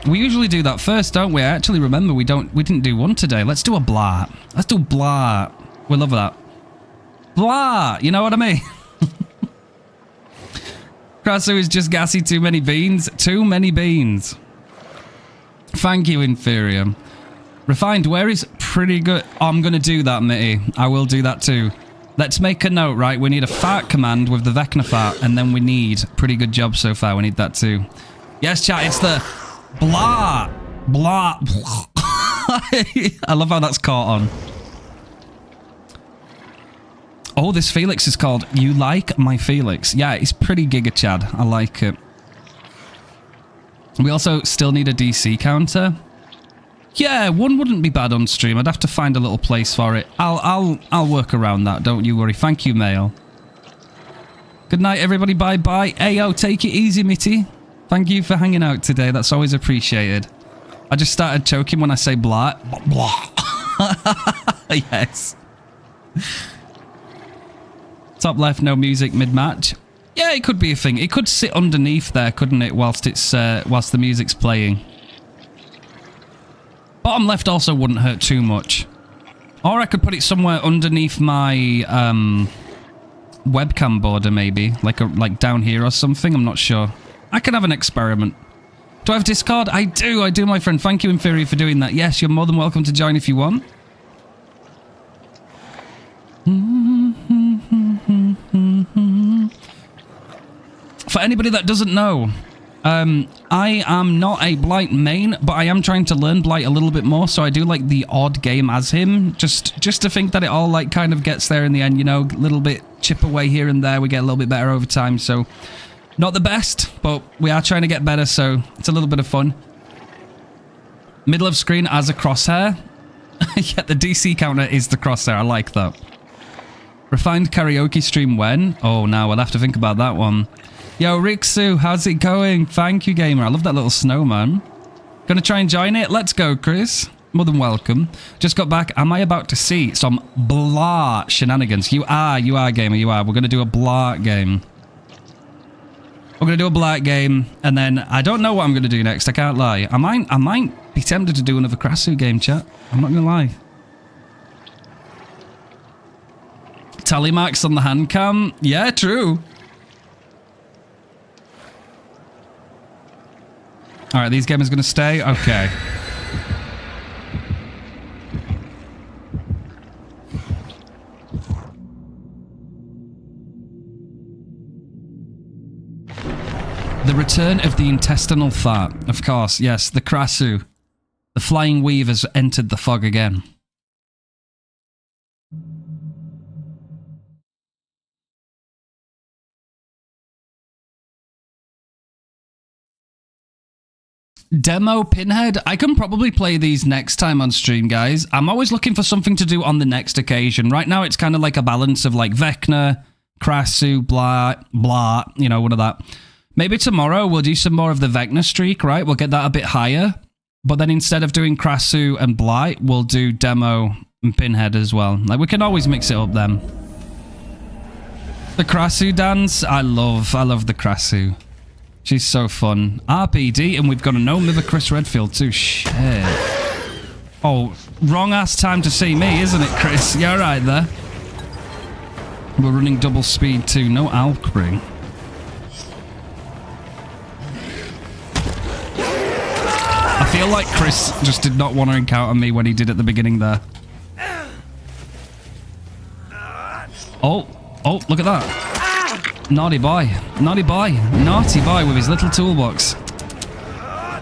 Speaker 1: We usually do that first, don't we? I actually remember we didn't do one today. Let's do a Blight. Let's do Blight. We love that. Blight, you know what I mean? Krasu is just gassy, too many beans. Too many beans. Thank you, Inferior. Refined, where is pretty good? Oh, I'm going to do that, Mitty. I will do that too. Let's make a note, right? We need a fart command with the Vecna fart, and then we need pretty good job so far. We need that too. Yes, chat, it's the blah, blah. I love how that's caught on. Oh, this Felix is called You Like My Felix. Yeah, it's pretty Giga Chad. I like it. We also still need a DC counter. Yeah, one wouldn't be bad on stream. I'd have to find a little place for it. I'll work around that. Don't you worry. Thank you, Mail. Good night, everybody. Bye bye. Ayo, take it easy, Mitty. Thank you for hanging out today. That's always appreciated. I just started choking when I say blah. Blah. Yes. Top left, no music mid-match. Yeah, it could be a thing. It could sit underneath there, couldn't it, whilst it's whilst the music's playing. Bottom left also wouldn't hurt too much. Or I could put it somewhere underneath my webcam border, maybe, like down here or something. I'm not sure. I can have an experiment. Do I have Discord? I do, my friend. Thank you, Inferior, for doing that. Yes, you're more than welcome to join if you want. For anybody that doesn't know, I am not a Blight main, but I am trying to learn Blight a little bit more, so I do like the odd game as him, just to think that it all like kind of gets there in the end, you know, a little bit chip away here and there, we get a little bit better over time, so not the best, but we are trying to get better, so it's a little bit of fun. Middle of screen as a crosshair. Yeah, the DC counter is the crosshair, I like that. Refined karaoke stream when? Oh, now we'll have to think about that one. Yo, Rixu, how's it going? Thank you, gamer. I love that little snowman. Gonna try and join it? Let's go, Chris. More than welcome. Just got back. Am I about to see some blah shenanigans? You are, gamer, you are. We're gonna do a blah game. We're gonna do a blah game, and then I don't know what I'm gonna do next. I can't lie. I might be tempted to do another Krasu game, chat. I'm not gonna lie. Tally marks on the hand cam. Yeah, true. All right, these gamers going to stay? Okay. The return of the intestinal fart. Of course, yes, the Krasu. The flying weave has entered the fog again. Demo Pinhead. I can probably play these next time on stream, guys. I'm always looking for something to do on the next occasion. Right now, it's kind of like a balance of like Vecna, Krasu, blah, you know, one of that. Maybe tomorrow we'll do some more of the Vecna streak, right? We'll get that a bit higher. But then instead of doing Krasu and Blight, we'll do Demo and Pinhead as well. Like, we can always mix it up then. The Krasu dance, I love the Krasu. She's so fun. RPD, and we've got a gnome with a Chris Redfield too. Shit. Oh, wrong ass time to see me, isn't it, Chris? You're right there. We're running double speed too. No Alcree. I feel like Chris just did not want to encounter me when he did at the beginning there. Oh, look at that. Naughty boy. Naughty boy. Naughty boy with his little toolbox.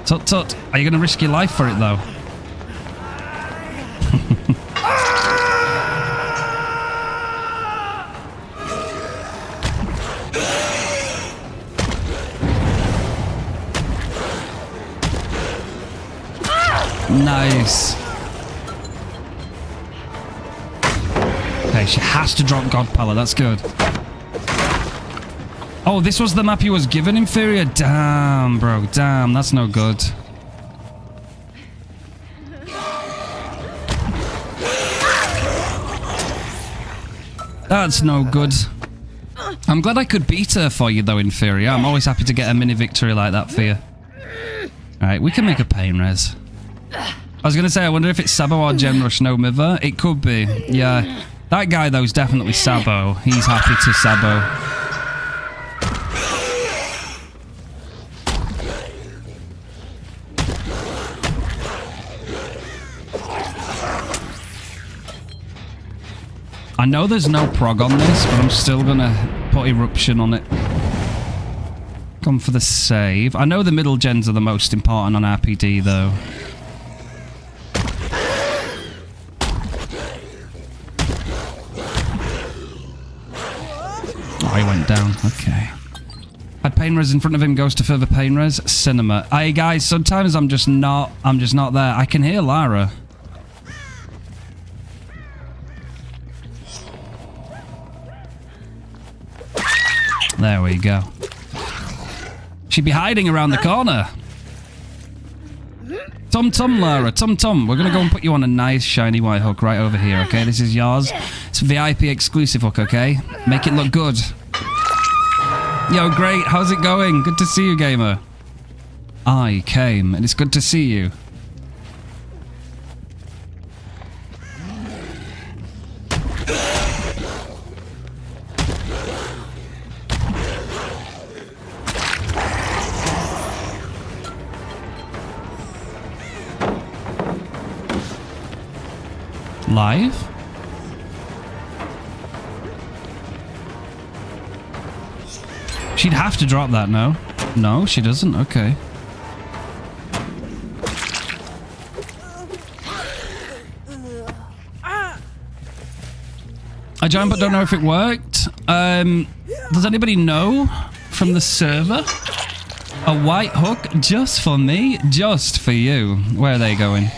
Speaker 1: Tut tut. Are you going to risk your life for it, though? Nice. Okay, she has to drop God Pala. That's good. Oh, this was the map he was given, Inferior? Damn, bro. Damn, that's no good. That's no good. I'm glad I could beat her for you, though, Inferior. I'm always happy to get a mini victory like that for you. Alright, we can make a pain res. I was going to say, I wonder if it's Sabo or Genrush no Mither. It could be. Yeah. That guy, though, is definitely Sabo. He's happy to Sabo. I know there's no prog on this, but I'm still gonna put Eruption on it. Come for the save. I know the middle gens are the most important on RPD, though. Oh, he went down. Okay. Had pain res in front of him, goes to further pain res. Cinema. Hey guys, sometimes I'm just not there. I can hear Lara. There we go. She'd be hiding around the corner. Tum Tum, Lara. Tum Tum. We're going to go and put you on a nice shiny white hook right over here, okay? This is yours. It's a VIP exclusive hook, okay? Make it look good. Yo, great. How's it going? Good to see you, gamer. I came, and it's good to see you. Live? She'd have to drop that, no? No, she doesn't? Okay. I joined but don't know if it worked. Does anybody know from the server? A white hook just for me? Just for you. Where are they going?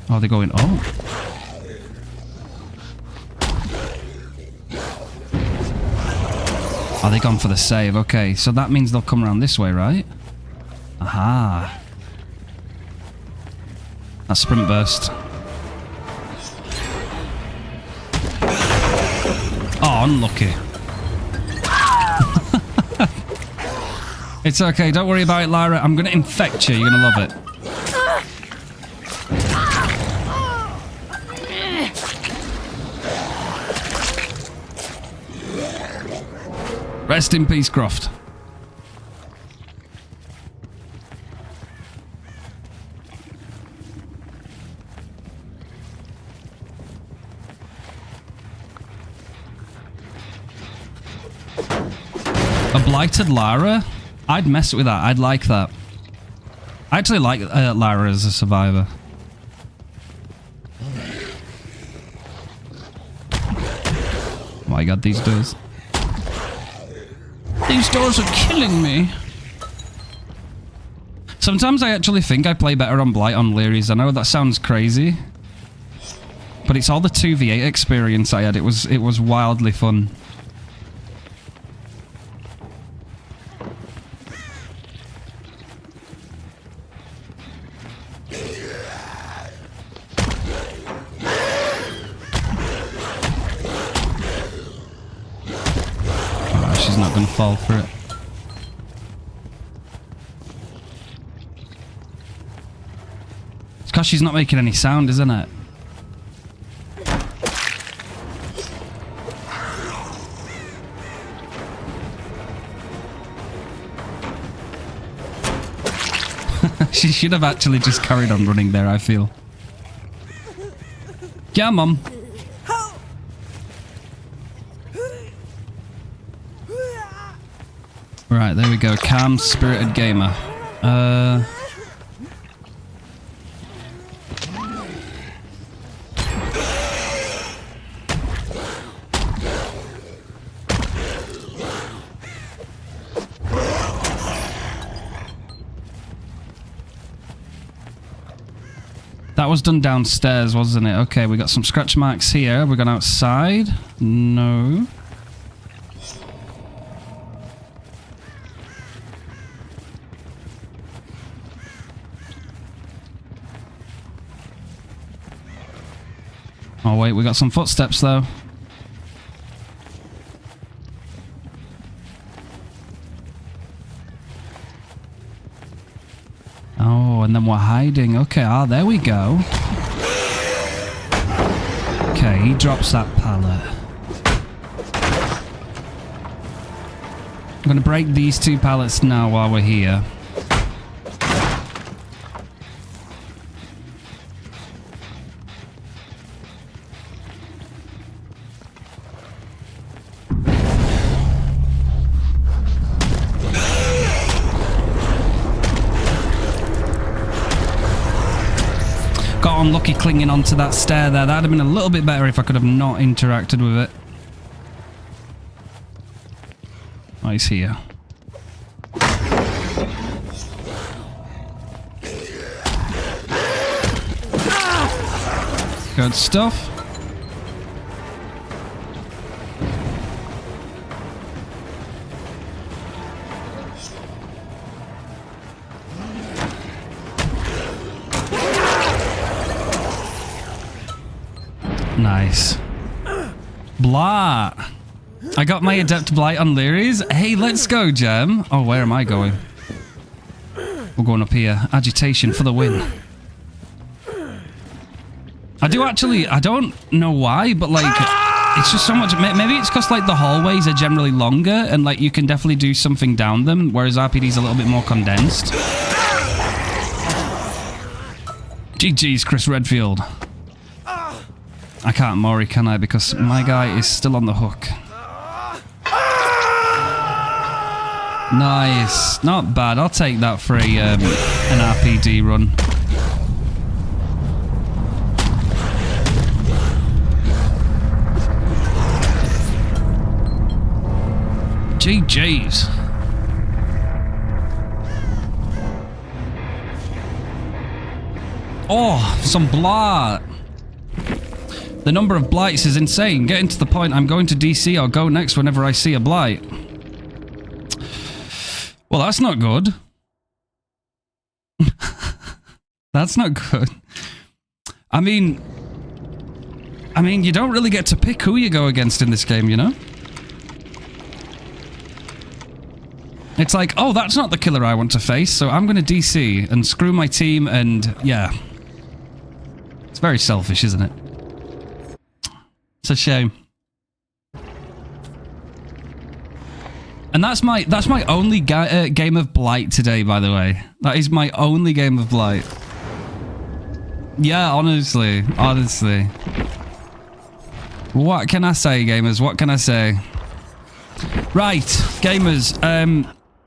Speaker 1: Oh, they're going, oh. Oh, they gone for the save. Okay, so that means they'll come around this way, right? Aha. That's sprint burst. Oh, unlucky. It's okay, don't worry about it, Lyra. I'm gonna infect you, you're gonna love it. Rest in peace, Croft. A blighted Lara? I'd mess with that. I'd like that. I actually like Lara as a survivor. Oh my god, these doors. These doors are killing me. Sometimes I actually think I play better on Blight on Leary's. I know that sounds crazy. But it's all the 2v8 experience I had. It was wildly fun. She's not going to fall for it. It's because she's not making any sound, isn't it? She should have actually just carried on running there, I feel. Yeah, Mum. Right, there we go. Calm, spirited gamer. That was done downstairs, wasn't it? Okay, we got some scratch marks here. We're going outside. No. Oh, wait, we got some footsteps, though. Oh, and then we're hiding. Okay, there we go. Okay, he drops that pallet. I'm going to break these 2 pallets now while we're here. Got unlucky clinging onto that stair there. That'd have been a little bit better if I could have not interacted with it. Oh, he's here. Good stuff. Nice. Blah. I got my Adept Blight on Lyris. Hey, let's go, Gem. Oh, where am I going? We're going up here. Agitation for the win. I do actually, I don't know why, but like, it's just so much. Maybe it's because like the hallways are generally longer and like you can definitely do something down them, whereas RPD's a little bit more condensed. GG's, Chris Redfield. I can't Mori, can I? Because my guy is still on the hook. Nice. Not bad. I'll take that for an RPD run. GG's. Oh, some blight. The number of blights is insane. Getting to the point I'm going to DC or go next whenever I see a blight. Well, that's not good. That's not good. I mean, you don't really get to pick who you go against in this game, you know? It's like, oh, that's not the killer I want to face, so I'm going to DC and screw my team and, yeah. It's very selfish, isn't it? It's a shame. And that's my only game of Blight today, by the way. That is my only game of Blight. Yeah, honestly. What can I say, gamers? What can I say? Right, gamers.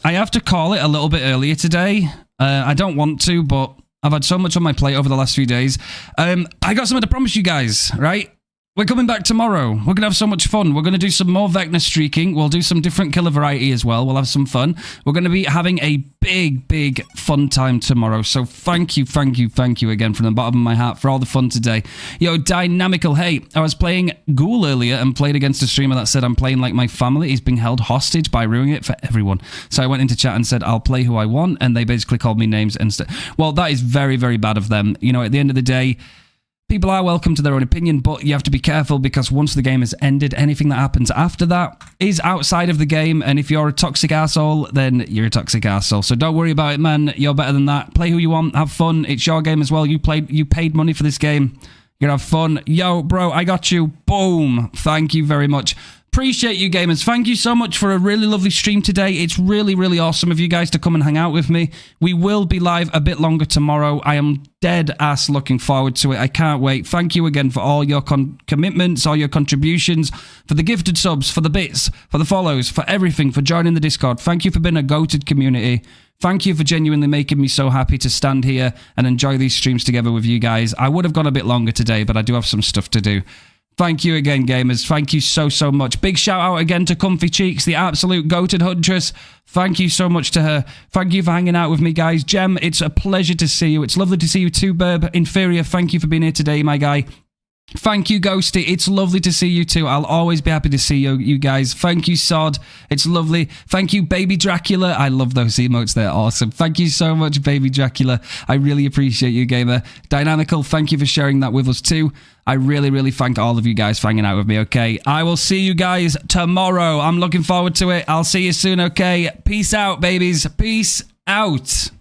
Speaker 1: I have to call it a little bit earlier today. I don't want to, but I've had so much on my plate over the last few days. I got something to promise you guys, right? We're coming back tomorrow. We're going to have so much fun. We're going to do some more Vecna streaking. We'll do some different killer variety as well. We'll have some fun. We're going to be having a big fun time tomorrow. So thank you again from the bottom of my heart for all the fun today. Yo, Dynamical, hey, I was playing Ghoul earlier and played against a streamer that said I'm playing like my family. He's being held hostage by ruining it for everyone. So I went into chat and said I'll play who I want, and they basically called me names instead. Well, that is very bad of them. You know, at the end of the day, people are welcome to their own opinion, but you have to be careful because once the game has ended, anything that happens after that is outside of the game, and if you're a toxic arsehole, then you're a toxic arsehole. So don't worry about it, man. You're better than that. Play who you want. Have fun. It's your game as well. You paid money for this game. You're gonna have fun. Yo, bro, I got you. Boom. Thank you very much. Appreciate you, gamers. Thank you so much for a really lovely stream today. It's really awesome of you guys to come and hang out with me. We will be live a bit longer tomorrow. I am dead ass looking forward to it. I can't wait. Thank you again for all your commitments, all your contributions, for the gifted subs, for the bits, for the follows, for everything, for joining the Discord. Thank you for being a goated community. Thank you for genuinely making me so happy to stand here and enjoy these streams together with you guys. I would have gone a bit longer today, but I do have some stuff to do. Thank you again, gamers. Thank you so much. Big shout out again to Comfy Cheeks, the absolute goated huntress. Thank you so much to her. Thank you for hanging out with me, guys. Gem, it's a pleasure to see you. It's lovely to see you too, Burb. Inferior, thank you for being here today, my guy. Thank you, Ghosty. It's lovely to see you too. I'll always be happy to see you guys. Thank you, Sod. It's lovely. Thank you, Baby Dracula. I love those emotes. They're awesome. Thank you so much, Baby Dracula. I really appreciate you, gamer. Dynamical, thank you for sharing that with us too. I really, really thank all of you guys for hanging out with me, okay? I will see you guys tomorrow. I'm looking forward to it. I'll see you soon, okay? Peace out, babies. Peace out.